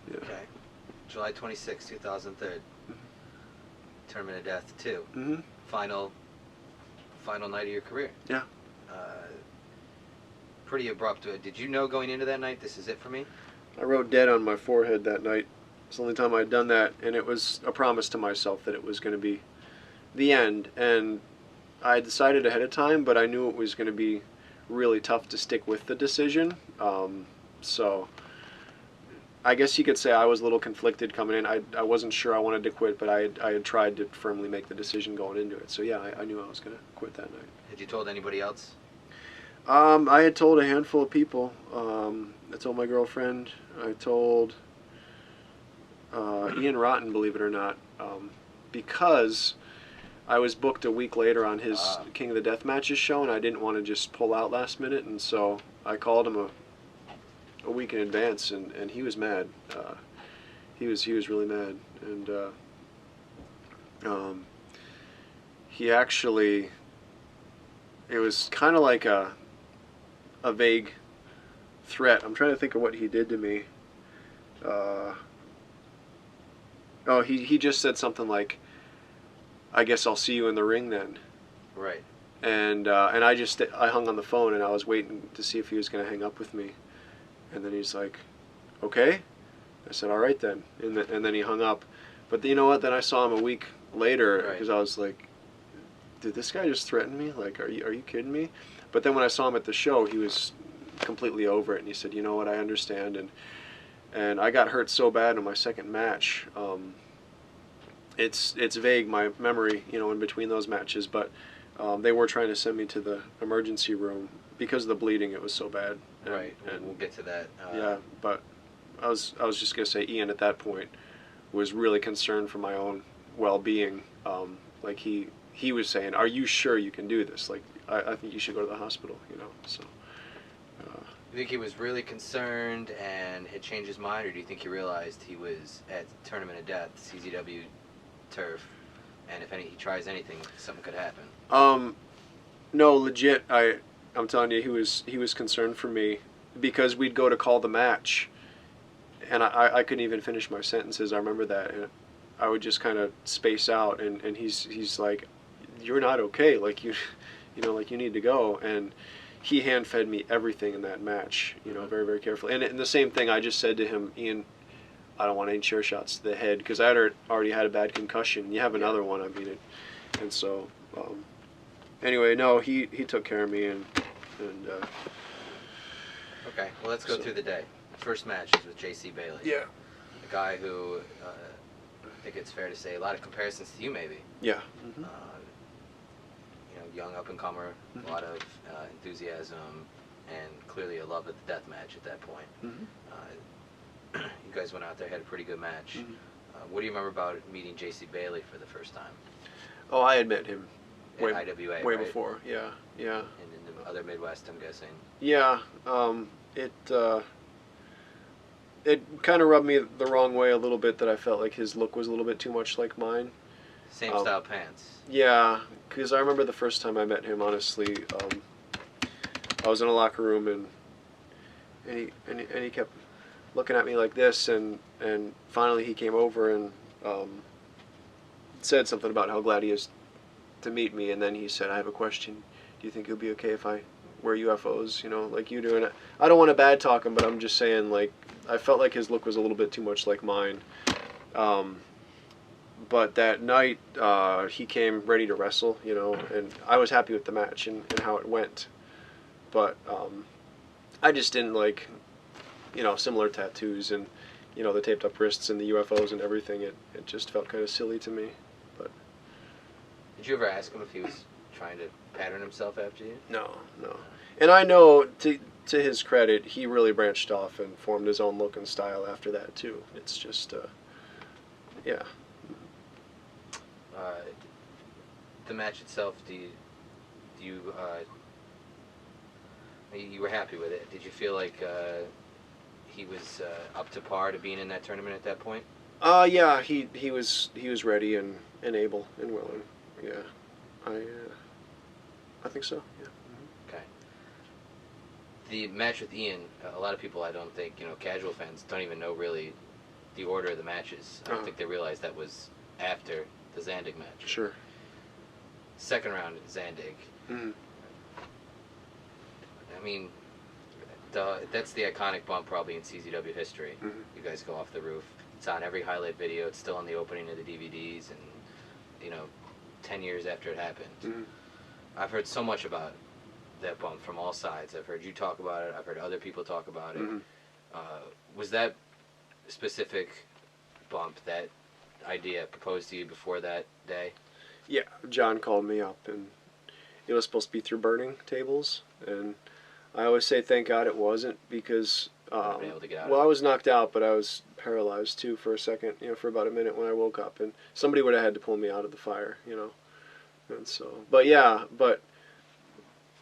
yeah. Okay. July 26, 2003. Tournament of Death 2. Mm-hmm. Final night of your career. Yeah. Pretty abrupt. Did you know going into that night, this is it for me? I wrote dead on my forehead that night. It's the only time I'd done that, and it was a promise to myself that it was going to be the end. And I decided ahead of time, but I knew it was going to be really tough to stick with the decision. So I guess you could say I was a little conflicted coming in. I wasn't sure I wanted to quit, but I had tried to firmly make the decision going into it. So yeah, I knew I was going to quit that night. Had you told anybody else? I had told a handful of people. I told my girlfriend. I told Ian Rotten, believe it or not, because I was booked a week later on his King of the Death Matches show, and I didn't want to just pull out last minute, and so I called him a week in advance, and he was mad. He was really mad, and he actually, it was kind of like a vague threat. I'm trying to think of what he did to me. He just said something like, "I guess I'll see you in the ring then." Right. And I hung on the phone, and I was waiting to see if he was going to hang up with me. And then he's like, "Okay." I said, "All right then." And then he hung up. But you know what? Then I saw him a week later, because I was like, "Did this guy just threaten me? Like, are you kidding me?" But then when I saw him at the show, he was completely over it, and he said, "You know what? I understand." And I got hurt so bad in my second match. It's vague, my memory, in between those matches, but they were trying to send me to the emergency room because of the bleeding. It was so bad. Right. And we'll get to that. Yeah, but I was just gonna say, Ian at that point was really concerned for my own well-being. Like he was saying, "Are you sure you can do this? Like, I think you should go to the hospital." So. You think he was really concerned and had changed his mind, or do you think he realized he was at Tournament of Death, CZW turf, and if he tries anything, something could happen? No, legit. I'm telling you, he was concerned for me because we'd go to call the match, and I couldn't even finish my sentences. I remember that, and I would just kind of space out, and he's like, "You're not okay. Like you know, like you need to go." And he hand fed me everything in that match, you know, very, very carefully. And the same thing I just said to him, Ian, I don't want any chair shots to the head because I had already had a bad concussion. You have another one, I mean, and so anyway, no, he took care of me and Okay, well, let's go through the day. First match is with J.C. Bailey. yeah, A guy who, I think it's fair to say, a lot of comparisons to you, maybe. yeah. You know, young up-and-comer, a lot of enthusiasm, and clearly a love of the death match at that point. You guys went out there, had a pretty good match. What do you remember about meeting J.C. Bailey for the first time? Oh, I had met him At IWA, way right? before. Yeah, yeah. And in the other Midwest, I'm guessing. Yeah, it kind of rubbed me the wrong way a little bit that I felt like his look was a little bit too much like mine. Same style pants. Yeah, because I remember the first time I met him, honestly, I was in a locker room and he kept looking at me like this, and finally he came over and said something about how glad he is to meet me, and then he said, "I have a question. Do you think it'll be okay if I wear UFOs, you know, like you do?" And I don't want to bad talk him, but I'm just saying, like, I felt like his look was a little bit too much like mine. But that night, he came ready to wrestle, you know, and I was happy with the match and how it went. But I just didn't like, you know, similar tattoos and, you know, the taped up wrists and the UFOs and everything. It just felt kind of silly to me. But Did you ever ask him if he was trying to pattern himself after you? no. And I know, to his credit, he really branched off and formed his own look and style after that, too. It's just, yeah. The match itself, you were happy with it? Did you feel like he was up to par to being in that tournament at that point? Yeah, he was ready and able and willing. Yeah, I think so. Yeah. Okay. The match with Ian, a lot of people, I don't think, you know, casual fans don't even know really the order of the matches. I don't think they realize that was after the Zandig match. Sure. Second round at Zandig. I mean, that's the iconic bump probably in CZW history. You guys go off the roof. It's on every highlight video. It's still on the opening of the DVDs, and, you know, 10 years after it happened. I've heard so much about that bump from all sides. I've heard you talk about it. I've heard other people talk about it. Was that specific bump, that idea, proposed to you before that day? Yeah, John called me up, and it was supposed to be through burning tables, and I always say thank God it wasn't, because Been able to get out well, of I it. was knocked out, but I was paralyzed too for a second, you know, for about a minute when I woke up, and somebody would have had to pull me out of the fire, you know. And so, but yeah, but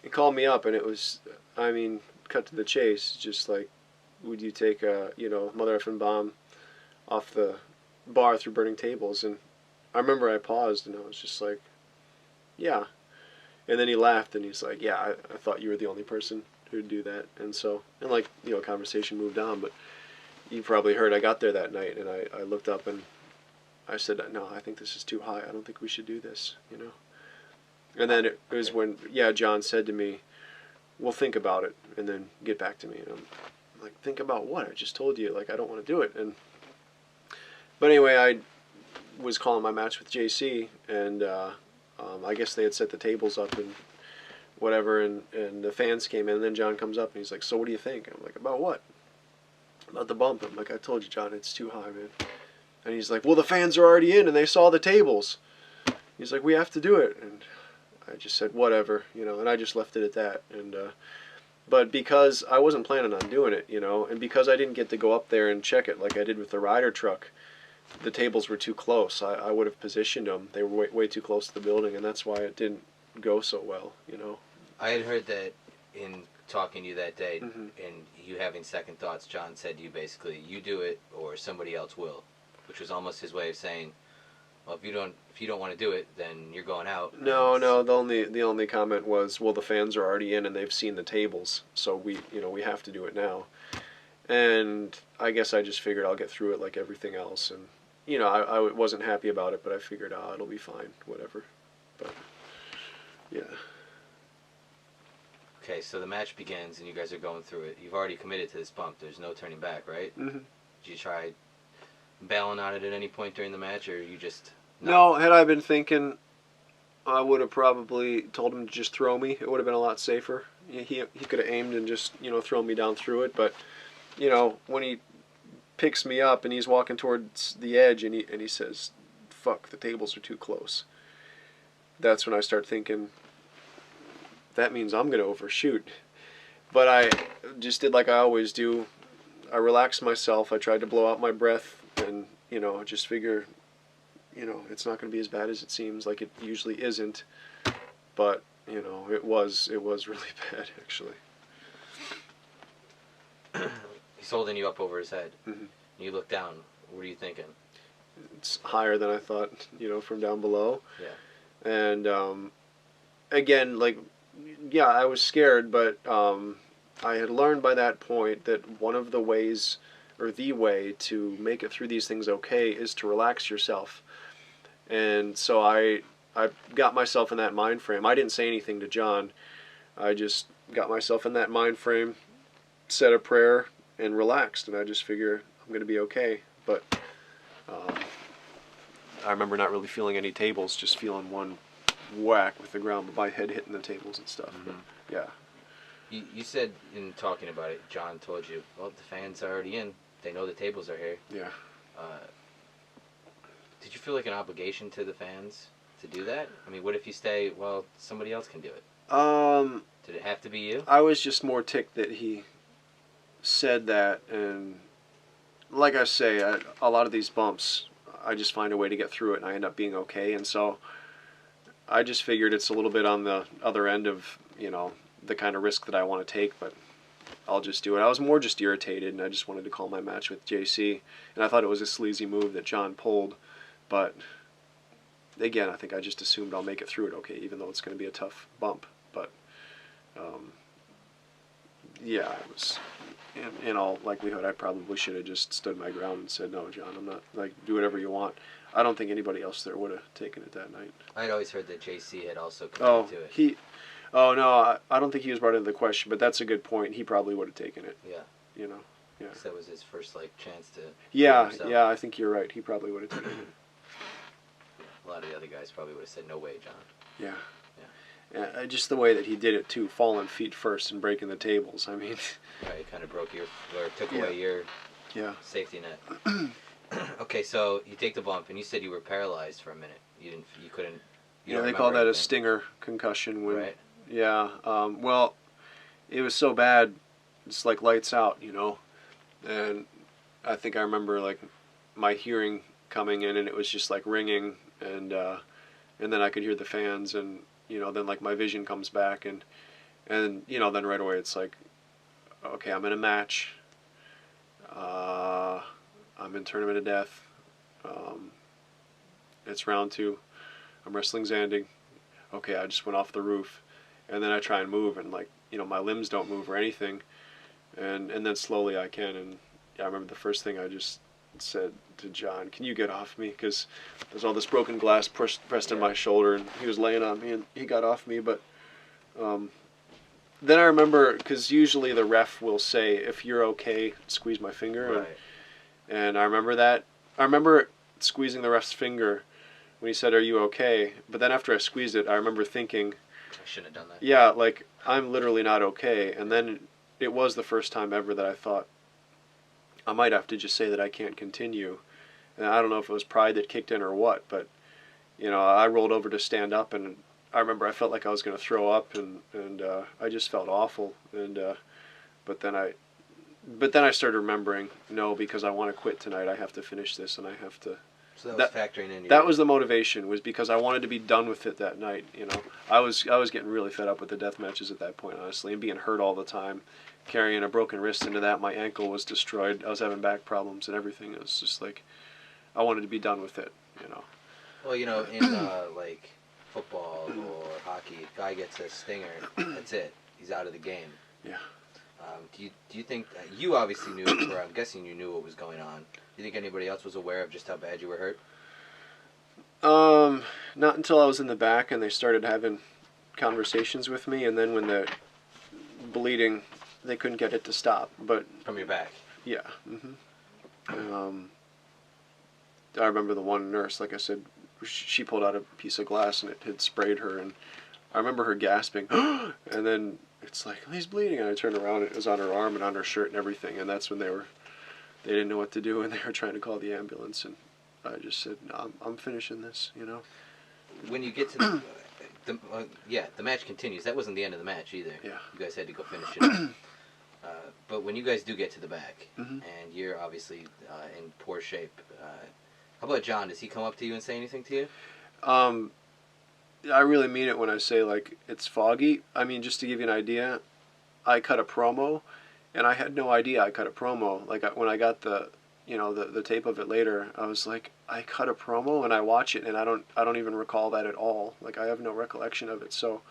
he called me up, and it was, I mean, cut to the chase, just like, would you take a, you know, mother effing bomb off the bar through burning tables? And I remember I paused, and I was just like, yeah. And then he laughed, and he's like, yeah, I thought you were the only person who'd do that. And so, and like, you know, conversation moved on, but you probably heard I got there that night, and I looked up, and I said, no, I think this is too high. I don't think we should do this, you know. And then it was when, yeah, John said to me, we'll think about it, and then get back to me. And I'm like, think about what? I just told you, like, I don't want to do it. And but anyway, I was calling my match with JC, and I guess they had set the tables up and whatever, and the fans came in, and then John comes up, and he's like, so what do you think? I'm like, about what? About the bump. I'm like, I told you, John, it's too high, man. And he's like, well, the fans are already in, and they saw the tables. He's like, we have to do it. And I just said, whatever, you know, and I just left it at that. And but because I wasn't planning on doing it, you know, and because I didn't get to go up there and check it like I did with the Ryder truck, the tables were too close. I would have positioned them. They were way too close to the building, and that's why it didn't go so well, you know. I had heard that in talking to you that day, and you having second thoughts, John said to you basically, you do it or somebody else will, which was almost his way of saying, well, if you don't want to do it, then you're going out. No, And no. The only comment was, well, the fans are already in and they've seen the tables, so we have to do it now. And I guess I just figured I'll get through it like everything else, and I wasn't happy about it, but I figured, it'll be fine, whatever. But yeah. Okay, so the match begins and you guys are going through it. You've already committed to this bump. There's no turning back, right? Mm-hmm. Did you try bailing on it at any point during the match, or you just... No, had I been thinking, I would have probably told him to just throw me. It would have been a lot safer. He could have aimed and just thrown me down through it. But when he picks me up and he's walking towards the edge and he says, "Fuck, the tables are too close." That's when I start thinking, that means I'm gonna overshoot. But I just did like I always do. I relaxed myself. I tried to blow out my breath and just figure. It's not going to be as bad as it seems, like it usually isn't. But, it was really bad, actually. He's holding you up over his head. Mm-hmm. You look down. What are you thinking? It's higher than I thought, from down below. Yeah. And, again, yeah, I was scared, but I had learned by that point that one of the ways, or the way to make it through these things okay, is to relax yourself. And so I got myself in that mind frame. I didn't say anything to John. I just got myself in that mind frame, said a prayer, and relaxed. And I just figure I'm going to be okay. But I remember not really feeling any tables, just feeling one whack with the ground, but my head hitting the tables and stuff. Mm-hmm. But, yeah. You said in talking about it, John told you, well, the fans are already in. They know the tables are here. Yeah. Did you feel like an obligation to the fans to do that? I mean, what if you stay, well, somebody else can do it? Did it have to be you? I was just more ticked that he said that, and like I say, a lot of these bumps, I just find a way to get through it, and I end up being okay, and so I just figured it's a little bit on the other end of, the kind of risk that I want to take, but I'll just do it. I was more just irritated, and I just wanted to call my match with JC, and I thought it was a sleazy move that John pulled. But again, I think I just assumed I'll make it through it okay, even though it's going to be a tough bump. But yeah, I was in all likelihood I probably should have just stood my ground and said, "No, John, I'm not, do whatever you want." I don't think anybody else there would have taken it that night. I'd always heard that JC had also committed to it. Oh no, I don't think he was brought into the question, but that's a good point. He probably would have taken it. Yeah. Yeah. So that was his first chance to. Yeah, I think you're right. He probably would have taken it. A lot of the other guys probably would have said, "No way, John." Yeah. Just the way that he did it too, falling feet first and breaking the tables. I mean. Right, it kind of took away your safety net. Okay, so you take the bump, and you said you were paralyzed for a minute. You couldn't. They call that a stinger concussion. Right. Yeah. Well, it was so bad, it's like lights out, and I think I remember my hearing coming in, and it was just ringing, and then I could hear the fans, and then my vision comes back, and then right away it's okay, I'm in a match. I'm in Tournament of Death. It's round 2. I'm wrestling Zandig. Okay, I just went off the roof, and then I try and move, and my limbs don't move or anything, and then slowly I can, and I remember the first thing I just said to John, "Can you get off me?" Because there's all this broken glass pressed in my shoulder, and he was laying on me, and he got off me, but then I remember, because usually the ref will say, "If you're okay, squeeze my finger," right. and I remember that. I remember squeezing the ref's finger when he said, "Are you okay?" But then after I squeezed it, I remember thinking, I shouldn't have done that. Yeah, I'm literally not okay. And then it was the first time ever that I thought, I might have to just say that I can't continue. And I don't know if it was pride that kicked in or what, but I rolled over to stand up, and I remember I felt like I was going to throw up, and I just felt awful. And but then I started remembering, no, because I want to quit tonight, I have to finish this, and I have to. So that was factoring in. That was the motivation, was because I wanted to be done with it that night. I was getting really fed up with the death matches at that point, honestly, and being hurt all the time, carrying a broken wrist into that. My ankle was destroyed. I was having back problems and everything. It was just I wanted to be done with it. Well, in like football or hockey, if a guy gets a stinger, that's it. He's out of the game. Yeah. Do you think you obviously knew, or I'm guessing you knew what was going on? Do you think anybody else was aware of just how bad you were hurt? Not until I was in the back and they started having conversations with me, and then when the bleeding, they couldn't get it to stop. But From your back. yeah. I remember the one nurse, like I said, she pulled out a piece of glass and it had sprayed her, and I remember her gasping, and then it's like, he's bleeding, and I turned around and it was on her arm and on her shirt and everything, and that's when they didn't know what to do, and they were trying to call the ambulance, and I just said, no, I'm finishing this, When you get to the match continues. That wasn't the end of the match either. Yeah. You guys had to go finish it up. But when you guys do get to the back, Mm-hmm. and you're obviously in poor shape, how about John? Does he come up to you and say anything to you? I really mean it when I say, like, it's foggy. I mean, just to give you an idea, I cut a promo, and I had no idea I cut a promo. Like, when I got the tape of it later, I was like, I cut a promo, and I watch it, and I don't even recall that at all. Like, I have no recollection of it. So,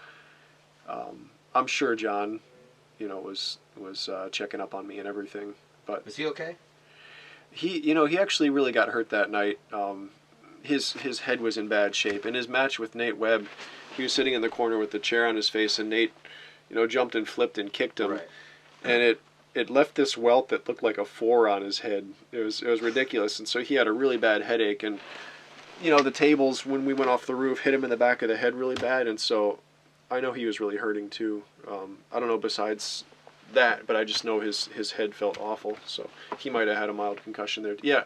I'm sure John, was checking up on me and everything. But Was he okay? he actually really got hurt that night. His head was in bad shape. In his match with Nate Webb, he was sitting in the corner with the chair on his face, and Nate, jumped and flipped and kicked him, Right. and it left this welt that looked like a 4 on his head. It was ridiculous, and so he had a really bad headache, and the tables when we went off the roof hit him in the back of the head really bad, and so I know he was really hurting too. I don't know besides that, but I just know his head felt awful, so he might have had a mild concussion there. Yeah,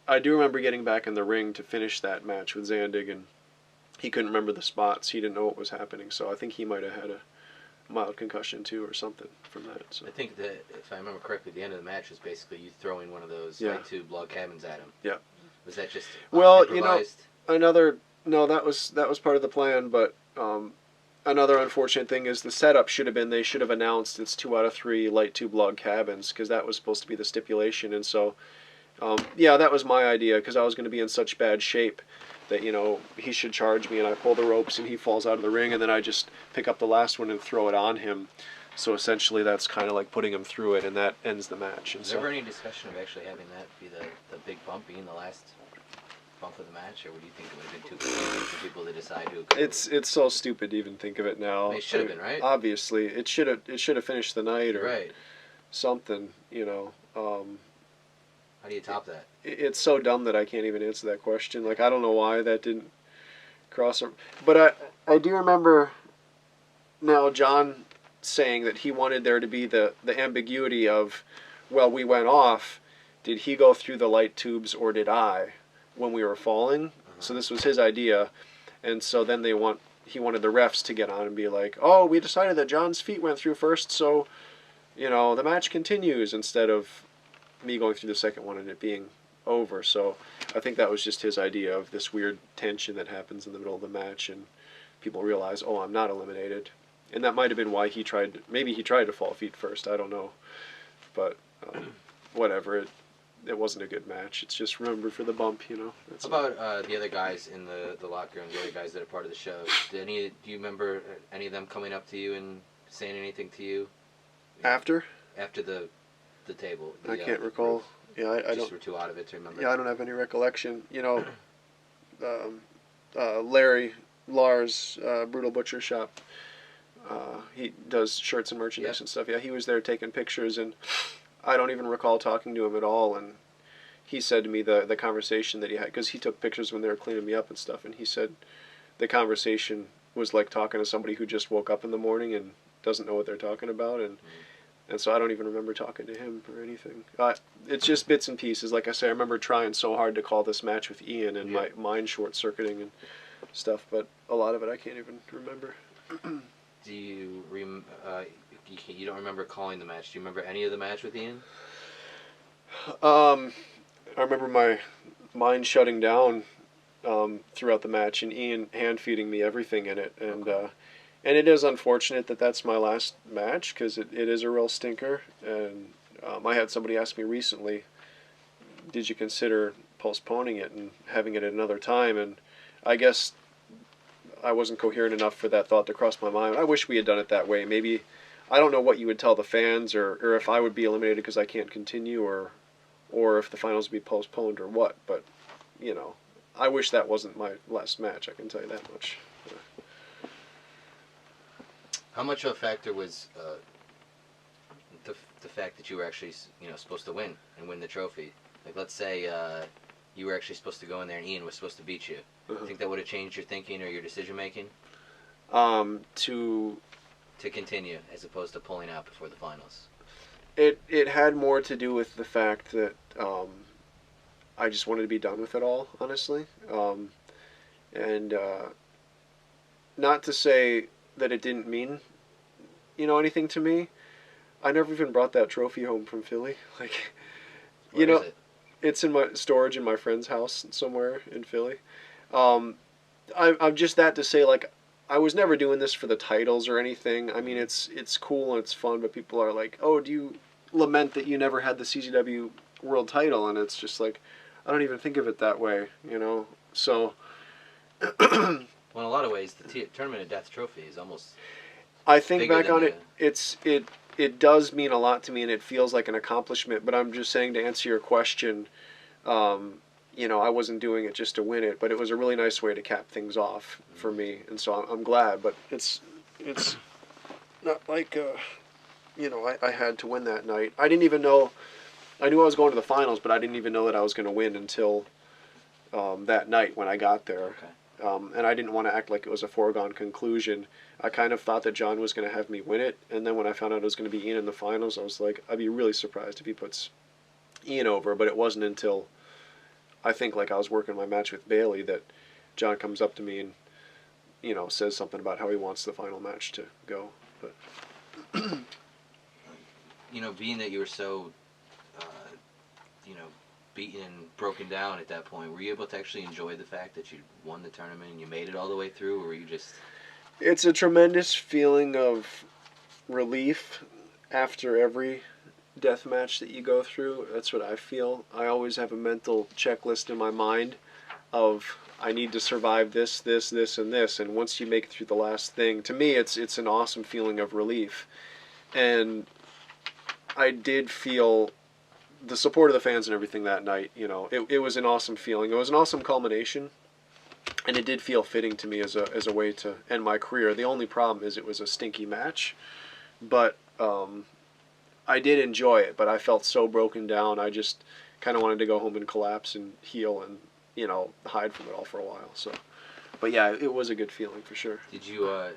I do remember getting back in the ring to finish that match with Zandig, and he couldn't remember the spots. He didn't know what was happening, so I think he might have had a mild concussion too or something from that. So. I think that, if I remember correctly, the end of the match was basically you throwing one of those Yeah. light tube log cabins at him. Yeah. Was that just Well, improvised? No, that was part of the plan, but another unfortunate thing is the setup they should have announced it's 2 out of 3 light tube log cabins, because that was supposed to be the stipulation, and so that was my idea, because I was going to be in such bad shape that he should charge me, and I pull the ropes and he falls out of the ring, and then I just pick up the last one and throw it on him. So essentially that's kind of like putting him through it, and that ends the match. And Was there ever any discussion of actually having that be the big bump being the last bump of the match, or would you think it would have been too confusing for people to decide who? It's so stupid to even think of it now. It should have been, right? Obviously, it should have finished the night or Right. something. How do you top that? It's so dumb that I can't even answer that question. Like, I don't know why that didn't cross. But I do remember now John saying that he wanted there to be the ambiguity of, well, we went off. Did he go through the light tubes or did I when we were falling? So this was his idea, and so then he wanted the refs to get on and be like, oh, we decided that John's feet went through first, so the match continues, instead of me going through the second one and it being over. So I think that was just his idea of this weird tension that happens in the middle of the match, and people realize, oh, I'm not eliminated. And that might have been why he tried to fall feet first, I don't know. But whatever, it wasn't a good match. It's just remembered for the bump, That's How about the other guys in the locker room, the other guys that are part of the show? Do you remember any of them coming up to you and saying anything to you? After the table? I can't recall. Yeah, I just don't. were too out of it to remember. Yeah, I don't have any recollection. Lars, Brutal Butcher Shop. He does shirts and merchandise and stuff. Yeah, he was there taking pictures, and I don't even recall talking to him at all. And he said to me the conversation that he had, because he took pictures when they were cleaning me up and stuff, and he said the conversation was like talking to somebody who just woke up in the morning and doesn't know what they're talking about, and so I don't even remember talking to him or anything. It's just bits and pieces. Like I say, I remember trying so hard to call this match with Ian and my mind short-circuiting and stuff, but a lot of it I can't even remember. Do you you don't remember calling the match? Do you remember any of the match with Ian? I remember my mind shutting down throughout the match, and Ian hand-feeding me everything in it, and it is unfortunate that that's my last match, because it is a real stinker, and I had somebody ask me recently, did you consider postponing it and having it at another time, and I guess I wasn't coherent enough for that thought to cross my mind. I wish we had done it that way. Maybe, I don't know what you would tell the fans, or if I would be eliminated because I can't continue, or if the finals would be postponed or what. But, I wish that wasn't my last match. I can tell you that much. How much of a factor was the fact that you were actually supposed to win the trophy? Like, let's say you were actually supposed to go in there and Ian was supposed to beat you. Uh-huh. Think that would have changed your thinking or your decision making? To continue as opposed to pulling out before the finals. It had more to do with the fact that I just wanted to be done with it all, honestly. And not to say that it didn't mean, anything to me. I never even brought that trophy home from Philly. Like, Where is it? It's in my storage in my friend's house somewhere in Philly. I'm just that to say, like, I was never doing this for the titles or anything. I mean, it's cool and it's fun, but people are like, oh, do you lament that you never had the CZW world title? And it's just like, I don't even think of it that way, So, well, in a lot of ways, the Tournament of Death trophy is almost. I think back on it, it does mean a lot to me, and it feels like an accomplishment. But I'm just saying, to answer your question, I wasn't doing it just to win it, but it was a really nice way to cap things off for me, and so I'm glad. But it's not like I had to win that night. I didn't even know. I knew I was going to the finals, but I didn't even know that I was going to win until that night when I got there. Okay. And I didn't want to act like it was a foregone conclusion. I kind of thought that John was going to have me win it, and then when I found out it was going to be Ian in the finals, I was like, I'd be really surprised if he puts Ian over. But it wasn't until I think, like, I was working my match with Bailey that John comes up to me and says something about how he wants the final match to go. But being that you were so beaten and broken down at that point, were you able to actually enjoy the fact that you won the tournament and you made it all the way through, or were you just... It's a tremendous feeling of relief after every death match that you go through. That's what I feel. I always have a mental checklist in my mind of, I need to survive this, this, this, and this, and once you make it through the last thing, to me it's an awesome feeling of relief. And I did feel the support of the fans and everything that night. It was an awesome feeling. It was an awesome culmination, and it did feel fitting to me as a way to end my career. The only problem is it was a stinky match, but I did enjoy it. But I felt so broken down. I just kind of wanted to go home and collapse and heal and hide from it all for a while. So, but yeah, it was a good feeling for sure. Did you were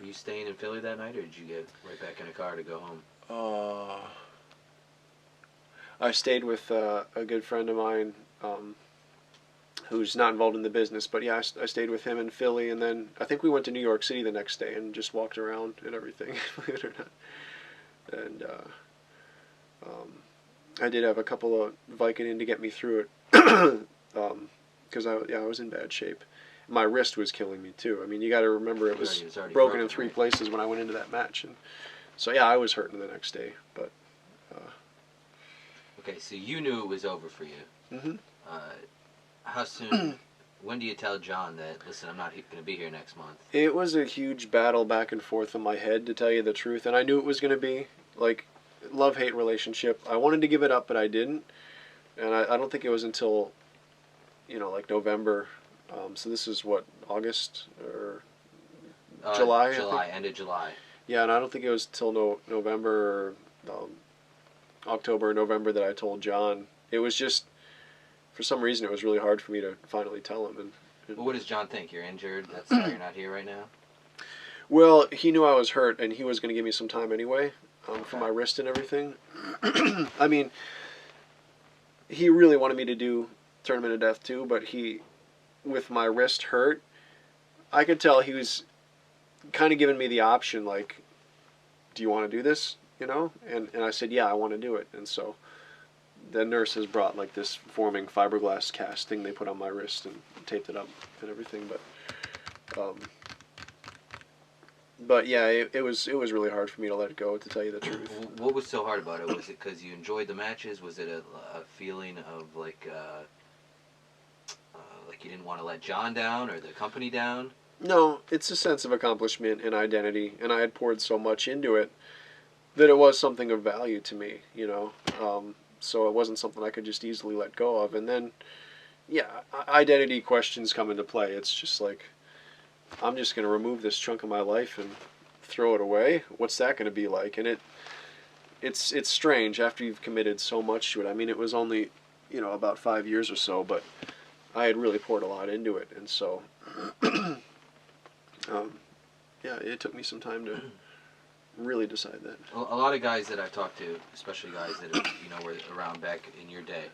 you staying in Philly that night, or did you get right back in a car to go home? I stayed with a good friend of mine who's not involved in the business, but yeah, I stayed with him in Philly, and then I think we went to New York City the next day and just walked around and everything, believe it or not. And I did have a couple of Vicodin to get me through it, because I was in bad shape. My wrist was killing me too. I mean, you got to remember it was broken in 3 places when I went into that match, and so yeah, I was hurting the next day, but. Okay, so you knew it was over for you. Mm-hmm. How soon? When do you tell John that, listen, I'm not going to be here next month? It was a huge battle back and forth in my head, to tell you the truth, and I knew it was going to be like love-hate relationship. I wanted to give it up, but I didn't, and I don't think it was until like November. So this is what, August or July? End of July. Yeah, and I don't think it was till November or October or November that I told John. It was just, for some reason, it was really hard for me to finally tell him. And well, what does John think? You're injured? That's why you're not here right now? Well, he knew I was hurt, and he was going to give me some time anyway, for my wrist and everything. I mean, he really wanted me to do Tournament of Death too, but with my wrist hurt, I could tell he was kind of giving me the option, like, do you want to do this? And I said, yeah, I want to do it. And so the nurses brought like this forming fiberglass cast thing they put on my wrist and taped it up and everything. But yeah, it was really hard for me to let it go, to tell you the truth. What was so hard about it? Was it because you enjoyed the matches? Was it a feeling of like Like you didn't want to let John down or the company down? No, it's a sense of accomplishment and identity, and I had poured so much into it that it was something of value to me, so it wasn't something I could just easily let go of. And then, yeah, identity questions come into play. It's just like, I'm just going to remove this chunk of my life and throw it away. What's that going to be like? And it's strange after you've committed so much to it. I mean, it was only, about 5 years or so, but I had really poured a lot into it. And so, yeah, it took me some time to really decide that. Well, a lot of guys that I've talked to, especially guys that were around back in your day,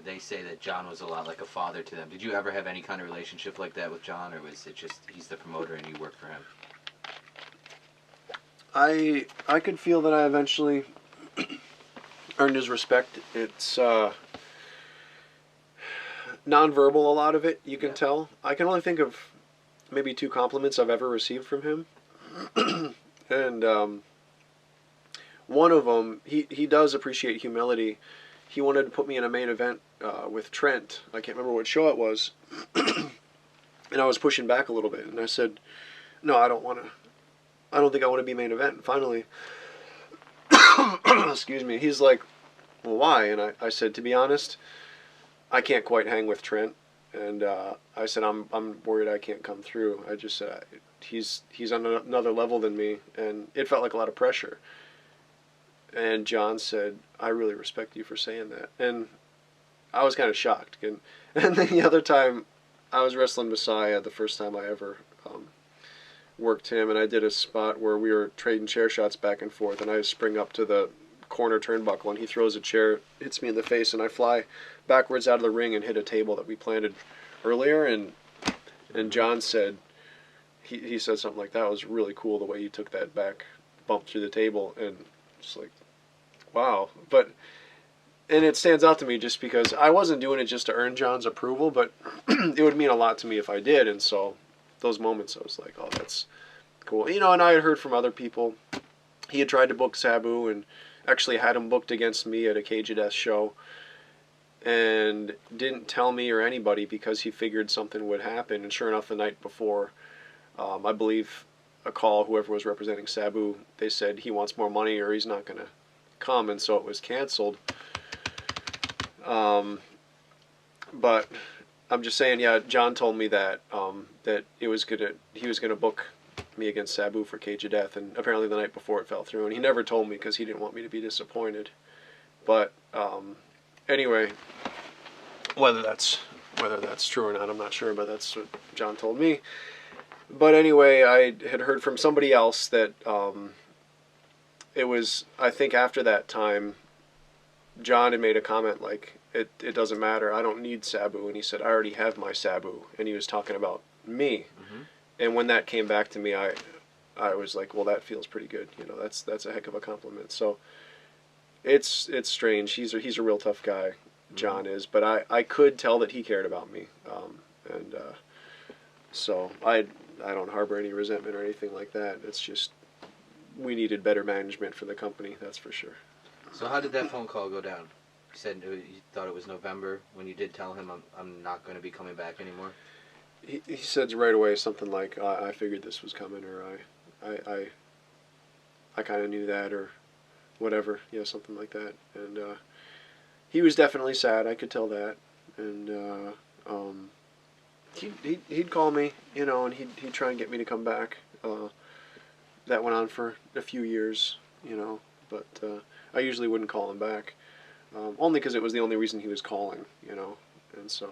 they say that John was a lot like a father to them. Did you ever have any kind of relationship like that with John, or was it just he's the promoter and you work for him? I could feel that I eventually earned his respect. It's nonverbal, a lot of it, you can tell. I can only think of maybe 2 compliments I've ever received from him. And one of them, he does appreciate humility. He wanted to put me in a main event with Trent. I can't remember what show it was. And I was pushing back a little bit. And I said, no, I don't think I want to be main event. And finally, excuse me, he's like, well, why? And I said, to be honest, I can't quite hang with Trent. And I said, I'm worried I can't come through. I just said, he's on another level than me. And it felt like a lot of pressure. And John said, I really respect you for saying that. And I was kind of shocked. And then the other time, I was wrestling Messiah, the first time I ever worked him. And I did a spot where we were trading chair shots back and forth. And I spring up to the corner turnbuckle, and he throws a chair, hits me in the face, and I fly backwards out of the ring and hit a table that we planted earlier. And John said, he said something like, that was really cool the way you took that back bump through the table. And just like, wow. And it stands out to me just because I wasn't doing it just to earn John's approval, but it would mean a lot to me if I did. And so those moments I was like, oh, that's cool. And I had heard from other people. He had tried to book Sabu and actually had him booked against me at a Cage of Death show and didn't tell me or anybody because he figured something would happen. And sure enough, the night before, I believe a call, whoever was representing Sabu, they said he wants more money or he's not going to come, and so it was canceled. But I'm just saying, yeah, John told me that that he was gonna book me against Sabu for Cage of Death, and apparently the night before it fell through, and he never told me because he didn't want me to be disappointed. But anyway, whether that's true or not, I'm not sure, but that's what John told me. But anyway, I had heard from somebody else that it was, I think after that time, John had made a comment like, it doesn't matter, I don't need Sabu. And he said, I already have my Sabu. And he was talking about me. Mm-hmm. And when that came back to me, I was like, well, that feels pretty good. That's a heck of a compliment. So it's strange. He's a real tough guy, John is. But I could tell that he cared about me. So I don't harbor any resentment or anything like that. It's just we needed better management for the company, that's for sure. So how did that phone call go down? You said you thought it was November when you did tell him I'm not going to be coming back anymore? He said right away something like, I figured this was coming, or I kind of knew that, or whatever, something like that. And he was definitely sad, I could tell that. And he'd call me, and he'd try and get me to come back. That went on for a few years, but I usually wouldn't call him back, only because it was the only reason he was calling, and so.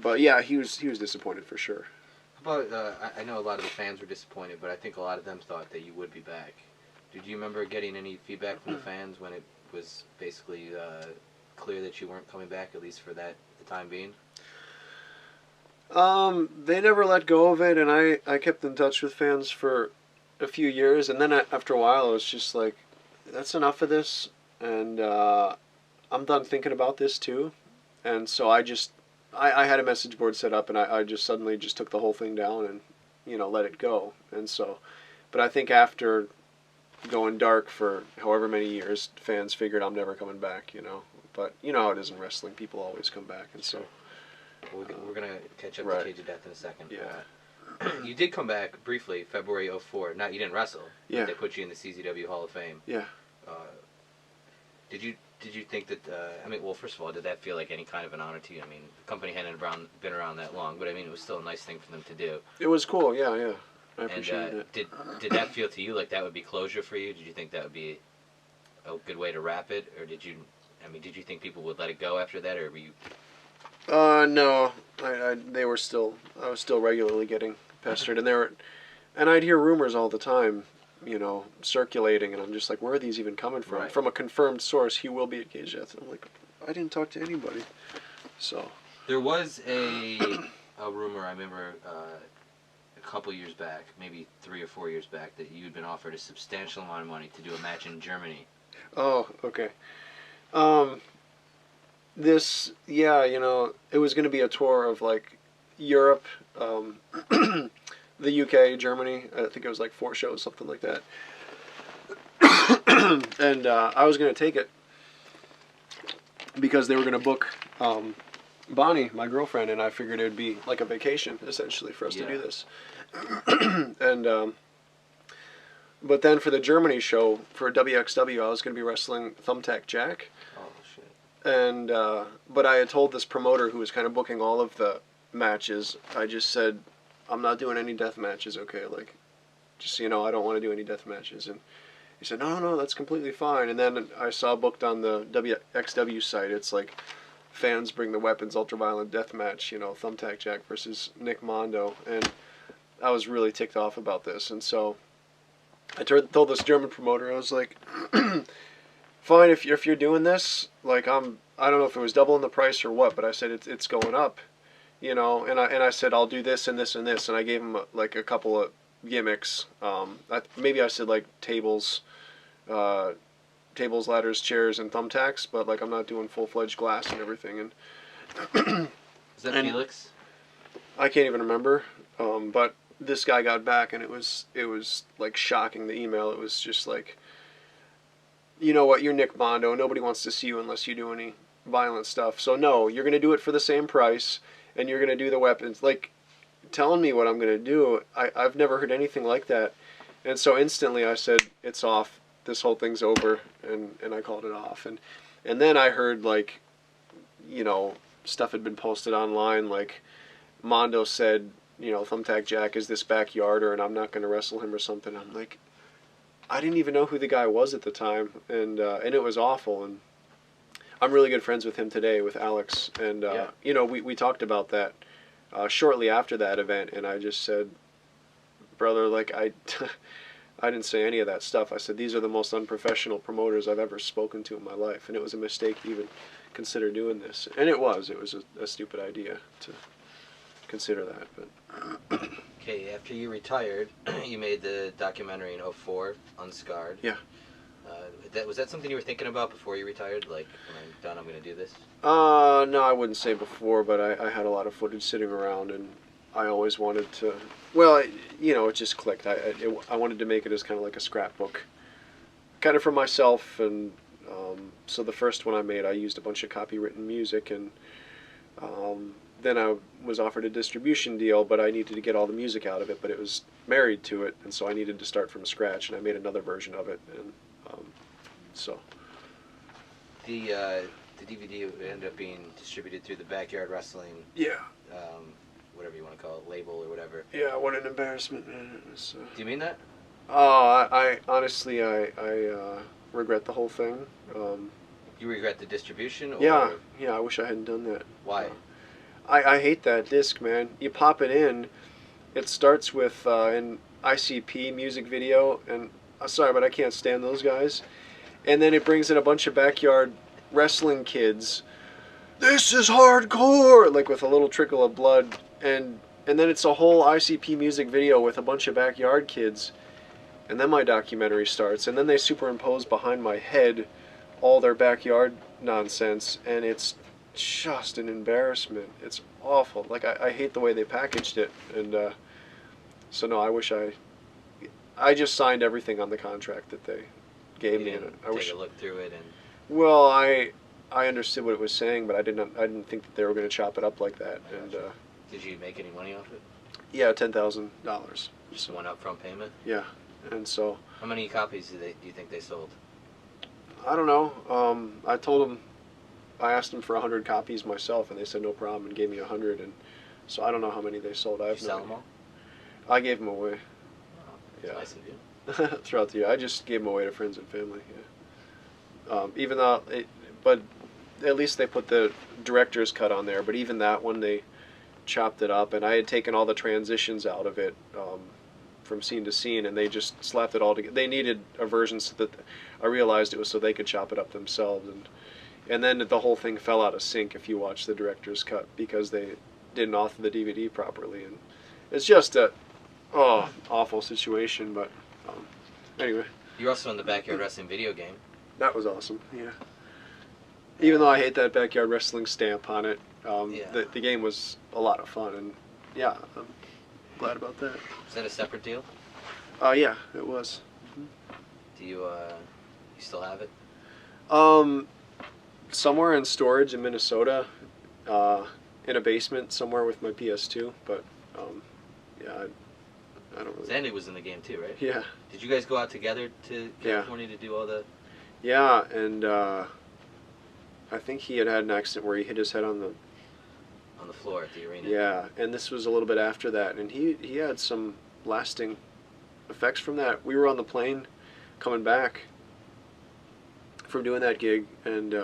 But yeah, he was disappointed for sure. How about I know a lot of the fans were disappointed, but I think a lot of them thought that you would be back. Did you remember getting any feedback from the fans when it was basically clear that you weren't coming back, at least for the time being? They never let go of it, and I kept in touch with fans for a few years, and then after a while I was just like, that's enough of this, and I'm done thinking about this too. And so I had a message board set up, and I just suddenly just took the whole thing down and let it go. And so, but I think after going dark for however many years, fans figured I'm never coming back, But you know how it is in wrestling. People always come back, and so. We're going to catch up Right. to Cage of Death in a second. Yeah. You did come back briefly, February '04. Not, you didn't wrestle. Yeah. But they put you in the CZW Hall of Fame. Yeah. Did you think that, I mean, well, first of all, did that feel like any kind of an honor to you? I mean, the company hadn't been around that long, but I mean, it was still a nice thing for them to do. It was cool, yeah. I appreciate it. Did that feel to you like that would be closure for you? Did you think that would be a good way to wrap it? Or did you think people would let it go after that, or were you... No. I was still regularly getting pestered, and I'd hear rumors all the time, you know, circulating, and I'm just like, where are these even coming from? Right. From a confirmed source, he will be at Cage Death. And I'm like, I didn't talk to anybody. So. There was a rumor, I remember, a couple years back, maybe 3 or 4 years back, that you'd been offered a substantial amount of money to do a match in Germany. Oh, okay. You know, it was going to be a tour of, like, Europe, the UK, Germany. I think it was like 4 shows, something like that. And I was going to take it because they were going to book Bonnie, my girlfriend, and I figured it would be like a vacation, essentially, for us to do this. And but then for the Germany show, for WXW, I was going to be wrestling Thumbtack Jack. Oh, shit. And but I had told this promoter who was kind of booking all of the matches, I just said, I'm not doing any death matches, okay? Like, just so you know, I don't want to do any death matches. And he said, no, that's completely fine. And then I saw booked on the WXW site, it's like, fans bring the weapons, ultraviolet death match, you know, Thumbtack Jack versus Nick Mondo. And I was really ticked off about this. And so I told this German promoter, I was like, fine, if you're doing this, like, I don't know if it was doubling the price or what, but I said it's going up, you know, and I said I'll do this and this and this, and I gave him like a couple of gimmicks. Maybe I said like tables, ladders, chairs, and thumbtacks, but like I'm not doing full-fledged glass and everything. And Is that Felix? I can't even remember, but this guy got back, and it was like shocking. The email, it was just like, you know what, you're Nick Mondo. Nobody wants to see you unless you do any violent stuff. So no, you're going to do it for the same price, and you're going to do the weapons. Like, telling me what I'm going to do, I've never heard anything like that. And so instantly I said, it's off. This whole thing's over, and I called it off. And then I heard, like, you know, stuff had been posted online, like Mondo said, you know, Thumbtack Jack is this backyarder, and I'm not going to wrestle him or something. I'm like, I didn't even know who the guy was at the time, and it was awful. And I'm really good friends with him today, with Alex, and you know, we talked about that shortly after that event, and I just said, brother, like, I didn't say any of that stuff. I said, these are the most unprofessional promoters I've ever spoken to in my life, and it was a mistake to even consider doing this. And it was a stupid idea to consider that, but... Okay, after you retired, you made the documentary in '04, Unscarred. Yeah. Was that something you were thinking about before you retired? Like, when I'm done, I'm going to do this? No, I wouldn't say before, but I had a lot of footage sitting around, and I always wanted to... Well, you know, it just clicked. I wanted to make it as kind of like a scrapbook, kind of for myself, and so the first one I made, I used a bunch of copywritten music, and then I was offered a distribution deal, but I needed to get all the music out of it, but it was married to it, and so I needed to start from scratch, and I made another version of it, and so. The DVD ended up being distributed through the Backyard Wrestling, Yeah. whatever you want to call it, label or whatever. Yeah, what an embarrassment, man. It was, Do you mean that? Oh, I honestly, I regret the whole thing. You regret the distribution? Or Yeah, I wish I hadn't done that. Why? I hate that disc, man. You pop it in, it starts with an ICP music video, and I'm sorry, but I can't stand those guys. And then it brings in a bunch of backyard wrestling kids. This is hardcore, like with a little trickle of blood, and then it's a whole ICP music video with a bunch of backyard kids. And then my documentary starts, and then they superimpose behind my head all their backyard nonsense, and it's just an embarrassment. It's awful. Like, I hate the way they packaged it, and so no, I wish I just signed everything on the contract that they gave me. And I take wish... a look through it and... Well, I I understood what it was saying, but I didn't think that they were going to chop it up like that. And did you make any money off it? yeah, $10,000. Just one upfront payment. Yeah, and so how many copies do you think they sold? I don't know. I asked them for 100 copies myself, and they said no problem and gave me 100. And so I don't know how many they sold. I have Did you sell them all? I gave them away. Oh, that's Yeah. nice of you. Throughout the year, I just gave them away to friends and family. Yeah. Even though, but at least they put the director's cut on there. But even that one, they chopped it up, and I had taken all the transitions out of it from scene to scene, and they just slapped it all together. They needed a version so that I realized it was so they could chop it up themselves, and then the whole thing fell out of sync if you watch the director's cut because they didn't author the DVD properly, and it's just a awful situation. But anyway, You're also in the Backyard Wrestling video game. that was awesome. Yeah. Even though I hate that Backyard Wrestling stamp on it, the game was a lot of fun, and yeah, I'm glad about that. Is that a separate deal? Yeah, it was. Do you still have it? Somewhere in storage in Minnesota, in a basement somewhere with my PS2, but yeah, I don't really. Zandy was in the game too, right? Yeah. Did you guys go out together to California to do all the? Yeah, and I think he had an accident where he hit his head on the floor at the arena. Yeah, and this was a little bit after that, and he had some lasting effects from that. We were on the plane coming back from doing that gig, and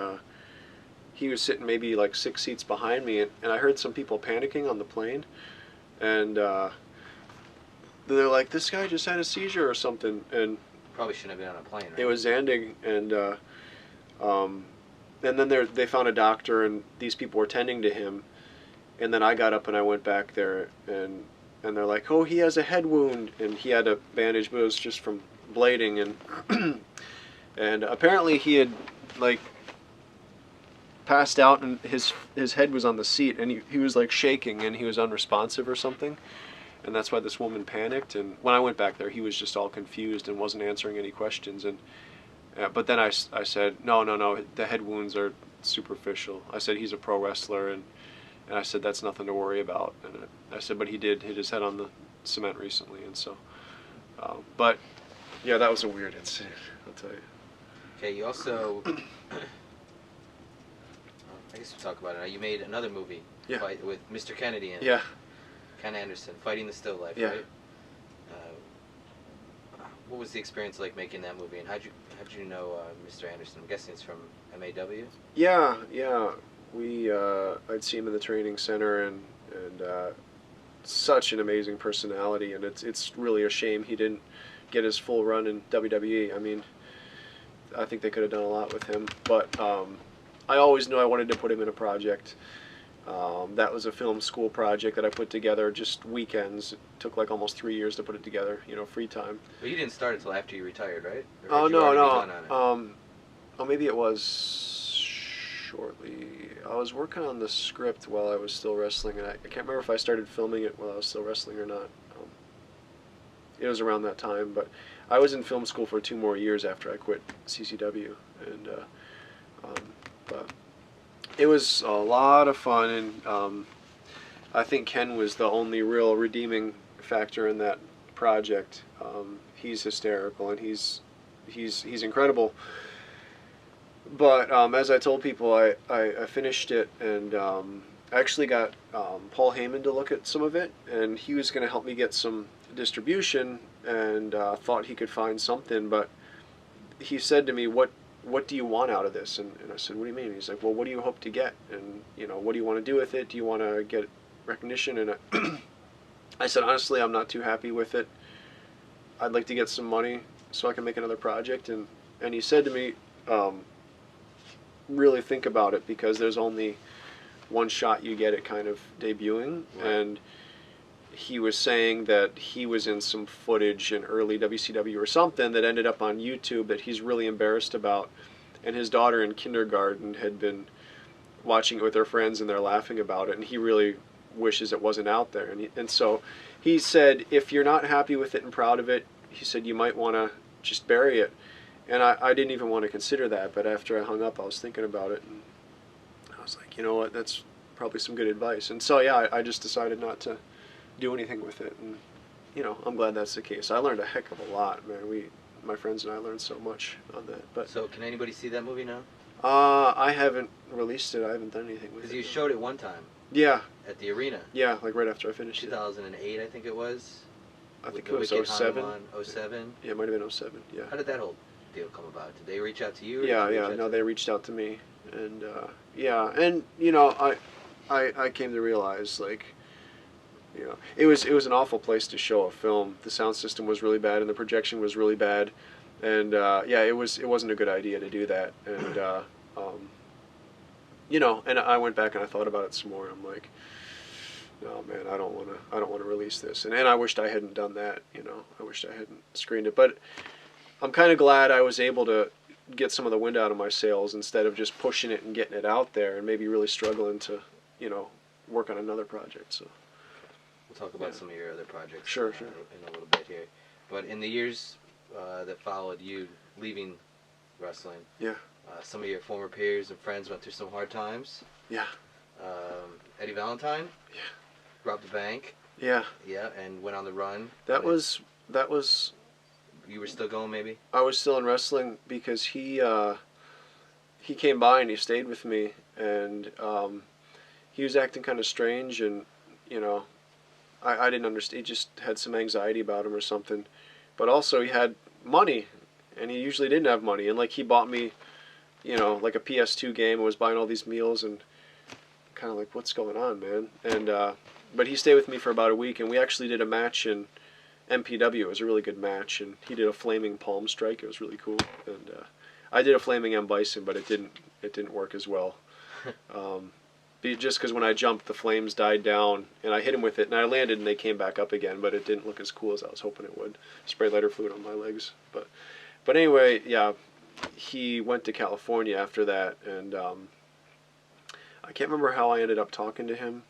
he was sitting maybe like 6 seats behind me, and I heard some people panicking on the plane, and they're like, "This guy just had a seizure or something," and probably shouldn't have been on a plane, right? it was Zandig, and then they found a doctor, and these people were tending to him. And then I got up and I went back there, and they're like, "Oh, he has a head wound," and he had a bandage, but it was just from blading, and and apparently he had like passed out, and his head was on the seat, and he was like shaking, and he was unresponsive or something, and that's why this woman panicked. And when I went back there, he was just all confused and wasn't answering any questions, and but then I said, no, the head wounds are superficial. I said he's a pro wrestler, and I said, that's nothing to worry about. And I said, but he did hit his head on the cement recently. And so, but yeah, that was a weird incident, I'll tell you. Okay, you also, I guess we'll talk about it. You made another movie with Mr. Kennedy in it. Yeah. Ken Anderson, Fighting the Still Life, Yeah. right? What was the experience like making that movie, and how'd you know Mr. Anderson? I'm guessing it's from MAW? Yeah. I'd see him in the training center, and such an amazing personality, and it's really a shame he didn't get his full run in WWE. I mean, I think they could have done a lot with him, but I always knew I wanted to put him in a project. That was a film school project that I put together just weekends. It took like almost 3 years to put it together, free time. But you didn't start until after you retired, right? Oh, no. Maybe it was shortly. I was working on the script while I was still wrestling, and I can't remember if I started filming it while I was still wrestling or not. It was around that time, but I was in film school for 2 more years after I quit CCW, and but it was a lot of fun, and I think Ken was the only real redeeming factor in that project. He's hysterical, and he's incredible. But as I told people, I finished it, and I actually got Paul Heyman to look at some of it, and he was going to help me get some distribution, and thought he could find something. But he said to me, what do you want out of this? And I said, what do you mean? He's like, well, what do you hope to get? And, what do you want to do with it? Do you want to get recognition? And I said, honestly, I'm not too happy with it. I'd like to get some money so I can make another project. And he said to me, really think about it, because there's only one shot you get at kind of debuting. Right. And he was saying that he was in some footage in early WCW or something that ended up on YouTube that he's really embarrassed about, and his daughter in kindergarten had been watching it with her friends, and they're laughing about it, and he really wishes it wasn't out there. And so he said, if you're not happy with it and proud of it, he said, you might want to just bury it. And I didn't even want to consider that, but after I hung up, I was thinking about it, was like, you know what, that's probably some good advice. And so yeah, I just decided not to do anything with it, and you know, I'm glad that's the case. I learned a heck of a lot, man. My friends and I learned so much on that. But So can anybody see that movie now? I haven't released it. I haven't done anything with it. Because you showed it one time. Yeah. At the arena. Yeah, like right after I finished 2008, I think it was. I think it was 07. 07. Yeah, it might have been 07. Yeah. How did that whole deal come about? Did they reach out to you? Yeah. No, they reached out to me, and yeah, and you know, I came to realize, like, you know, it was an awful place to show a film. The sound system was really bad, and the projection was really bad, and yeah, it wasn't a good idea to do that. And you know, and I went back and I thought about it some more. I'm like, no, man, I don't want to release this. And I wished I hadn't done that. You know, I wished I hadn't screened it. But I'm kind of glad I was able to get some of the wind out of my sails instead of just pushing it and getting it out there and maybe really struggling to, you know, work on another project. So we'll talk about some of your other projects. Sure. In a little bit here. But in the years that followed you leaving wrestling, yeah, some of your former peers and friends went through some hard times. Yeah. Eddie Valentine. Yeah. Robbed the bank. Yeah. Yeah, and went on the run. That was. You were still going, maybe? I was still in wrestling because he came by and he stayed with me, and he was acting kind of strange, and you know, I didn't understand. He just had some anxiety about him or something, but also he had money, and he usually didn't have money, and like he bought me, you know, like a PS2 game and was buying all these meals, and kind of like, what's going on, man? And but he stayed with me for about a week, and we actually did a match in MPW. It was a really good match, and he did a flaming palm strike. It was really cool, and I did a flaming M Bison, but it didn't work as well. Just because when I jumped, the flames died down, and I hit him with it, and I landed, and they came back up again, but it didn't look as cool as I was hoping it would. Spray lighter fluid on my legs, but anyway, yeah, he went to California after that, and I can't remember how I ended up talking to him.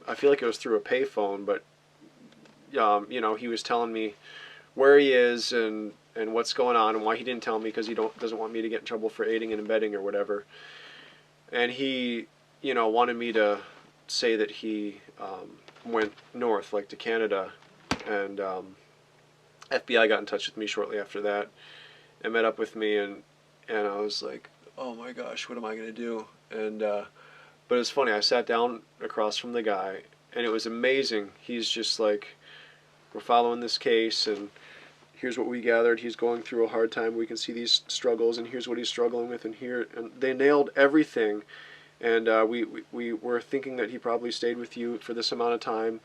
I feel like it was through a payphone, but you know, he was telling me where he is and what's going on and why he didn't tell me, because he doesn't want me to get in trouble for aiding and abetting or whatever. And he, you know, wanted me to say that he went north, like to Canada, and FBI got in touch with me shortly after that and met up with me, and I was like, oh my gosh, what am I gonna do? And but it was funny. I sat down across from the guy, and it was amazing. He's just like, we're following this case, and here's what we gathered. He's going through a hard time. We can see these struggles, and here's what he's struggling with, and they nailed everything. And we were thinking that he probably stayed with you for this amount of time,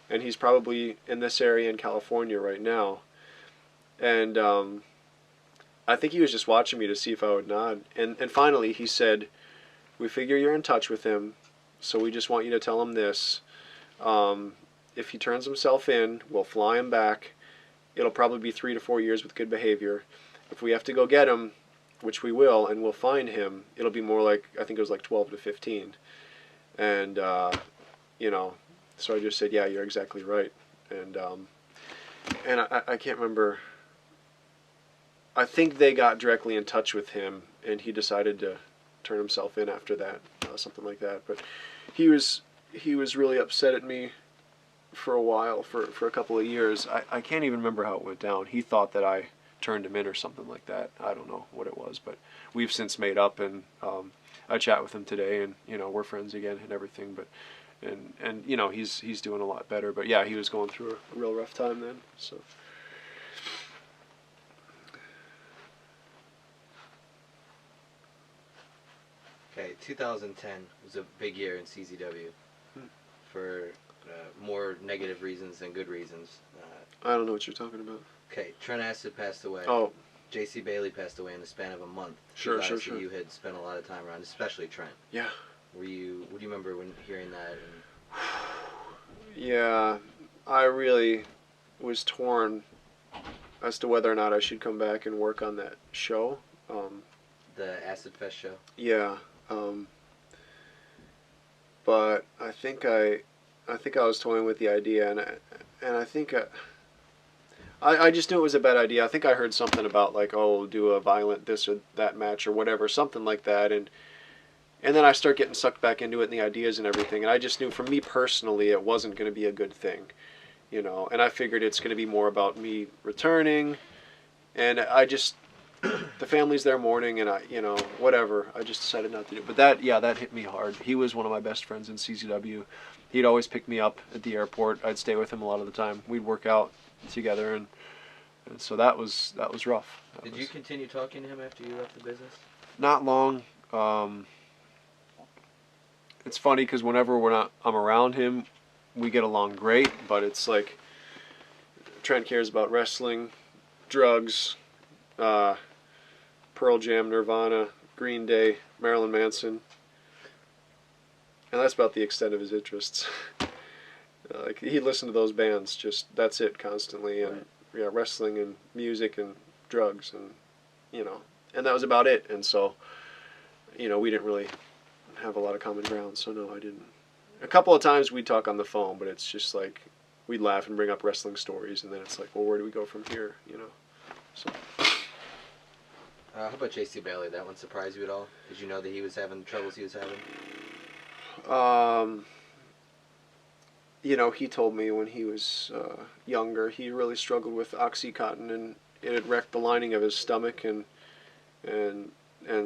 and he's probably in this area in California right now. And I think he was just watching me to see if I would nod. And finally he said, we figure you're in touch with him, so we just want you to tell him this. If he turns himself in, we'll fly him back. It'll probably be 3 to 4 years with good behavior. If we have to go get him, which we will, and we'll find him, it'll be more like, I think it was like 12 to 15. And, you know, so I just said, yeah, you're exactly right. And I can't remember. I think they got directly in touch with him, and he decided to turn himself in after that, something like that. But he was really upset at me for a while, for a couple of years. I can't even remember how it went down. He thought that I turned him in or something like that. I don't know what it was, but we've since made up, and I chat with him today, and you know, we're friends again and everything. But and you know, he's doing a lot better. But yeah, he was going through a real rough time then. So. Okay, 2010 was a big year in CZW for more negative reasons than good reasons. I don't know what you're talking about. Okay, Trent Acid passed away. Oh. J.C. Bailey passed away in the span of a month. Sure. You had spent a lot of time around, especially Trent. Yeah. What do you remember when hearing that? Yeah, I really was torn as to whether or not I should come back and work on that show. The Acid Fest show? Yeah. But I think I was toying with the idea, and I think I just knew it was a bad idea. I think I heard something about like, oh, do a violent this or that match or whatever, something like that, and And then I start getting sucked back into it and the ideas and everything. And I just knew for me personally, it wasn't going to be a good thing, you know. And I figured it's going to be more about me returning. And I just, the family's there mourning and I, you know, whatever. I just decided not to do it. But that, yeah, that hit me hard. He was one of my best friends in CCW. He'd always pick me up at the airport. I'd stay with him a lot of the time. We'd work out together. And so that was rough. Did you continue talking to him after you left the business? Not long. It's funny because whenever I'm around him, we get along great. But it's like Trent cares about wrestling, drugs, Pearl Jam, Nirvana, Green Day, Marilyn Manson, and that's about the extent of his interests. Like he listened to those bands, just that's it constantly, and yeah, wrestling and music and drugs and you know, and that was about it. And so, you know, we didn't really have a lot of common ground. So no, I didn't. A couple of times we'd talk on the phone, but it's just like we'd laugh and bring up wrestling stories, and then it's like, well, where do we go from here? You know. So. How about J.C. Bailey? That one surprise you at all? Did you know that he was having the troubles he was having? You know, he told me when he was younger, he really struggled with OxyContin, and it had wrecked the lining of his stomach, and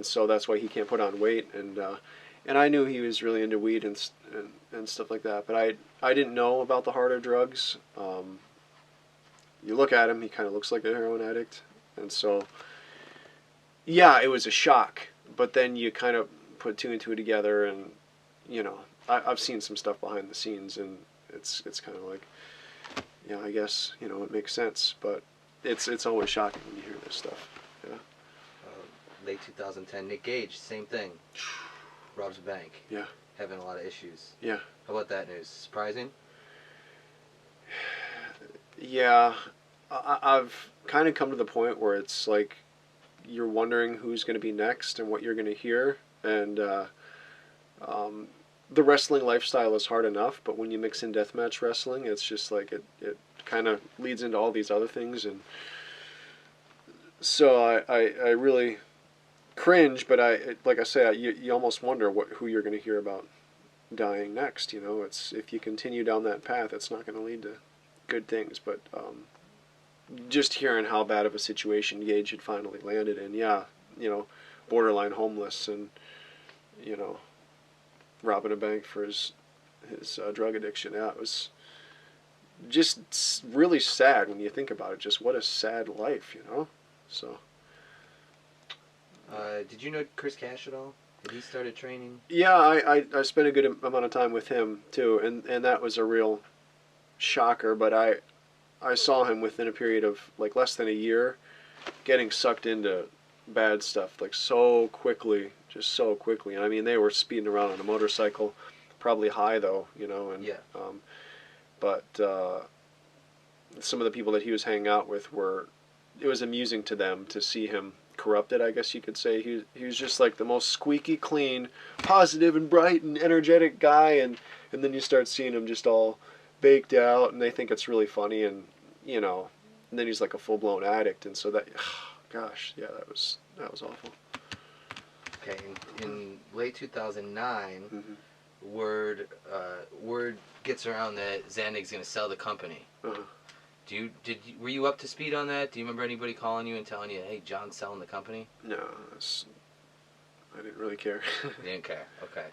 so that's why he can't put on weight. And I knew he was really into weed and stuff like that, but I didn't know about the harder drugs. You look at him, he kind of looks like a heroin addict, and so. Yeah, it was a shock, but then you kind of put two and two together, and you know, I've seen some stuff behind the scenes, and it's kind of like, yeah, I guess you know it makes sense, but it's always shocking when you hear this stuff. Yeah. Late 2010, Nick Gage, same thing. Robs a bank. Yeah. Having a lot of issues. Yeah. How about that news? Surprising? Yeah, I've kind of come to the point where it's like. You're wondering who's going to be next and what you're going to hear, and the wrestling lifestyle is hard enough, but when you mix in deathmatch wrestling, it's just like it kind of leads into all these other things, and so I really cringe, but like I say, you almost wonder who you're going to hear about dying next. You know, it's if you continue down that path, it's not going to lead to good things, but just hearing how bad of a situation Gage had finally landed in, yeah, you know, borderline homeless and, you know, robbing a bank for his drug addiction. Yeah, it was just really sad when you think about it. Just what a sad life, you know. So. Did you know Chris Cash at all? Had he started training? Yeah, I spent a good amount of time with him too, and that was a real shocker. But I saw him within a period of like less than a year getting sucked into bad stuff like so quickly, just so quickly. And I mean, they were speeding around on a motorcycle, probably high though, you know. And yeah. But some of the people that he was hanging out with it was amusing to them to see him corrupted, I guess you could say. He was just like the most squeaky clean, positive and bright and energetic guy, and then you start seeing him just all baked out, and they think it's really funny, and you know, and then he's like a full-blown addict, and so that, gosh, yeah, that was awful. Okay, in late 2009, Mm-hmm. word gets around that Zandig's going to sell the company. Uh-huh. Were you up to speed on that? Do you remember anybody calling you and telling you, "Hey, John's selling the company"? No, I didn't really care. You didn't care. Okay.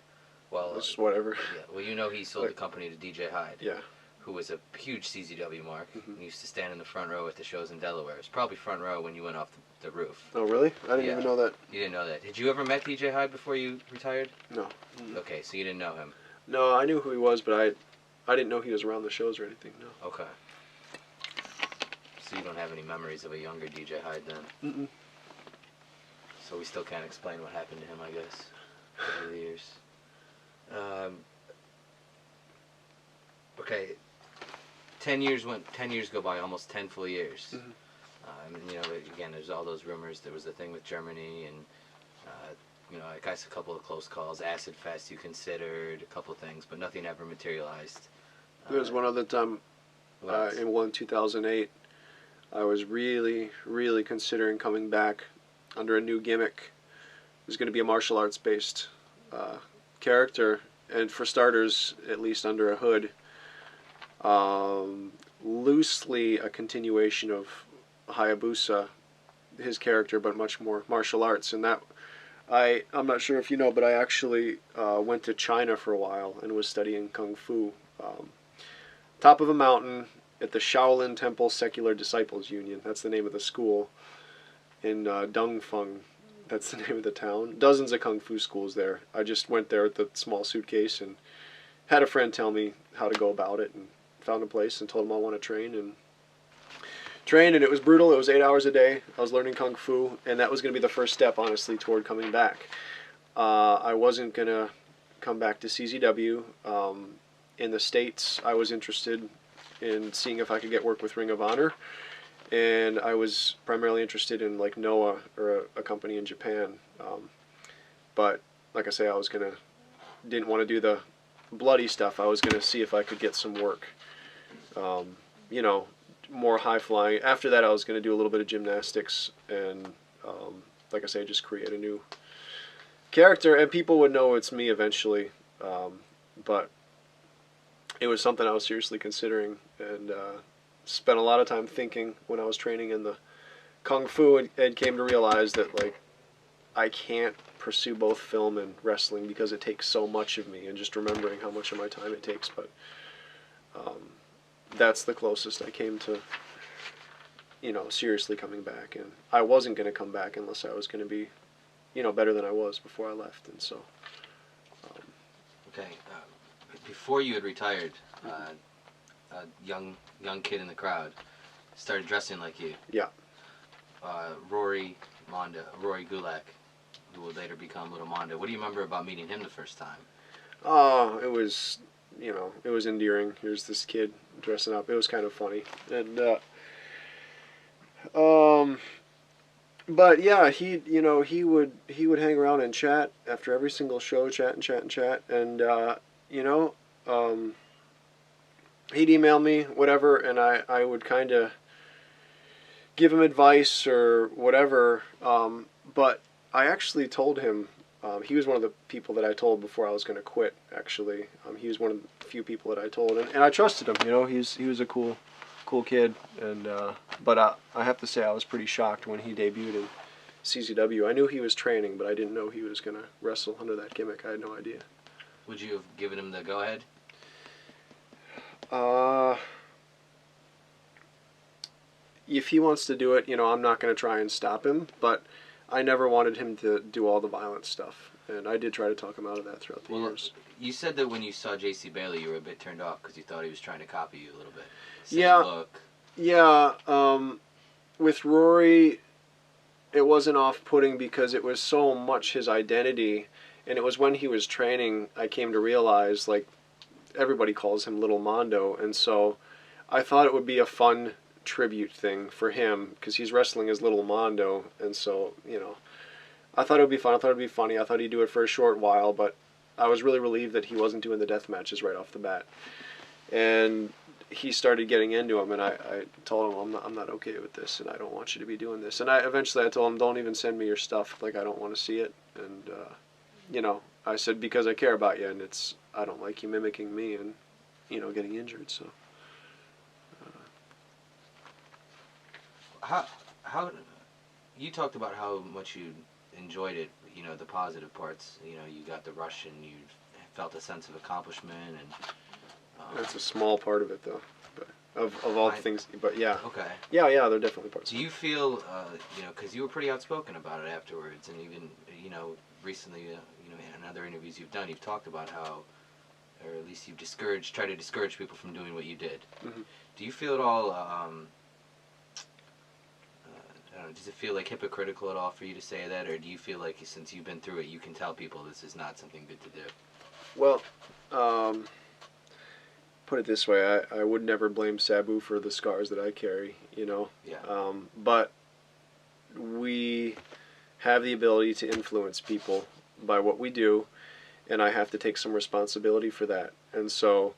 Well, just whatever. Yeah. Well, you know he sold the company to DJ Hyde. Yeah. Who was a huge CZW mark. Mm-hmm. He used to stand in the front row at the shows in Delaware. It was probably front row when you went off the roof. Oh, really? I didn't even know that. You didn't know that. Did you ever met DJ Hyde before you retired? No. Mm-hmm. Okay, so you didn't know him. No, I knew who he was, but I didn't know he was around the shows or anything, no. Okay. So you don't have any memories of a younger DJ Hyde then? Mm-mm. So we still can't explain what happened to him, I guess, over the years. Okay. 10 years go by, almost 10 full years. Mm-hmm. You know, again, there's all those rumors. There was the thing with Germany, and you know, I guess a couple of close calls. Acid Fest, you considered a couple things, but nothing ever materialized. There was one other time in 2008. I was really, really considering coming back under a new gimmick. It was going to be a martial arts based character, and for starters, at least under a hood, loosely a continuation of Hayabusa, his character, but much more martial arts. And that I'm not sure if you know, but I actually went to China for a while and was studying kung fu. Top of a mountain at the Shaolin Temple Secular Disciples Union. That's the name of the school in Dongfeng. That's the name of the town. Dozens of kung fu schools there. I just went there with the small suitcase and had a friend tell me how to go about it, and found a place and told him I want to train, and trained, and it was brutal. It was 8 hours a day. I was learning kung fu, and that was going to be the first step, honestly, toward coming back. I wasn't going to come back to CZW. In the States, I was interested in seeing if I could get work with Ring of Honor, and I was primarily interested in like Noah, or a company in Japan. But like I say, didn't want to do the bloody stuff. I was going to see if I could get some work, you know, more high flying. After that, I was going to do a little bit of gymnastics, and like I say, just create a new character, and people would know it's me eventually. But it was something I was seriously considering, and spent a lot of time thinking when I was training in the kung fu, and came to realize that like I can't pursue both film and wrestling because it takes so much of me, and just remembering how much of my time it takes. But that's the closest I came to, you know, seriously coming back. And I wasn't going to come back unless I was going to be, you know, better than I was before I left. And so Okay, before you had retired, a young kid in the crowd started dressing like you. yeah. Rory Gulak, who would later become Little Mondo. What do you remember about meeting him the first time? It was, you know, it was endearing. Here's this kid dressing up. It was kind of funny. And but yeah, he would hang around and chat after every single show, chat and chat and chat, and you know, he'd email me whatever, and I would kind of give him advice or whatever. But I actually told him, he was one of the people that I told before I was going to quit. Actually, he was one of the few people that I told, and I trusted him. You know, he was a cool kid, and but I have to say I was pretty shocked when he debuted in CZW. I knew he was training, but I didn't know he was going to wrestle under that gimmick. I had no idea. Would you have given him the go-ahead? If he wants to do it, you know, I'm not going to try and stop him, but I never wanted him to do all the violent stuff, and I did try to talk him out of that throughout the years. You said that when you saw J.C. Bailey, you were a bit turned off because you thought he was trying to copy you a little bit. Same look. Yeah. With Rory, it wasn't off-putting because it was so much his identity, and it was when he was training I came to realize, like, everybody calls him Little Mondo, and so I thought it would be a fun tribute thing for him because he's wrestling as Little Mondo, and so, you know, I thought it would be fun. I thought it would be funny. I thought he'd do it for a short while, but I was really relieved that he wasn't doing the death matches right off the bat. And he started getting into them, and I told him I'm not okay with this, and I don't want you to be doing this. And eventually I told him, don't even send me your stuff. Like, I don't want to see it. And you know, I said, because I care about you, and I don't like you mimicking me and, you know, getting injured. So how you talked about how much you enjoyed it, you know, the positive parts. You know, you got the rush and you felt a sense of accomplishment, and that's a small part of it, though, but of all things. But yeah. Okay. Yeah, they're definitely parts. Do you feel, you know, because you were pretty outspoken about it afterwards, and even, you know, recently, you know, in other interviews you've done, you've talked about how, or at least you've tried to discourage people from doing what you did. Mm-hmm. Do you feel at all? I don't know, does it feel like hypocritical at all for you to say that, or do you feel like since you've been through it, you can tell people this is not something good to do? Well, put it this way, I would never blame Sabu for the scars that I carry, you know. Yeah. But we have the ability to influence people by what we do, and I have to take some responsibility for that. And so,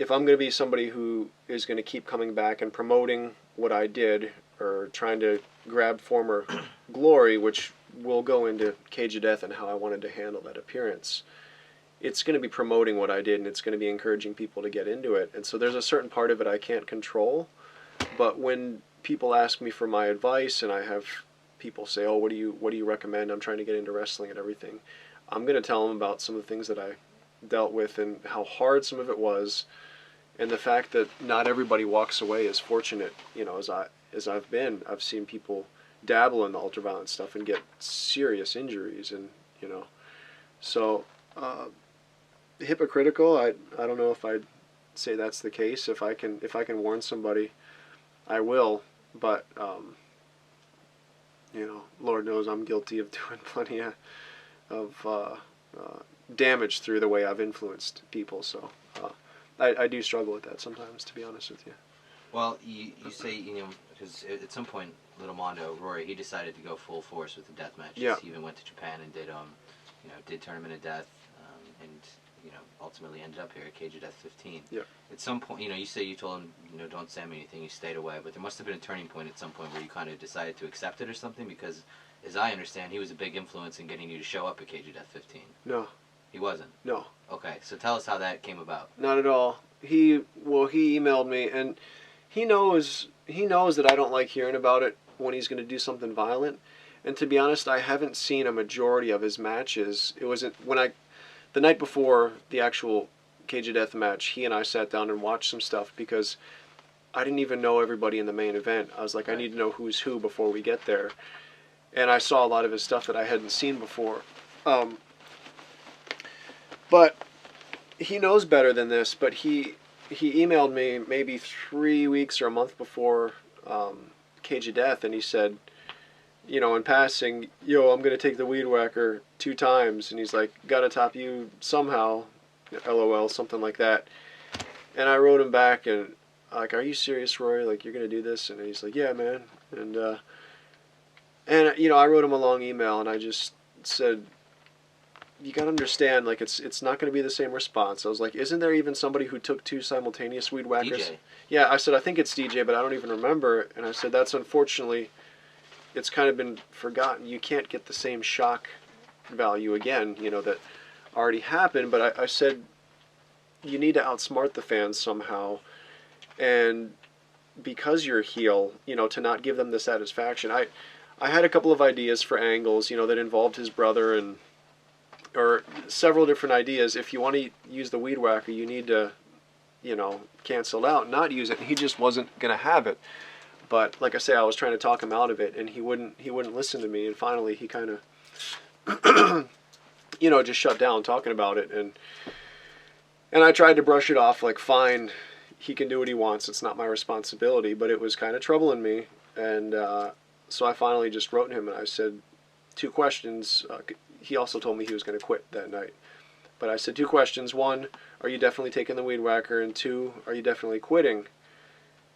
if I'm going to be somebody who is going to keep coming back and promoting what I did, or trying to grab former glory, which will go into Cage of Death and how I wanted to handle that appearance, it's going to be promoting what I did, and it's going to be encouraging people to get into it. And so there's a certain part of it I can't control. But when people ask me for my advice, and I have people say, "Oh, what do you recommend? I'm trying to get into wrestling and everything," I'm going to tell them about some of the things that I dealt with and how hard some of it was, and the fact that not everybody walks away as fortunate, as I've been. I've seen people dabble in the ultraviolet stuff and get serious injuries, and so hypocritical. I don't know if I'd say that's the case. If I can warn somebody, I will. But Lord knows I'm guilty of doing plenty of damage through the way I've influenced people. So I do struggle with that sometimes, to be honest with you. Well, you say, because at some point, little Mondo, Rory, he decided to go full force with the death matches. Yeah. He even went to Japan and did Tournament of Death, and ultimately ended up here at Cage of Death 15. Yeah. At some point, you say you told him, don't send me anything, you stayed away, but there must have been a turning point at some point where you kind of decided to accept it or something, because as I understand, he was a big influence in getting you to show up at Cage of Death 15. No. He wasn't? No. Okay, so tell us how that came about. Not at all. He emailed me, and he knows that I don't like hearing about it when he's going to do something violent. And to be honest, I haven't seen a majority of his matches. It wasn't the night before the actual Cage of Death match, he and I sat down and watched some stuff because I didn't even know everybody in the main event. I was like, I need to know who's who before we get there. And I saw a lot of his stuff that I hadn't seen before. But he knows better than this. But he emailed me maybe 3 weeks or a month before Cage of Death, and he said, in passing, I'm going to take the Weed Whacker 2 times. And he's like, gotta top you somehow, LOL, something like that. And I wrote him back, and like, are you serious, Roy? Like, you're going to do this? And he's like, yeah, man. And I wrote him a long email, and I just said, you got to understand, like, it's not going to be the same response. I was like, isn't there even somebody who took 2 simultaneous Weed Whackers? DJ. Yeah, I said, I think it's DJ, but I don't even remember. And I said, that's unfortunately, it's kind of been forgotten. You can't get the same shock value again, that already happened. But I said, you need to outsmart the fans somehow. And because you're a heel, to not give them the satisfaction. I had a couple of ideas for angles, that involved his brother or several different ideas. If you want to use the Weed Whacker, you need to, cancel it out and not use it. And he just wasn't going to have it. But like I say, I was trying to talk him out of it, and he wouldn't listen to me. And finally, he kind of, just shut down talking about it. And I tried to brush it off, like, fine, he can do what he wants. It's not my responsibility. But it was kind of troubling me. And so I finally just wrote him, and I said 2 questions. He also told me he was going to quit that night. But I said 2 questions. 1, are you definitely taking the Weed Whacker? And 2, are you definitely quitting?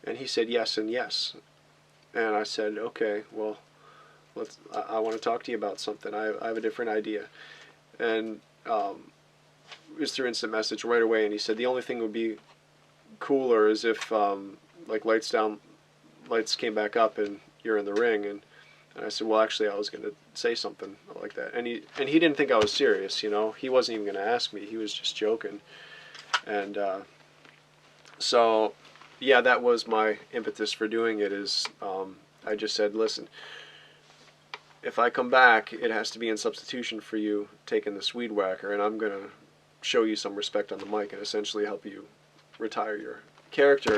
And he said yes and yes. And I said, okay, well, I want to talk to you about something. I have a different idea. And it was through instant message right away. And he said the only thing would be cooler is if like lights came back up and you're in the ring. And I said, well, actually, I was going to say something like that. And he didn't think I was serious. He wasn't even going to ask me. He was just joking. And so, yeah, that was my impetus for doing it. Is I just said, listen, if I come back, it has to be in substitution for you taking this Weed Whacker, and I'm going to show you some respect on the mic and essentially help you retire your character.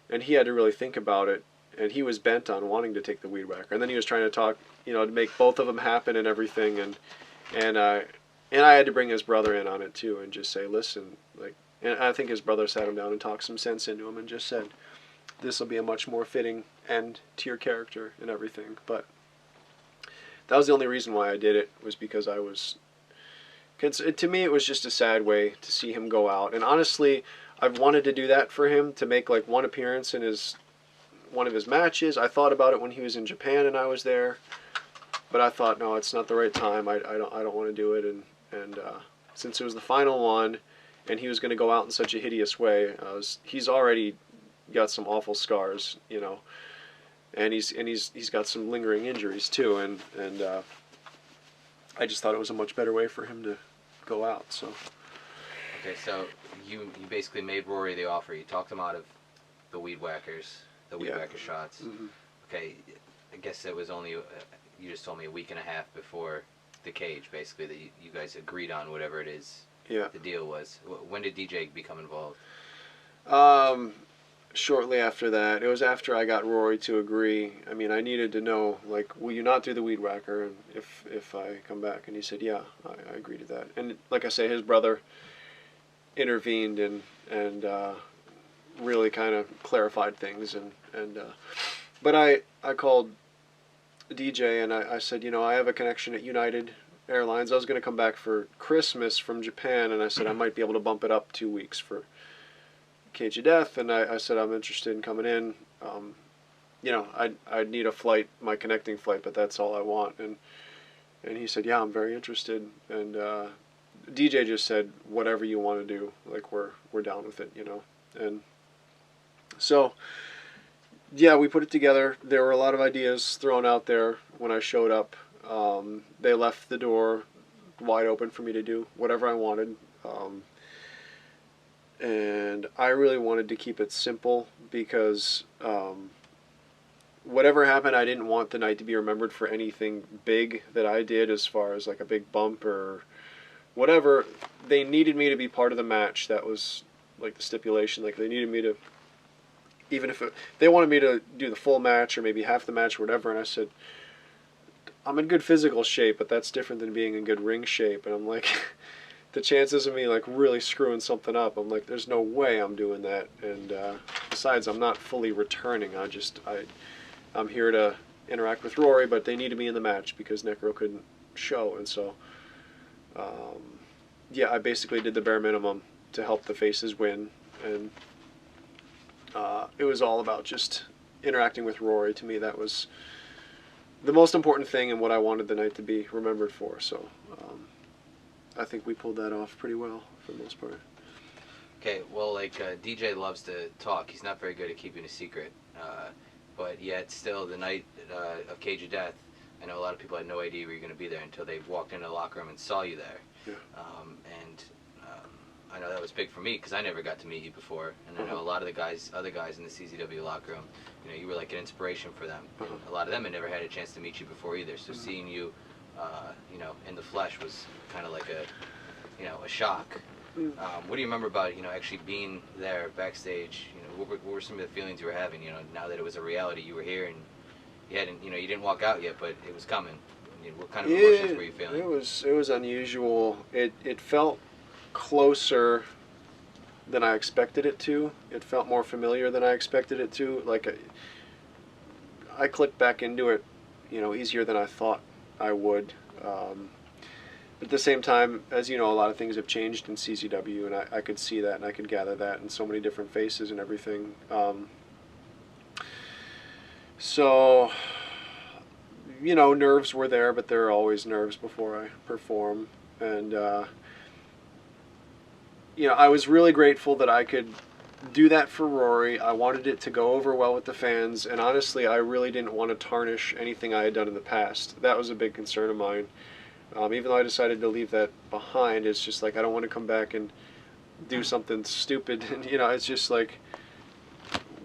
And he had to really think about it. And he was bent on wanting to take the Weed Whacker. And then he was trying to talk, to make both of them happen and everything. And I had to bring his brother in on it too, and just say, listen, like, and I think his brother sat him down and talked some sense into him and just said, this will be a much more fitting end to your character and everything. But that was the only reason why I did it, was because to me it was just a sad way to see him go out. And honestly, I've wanted to do that for him, to make like one appearance in one of his matches. I thought about it when he was in Japan and I was there, but I thought, no, it's not the right time. I don't want to do it. And since it was the final one, and he was going to go out in such a hideous way, he's already got some awful scars, and he's got some lingering injuries too. And I just thought it was a much better way for him to go out. So. Okay, so you basically made Rory the offer. You talked him out of the weed whackers, whacker shots. Mm-hmm. Okay, I guess it was only you just told me a week and a half before the cage, basically, that you guys agreed on whatever it is. Yeah. The deal was. When did DJ become involved? Shortly after that. It was after I got Rory to agree. I mean, I needed to know, like, will you not do the weed whacker and if I come back? And he said, yeah, I agree to that. And like I say, his brother intervened and really kind of clarified things. But I called DJ and I said, you know, I have a connection at United Airlines. I was going to come back for Christmas from Japan, and I said I might be able to bump it up 2 weeks for Cage of Death, and I said I'm interested in coming in. You know, I'd need a flight, my connecting flight, but that's all I want. And he said, yeah, I'm very interested. And DJ just said, whatever you want to do, like we're down with it, you know. And so, yeah, we put it together. There were a lot of ideas thrown out there when I showed up. They left the door wide open for me to do whatever I wanted. And I really wanted to keep it simple because whatever happened, I didn't want the night to be remembered for anything big that I did as far as like a big bump or whatever. They needed me to be part of the match. That was like the stipulation. Like they needed me to, even if they wanted me to do the full match or maybe half the match or whatever. And I said, I'm in good physical shape, but that's different than being in good ring shape. And I'm like, the chances of me like really screwing something up, I'm like, there's no way I'm doing that. And besides, I'm not fully returning. I'm here to interact with Rory, but they needed me in the match because Necro couldn't show. And so, yeah, I basically did the bare minimum to help the faces win. And it was all about just interacting with Rory. To me, that was the most important thing and what I wanted the night to be remembered for. So I think we pulled that off pretty well for the most part. Okay, well, like DJ loves to talk. He's not very good at keeping a secret, but yet still the night of Cage of Death, I know a lot of people had no idea you were going to be there until they walked into the locker room and saw you there. Yeah. I know that was big for me because I never got to meet you before, and I know a lot of the other guys in the CZW locker room, you know, you were like an inspiration for them. And a lot of them had never had a chance to meet you before either. So seeing you, you know, in the flesh was kind of like a shock. What do you remember about, you know, actually being there backstage? You know, what were some of the feelings you were having? You know, now that it was a reality, you were here and you hadn't, you know, you didn't walk out yet, but it was coming. You know, what kind of emotions were you feeling? It was unusual. It felt closer than I expected it to. It felt more familiar than I expected it to. Like I clicked back into it, you know, easier than I thought I would. But at the same time, as you know, a lot of things have changed in CZW, and I could see that and I could gather that in so many different faces and everything. So, you know, nerves were there, but there are always nerves before I perform. And, you know, I was really grateful that I could do that for Rory. I wanted it to go over well with the fans, and honestly, I really didn't want to tarnish anything I had done in the past. That was a big concern of mine. Even though I decided to leave that behind, it's just like I don't want to come back and do something stupid. And, you know, it's just like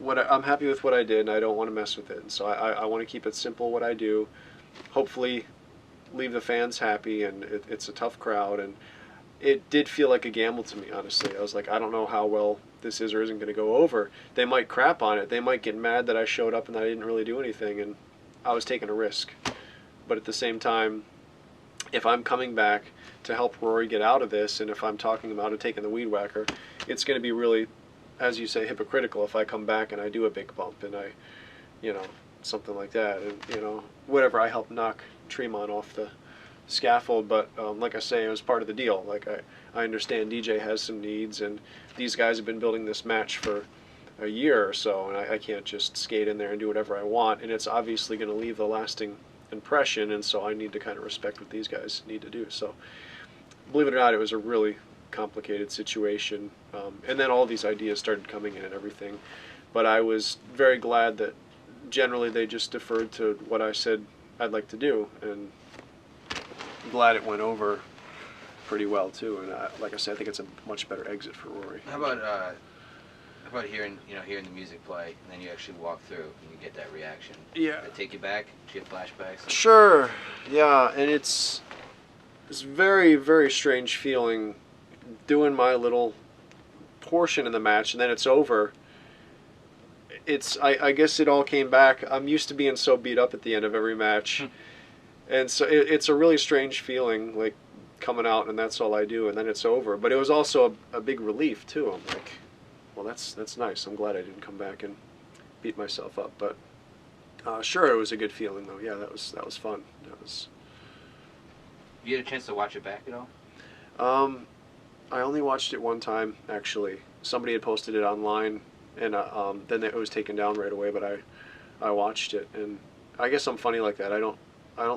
I'm happy with what I did, and I don't want to mess with it. And so I want to keep it simple, what I do. Hopefully leave the fans happy, and it's a tough crowd. And it did feel like a gamble to me, honestly. I was like, I don't know how well this is or isn't going to go over. They might crap on it. They might get mad that I showed up and that I didn't really do anything, and I was taking a risk. But at the same time, if I'm coming back to help Rory get out of this, and if I'm talking about taking the weed whacker, it's going to be really, as you say, hypocritical if I come back and I do a big bump and I, you know, something like that. And, you know, whatever, I helped knock Tremont off the scaffold, but like I say, it was part of the deal. Like I understand DJ has some needs, and these guys have been building this match for a year or so, and I can't just skate in there and do whatever I want, and it's obviously going to leave a lasting impression, and so I need to kind of respect what these guys need to do. So believe it or not, it was a really complicated situation, and then all these ideas started coming in and everything, but I was very glad that generally they just deferred to what I said I'd like to do, and glad it went over pretty well too. And like I said, I think it's a much better exit for Rory. How about hearing the music play and then you actually walk through and you get that reaction? Yeah. Did it take you back? Did you have flashbacks? Sure. Yeah, and it's very, very strange feeling doing my little portion in the match and then it's over. I guess it all came back. I'm used to being so beat up at the end of every match. And so it's a really strange feeling, like coming out and that's all I do and then it's over. But it was also a big relief too. I'm like, well, that's nice. I'm glad I didn't come back and beat myself up. But sure, it was a good feeling though. Yeah, that was fun. You had a chance to watch it back at all? I only watched it one time actually. Somebody had posted it online, and then it was taken down right away. But I watched it, and I guess I'm funny like that. I don't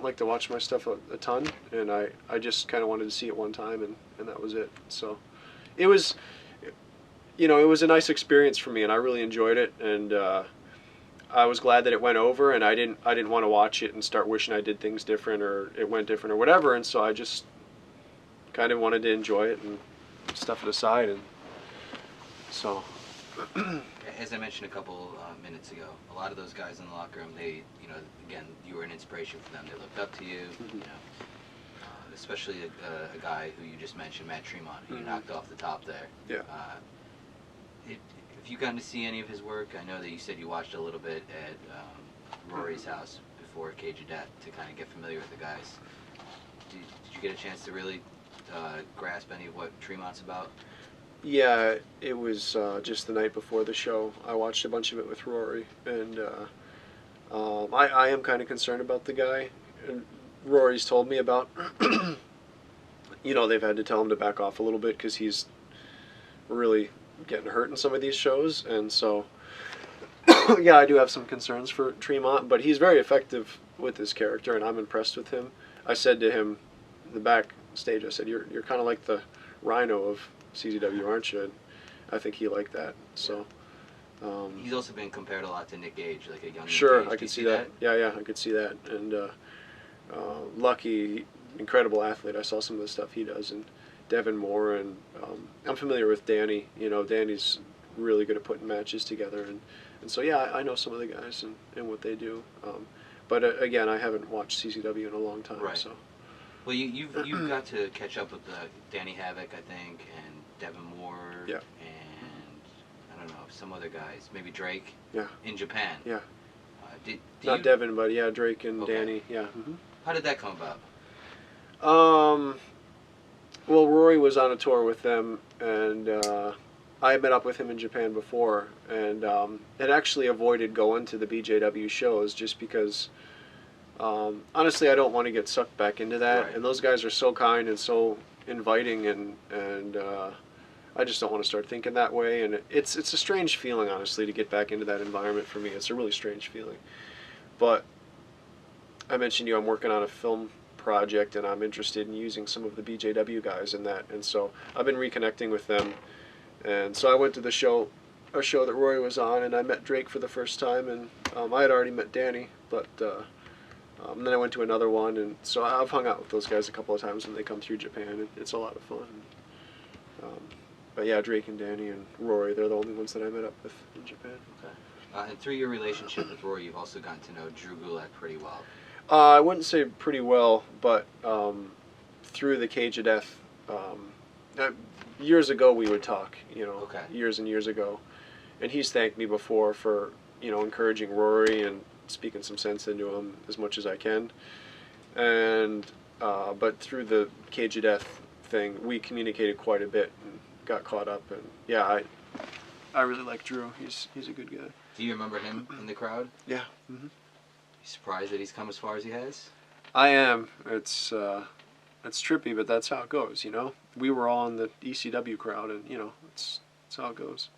like to watch my stuff a ton, and I just kind of wanted to see it one time, and that was it. So it was, it was a nice experience for me, and I really enjoyed it, and I was glad that it went over, and I didn't want to watch it and start wishing I did things different or it went different or whatever, and so I just kind of wanted to enjoy it and stuff it aside, and so. As I mentioned a couple minutes ago, a lot of those guys in the locker room, they, again, you were an inspiration for them. They looked up to you, especially a guy who you just mentioned, Matt Tremont, who you knocked off the top there. Yeah. Have you gotten to see any of his work? I know that you said you watched a little bit at Rory's house before Cage of Death to kind of get familiar with the guys. Did you get a chance to really grasp any of what Tremont's about? Yeah, it was just the night before the show. I watched a bunch of it with Rory, and I am kind of concerned about the guy. And Rory's told me about, they've had to tell him to back off a little bit because he's really getting hurt in some of these shows, and so yeah, I do have some concerns for Tremont, but he's very effective with his character, and I'm impressed with him. I said to him the backstage, I said, you're kind of like the Rhino of CZW, aren't you? And I think he liked that. So he's also been compared a lot to Nick Gage, like a young sure, Nick Gage. I could see that. Yeah, I could see that. And Lucky, incredible athlete. I saw some of the stuff he does, and Devin Moore, and I'm familiar with Danny. Danny's really good at putting matches together, and so yeah, I know some of the guys and what they do. But again, I haven't watched CZW in a long time. Right. So. Well, you got to catch up with Danny Havoc, I think, and Devin Moore, Yeah. and I don't know, some other guys, maybe Drake. Yeah. In Japan. Yeah. Not Devin, but yeah, Drake and okay. Danny. Yeah. Mm-hmm. How did that come about? Well, Rory was on a tour with them, and I had met up with him in Japan before, and had actually avoided going to the BJW shows just because, honestly, I don't want to get sucked back into that. Right. And those guys are so kind and so inviting, and I just don't want to start thinking that way. And it's a strange feeling, honestly, to get back into that environment for me. It's a really strange feeling. But I mentioned I'm working on a film project, and I'm interested in using some of the BJW guys in that, and so I've been reconnecting with them, and so I went to a show that Rory was on, and I met Drake for the first time, and I had already met Danny, but then I went to another one, and so I've hung out with those guys a couple of times when they come through Japan, and it's a lot of fun. But yeah, Drake and Danny and Rory, they're the only ones that I met up with in Japan. Okay. And through your relationship with Rory, you've also gotten to know Drew Gulak pretty well. I wouldn't say pretty well, but through the Cage of Death, years ago we would talk, Okay. years and years ago, and he's thanked me before for, encouraging Rory and speaking some sense into him as much as I can, and but through the Cage of Death thing, we communicated quite a bit and got caught up, and yeah, I really like Drew. He's a good guy. Do you remember him in the crowd? Yeah. Mm-hmm. You surprised that he's come as far as he has? I am. It's trippy, but that's how it goes, We were all in the ECW crowd, and, it's how it goes.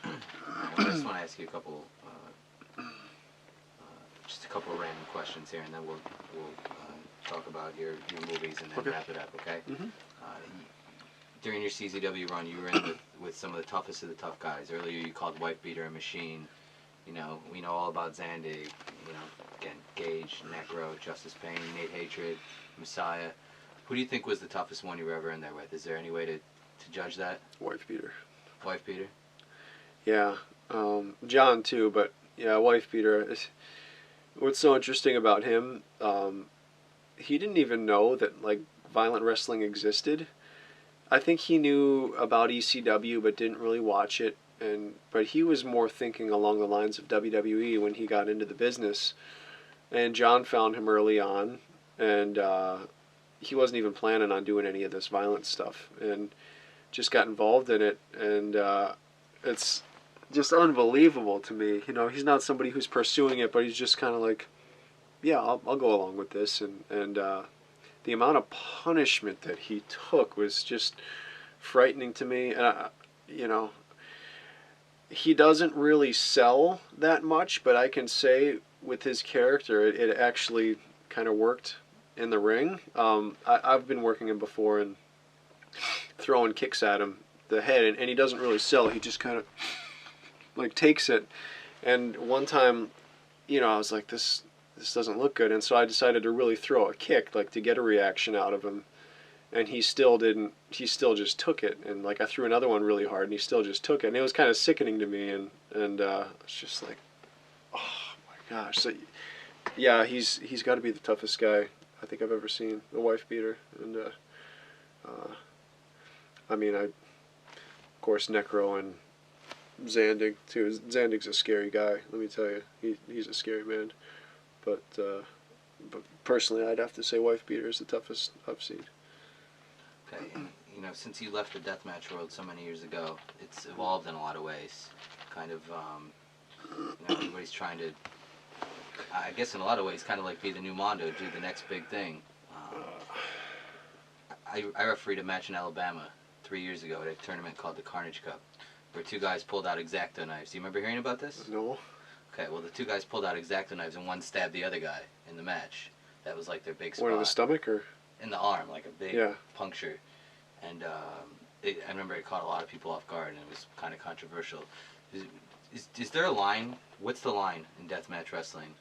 I just want to ask you just a couple of random questions here, and then we'll talk about your movies and then wrap it up, okay? Mm-hmm. During your CZW run, you were in with some of the toughest of the tough guys. Earlier, you called Wife Beater a machine. We know all about Zandig. you know, again, Gage, Necro, Justice Payne, Nate Hatred, Messiah. Who do you think was the toughest one you were ever in there with? Is there any way to judge that? Wife beater. Wife beater? Yeah. John too, but yeah, wife beater. What's so interesting about him, he didn't even know that like violent wrestling existed. I think he knew about ECW but didn't really watch it, but he was more thinking along the lines of WWE when he got into the business. And John found him early on, and he wasn't even planning on doing any of this violent stuff, and just got involved in it, and it's just unbelievable to me. You know, he's not somebody who's pursuing it, but he's just kind of like, yeah, I'll go along with this, and the amount of punishment that he took was just frightening to me. You know, he doesn't really sell that much, but I can say with his character, it actually kind of worked in the ring. I've been working him before and throwing kicks at him, the head, and he doesn't really sell. He just kind of like takes it. And one time, you know, I was like, this doesn't look good, and so I decided to really throw a kick, like to get a reaction out of him. And he still didn't. He still just took it, and like I threw another one really hard, and he still just took it, and it was kind of sickening to me, and it's just like, oh my gosh. So yeah, he's got to be the toughest guy I think I've ever seen, a wife beater, and I mean, of course, Necro and Zandig too. Zandig's a scary guy. Let me tell you, he's a scary man. But personally, I'd have to say wife beater is the toughest I've seen. Okay, and, you know, since you left the deathmatch world so many years ago, it's evolved in a lot of ways. Kind of, you know, everybody's trying to, I guess in a lot of ways, kind of like be the new Mondo, do the next big thing. I refereed a match in Alabama 3 years ago at a tournament called the Carnage Cup, where two guys pulled out X-Acto knives. Do you remember hearing about this? No. Okay, well, the two guys pulled out X-Acto knives and one stabbed the other guy in the match. That was like their big spot. What, in the stomach or? In the arm, like a big Yeah. puncture. And I remember it caught a lot of people off guard, and it was kind of controversial. Is there a line? What's the line in deathmatch wrestling?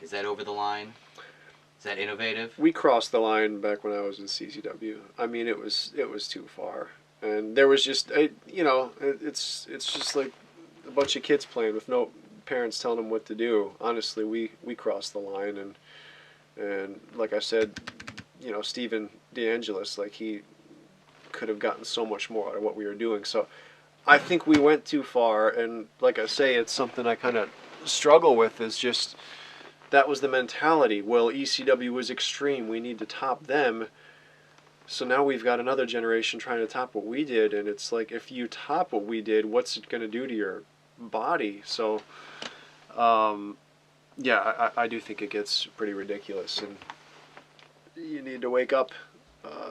Is that over the line? Is that innovative? We crossed the line back when I was in CCW. I mean, it was too far, and there was just you know, it's just like a bunch of kids playing with no parents telling them what to do. Honestly, we crossed the line, and like I said, you know, Steven DeAngelis, like he could have gotten so much more out of what we were doing. So I think we went too far, and like I say, it's something I kind of struggle with, is just that was the mentality. Well, ECW was extreme, we need to top them. So now we've got another generation trying to top what we did, and it's like, if you top what we did, what's it going to do to your body? So yeah, I do think it gets pretty ridiculous, and you need to wake up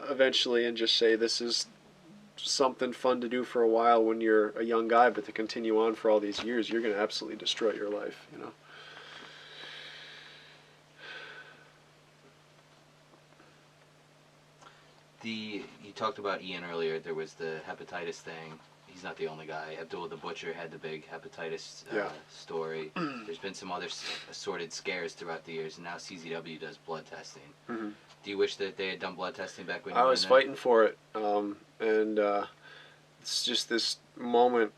eventually and just say, this is something fun to do for a while when you're a young guy, but to continue on for all these years, you're going to absolutely destroy your life, you know. You talked about Ian earlier. There was the hepatitis thing. He's not the only guy. Abdullah the Butcher had the big hepatitis story. There's been some other assorted scares throughout the years, and now CZW does blood testing. Mm-hmm. Do you wish that they had done blood testing back when you I were was in there? fighting for it, and it's just this moment,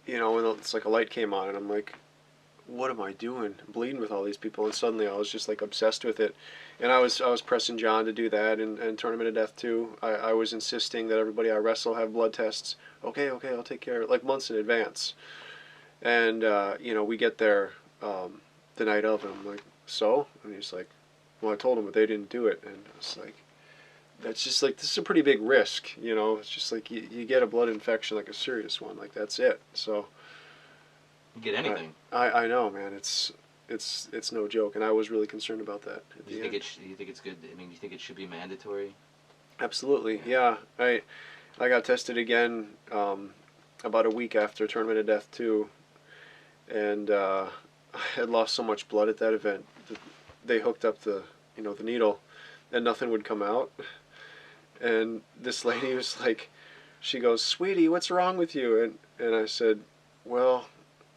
you know, when it's like a light came on, and I'm like, what am I doing? I'm bleeding with all these people, and suddenly I was just like obsessed with it, and I was pressing John to do that, and Tournament of Death too. I was insisting that everybody I wrestle have blood tests. Okay, I'll take care of it, like months in advance. And you know, we get there the night of, and I'm like, so? And he's like, well, I told him, but they didn't do it, and I was like, that's just like, this is a pretty big risk, you know. It's just like you get a blood infection, like a serious one, like that's it. So You get anything. I know, man. It's no joke, and I was really concerned about that. Do you think it's good? I mean, do you think it should be mandatory? Absolutely, yeah. I got tested again about a week after Tournament of Death 2, and I had lost so much blood at that event that they hooked up the needle, and nothing would come out. And this lady was like, she goes, "Sweetie, what's wrong with you?" And I said, "Well,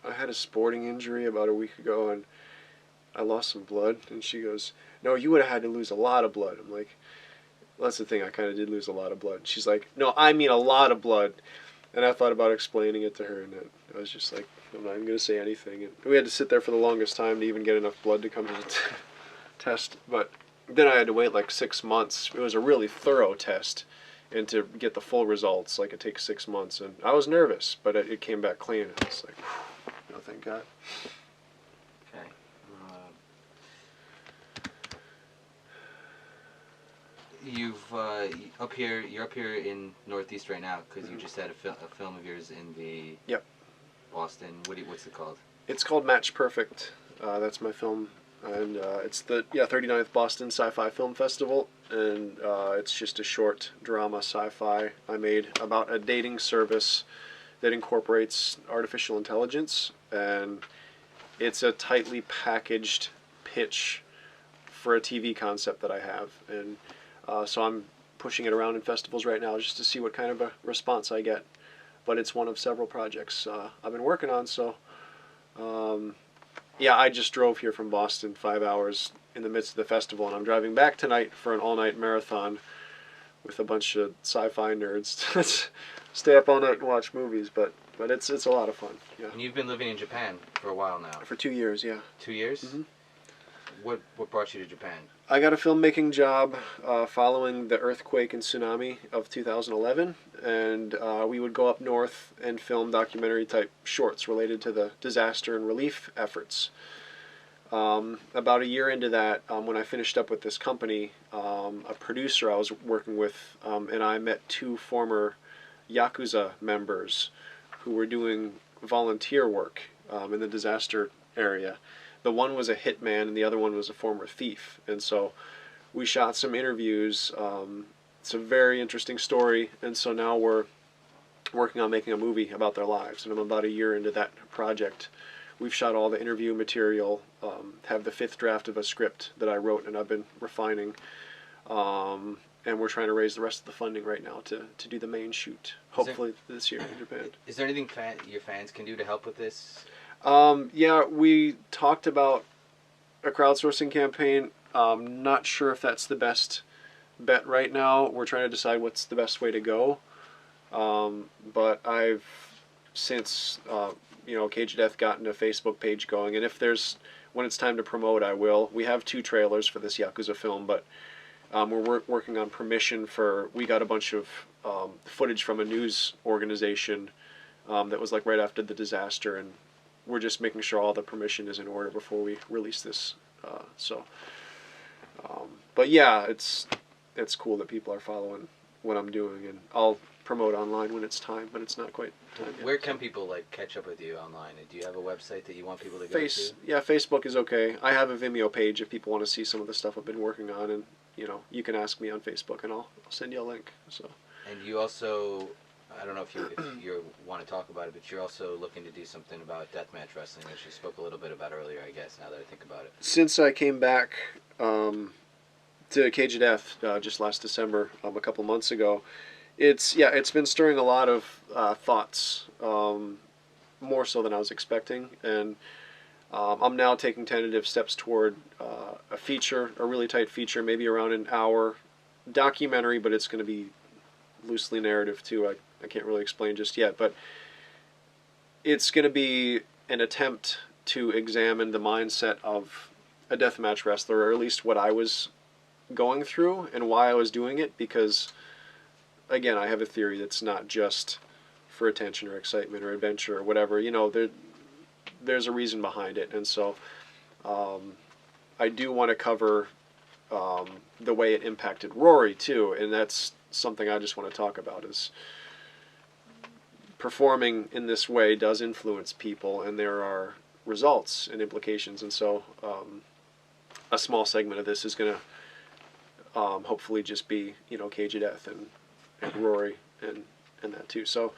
I had a sporting injury about a week ago, I lost some blood. And she goes, no, you would have had to lose a lot of blood. I'm like, well, that's the thing, I kind of did lose a lot of blood. She's like, no, I mean a lot of blood. And I thought about explaining it to her, and I was just like, I'm not even going to say anything. And we had to sit there for the longest time to even get enough blood to come out test. But then I had to wait like 6 months. It was a really thorough test. And to get the full results, like, it takes 6 months. And I was nervous, but it came back clean. I was like, oh, thank God. Okay. You're up here in Northeast right now because you just had a film of yours in the Yep. Boston. What's it called? It's called Match Perfect. That's my film. And it's the 39th Boston Sci-Fi Film Festival. And it's just a short drama sci-fi I made about a dating service that incorporates artificial intelligence. And it's a tightly packaged pitch for a TV concept that I have. And so I'm pushing it around in festivals right now just to see what kind of a response I get. But it's one of several projects I've been working on. So yeah, I just drove here from Boston 5 hours in the midst of the festival, and I'm driving back tonight for an all-night marathon with a bunch of sci-fi nerds. Stay up all night and watch movies, but it's a lot of fun. Yeah. And you've been living in Japan for a while now. For 2 years, yeah. 2 years? Mm-hmm. What brought you to Japan? I got a filmmaking job following the earthquake and tsunami of 2011, and we would go up north and film documentary-type shorts related to the disaster and relief efforts. About a year into that, when I finished up with this company, a producer I was working with and I met 2 former Yakuza members who were doing volunteer work in the disaster area. The one was a hitman and the other one was a former thief. And so we shot some interviews. It's a very interesting story. And so now we're working on making a movie about their lives. And I'm about a year into that project. We've shot all the interview material, have the 5th draft of a script that I wrote and I've been refining. And we're trying to raise the rest of the funding right now to do the main shoot, hopefully this year in Japan. Is there anything your fans can do to help with this? Yeah, we talked about a crowdsourcing campaign. Not sure if that's the best bet right now. We're trying to decide what's the best way to go. But I've since Cage of Death gotten a Facebook page going, and when it's time to promote, I will. We have 2 trailers for this Yakuza film, but we're working on permission we got a bunch of footage from a news organization that was like right after the disaster, and we're just making sure all the permission is in order before we release this. But yeah, it's cool that people are following what I'm doing, and I'll promote online when it's time, but it's not quite time yet. Where can people catch up with you online? Do you have a website that you want people to go to? Yeah, Facebook is okay. I have a Vimeo page if people want to see some of the stuff I've been working on, and you can ask me on Facebook, and I'll send you a link. So. And you also, I don't know if you want to talk about it, but you're also looking to do something about deathmatch wrestling, which you spoke a little bit about earlier, I guess, now that I think about it. Since I came back to Cage of Death just last December, a couple months ago, it's been stirring a lot of thoughts, more so than I was expecting, and I'm now taking tentative steps toward a really tight feature, maybe around an hour documentary, but it's going to be loosely narrative too. I can't really explain just yet, but it's going to be an attempt to examine the mindset of a deathmatch wrestler, or at least what I was going through and why I was doing it, because again, I have a theory that's not just for attention or excitement or adventure or whatever. There's a reason behind it, and so I do want to cover the way it impacted Rory too, and that's something I just want to talk about. Is performing in this way does influence people, and there are results and implications, and so a small segment of this is going to hopefully just be Cage of Death and Rory and that too. So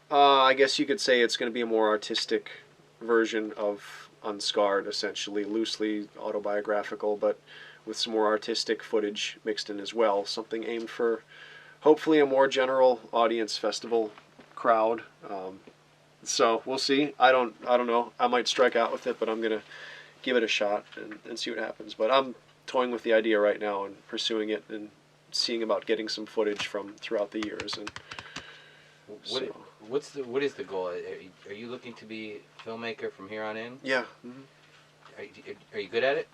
I guess you could say it's going to be a more artistic version of Unscarred, essentially loosely autobiographical, but with some more artistic footage mixed in as well. Something aimed for hopefully a more general audience festival crowd. So we'll see. I don't know. I might strike out with it, but I'm gonna give it a shot and see what happens. But I'm toying with the idea right now and pursuing it and seeing about getting some footage from throughout the years. And What, so, what is the goal? Are you looking to be a filmmaker from here on in? yeah. Mm-hmm. Are you good at it?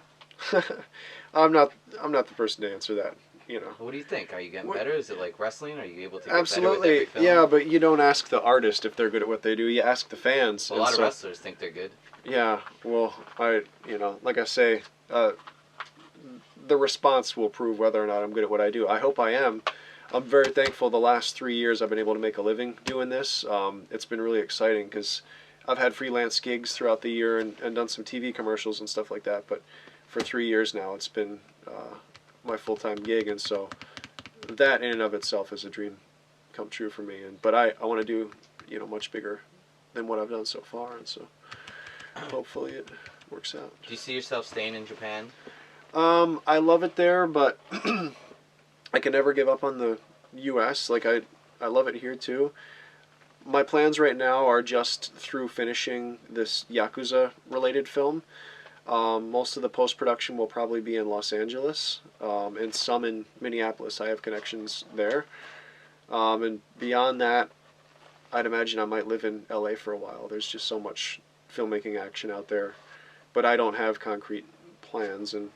I'm not the person to answer that. You know. What do you think? Are you getting better? Is it like wrestling? Are you able to get Absolutely, better with every film? yeah. But you don't ask the artist if they're good at what they do. You ask the fans. Well, a lot of wrestlers think they're good. Yeah. Well, like I say, the response will prove whether or not I'm good at what I do. I hope I am. I'm very thankful the last 3 years I've been able to make a living doing this. It's been really exciting because I've had freelance gigs throughout the year and done some TV commercials and stuff like that. But for 3 years now, it's been my full-time gig, and so that in and of itself is a dream come true for me. But I want to do much bigger than what I've done so far, and so hopefully it works out. Do you see yourself staying in Japan? I love it there, but I can never give up on the U.S. Like I love it here too. My plans right now are just through finishing this Yakuza-related film. Most of the post-production will probably be in Los Angeles, and some in Minneapolis. I have connections there. And beyond that, I'd imagine I might live in L.A. for a while. There's just so much filmmaking action out there. But I don't have concrete plans, and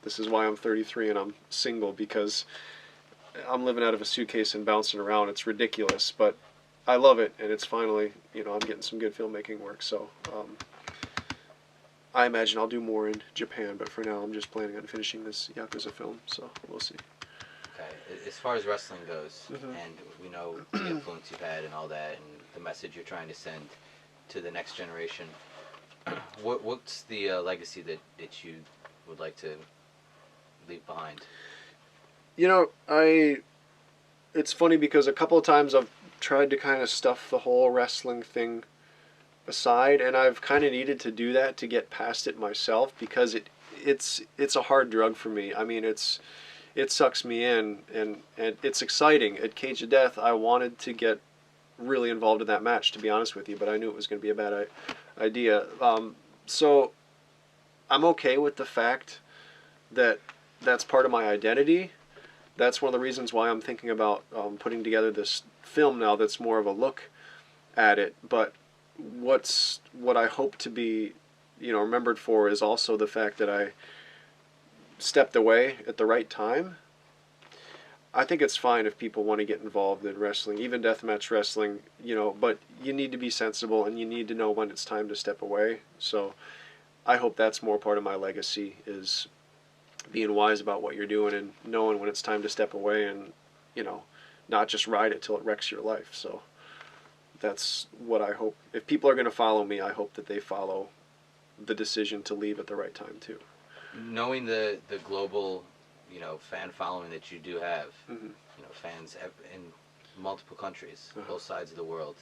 this is why I'm 33 and I'm single, because I'm living out of a suitcase and bouncing around. It's ridiculous, but I love it, and it's finally, I'm getting some good filmmaking work. So I imagine I'll do more in Japan, but for now I'm just planning on finishing this Yakuza film, so we'll see. Okay. As far as wrestling goes, and we know the influence you've had and all that, and the message you're trying to send to the next generation, what's the legacy that you would like to leave behind? It's funny because a couple of times I've tried to kind of stuff the whole wrestling thing aside, and I've kind of needed to do that to get past it myself, because it's a hard drug for me. I mean, it sucks me in, and it's exciting. At Cage of Death, I wanted to get really involved in that match, to be honest with you, but I knew it was going to be a bad idea. So I'm okay with the fact that that's part of my identity. That's one of the reasons why I'm thinking about putting together this film now that's more of a look at it. But what I hope to be remembered for is also the fact that I stepped away at the right time. I think it's fine if people want to get involved in wrestling, even deathmatch wrestling, but you need to be sensible and you need to know when it's time to step away. So I hope that's more part of my legacy, is being wise about what you're doing and knowing when it's time to step away, and not just ride it till it wrecks your life. So that's what I hope. If people are going to follow me, I hope that they follow the decision to leave at the right time too. Knowing the global fan following that you do have, fans in multiple countries, both sides of the world,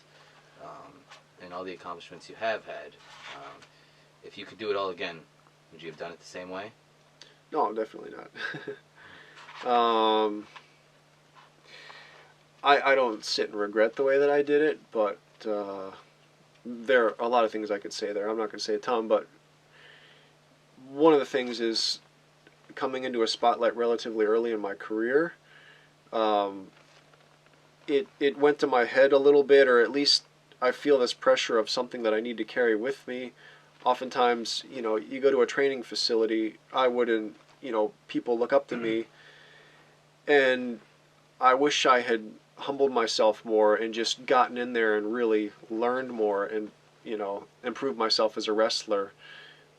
and all the accomplishments you have had, if you could do it all again, would you have done it the same way? No, definitely not. I don't sit and regret the way that I did it, but there are a lot of things I could say there. I'm not going to say a ton, but one of the things is coming into a spotlight relatively early in my career. It went to my head a little bit, or at least I feel this pressure of something that I need to carry with me. Oftentimes, you go to a training facility, I wouldn't, people look up to me, and I wish I had humbled myself more and just gotten in there and really learned more and, improved myself as a wrestler.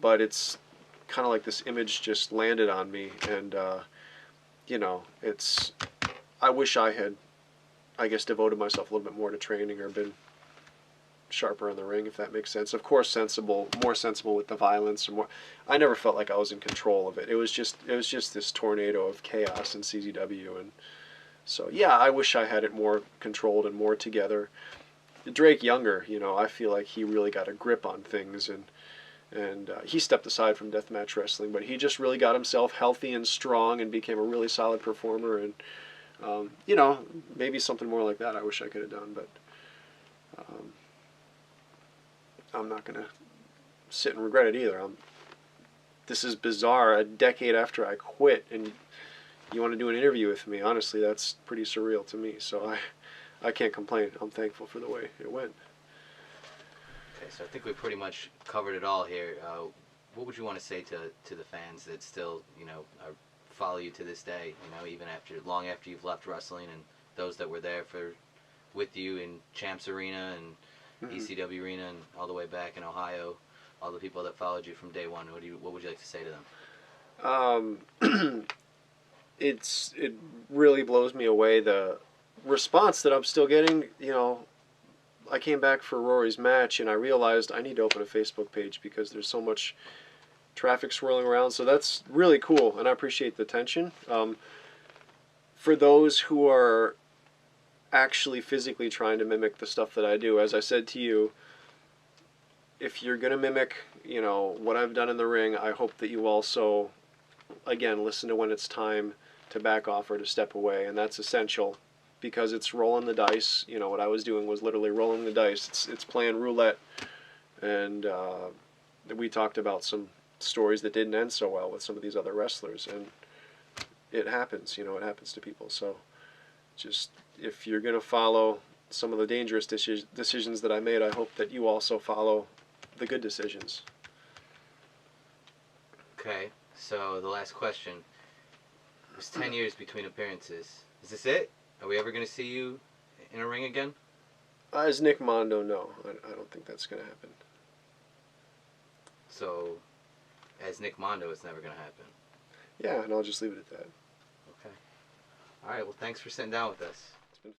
But it's kind of like this image just landed on me, and, I wish I had, I guess, devoted myself a little bit more to training or been sharper in the ring, if that makes sense. Of course, more sensible with the violence, or more. I never felt like I was in control of it. It was just this tornado of chaos in CZW, and so yeah, I wish I had it more controlled and more together. Drake Younger, I feel like he really got a grip on things, and he stepped aside from deathmatch wrestling, but he just really got himself healthy and strong and became a really solid performer. And maybe something more like that I wish I could have done, but I'm not going to sit and regret it either. this is bizarre. A decade after I quit, and you want to do an interview with me? Honestly, that's pretty surreal to me. So I can't complain. I'm thankful for the way it went. Okay, so I think we pretty much covered it all here. What would you want to say to the fans that still, follow you to this day? Even long after you've left wrestling, and those that were there with you in Champs Arena and ECW Arena and all the way back in Ohio, all the people that followed you from day one. What would you like to say to them? It really blows me away, the response that I'm still getting. I came back for Rory's match and I realized I need to open a Facebook page because there's so much traffic swirling around. So that's really cool, and I appreciate the attention. For those who are actually physically trying to mimic the stuff that I do, as I said to you, if you're going to mimic, what I've done in the ring, I hope that you also, again, listen to when it's time to back off or to step away, and that's essential because it's rolling the dice. What I was doing was literally rolling the dice. It's playing roulette, and we talked about some stories that didn't end so well with some of these other wrestlers, and it happens. It happens to people. So just, if you're going to follow some of the dangerous decisions that I made, I hope that you also follow the good decisions. Okay, so the last question. It was 10 years between appearances. Is this it? Are we ever going to see you in a ring again? As Nick Mondo, no. I don't think that's going to happen. So, as Nick Mondo, it's never going to happen? Yeah, and I'll just leave it at that. Okay. All right, well, thanks for sitting down with us.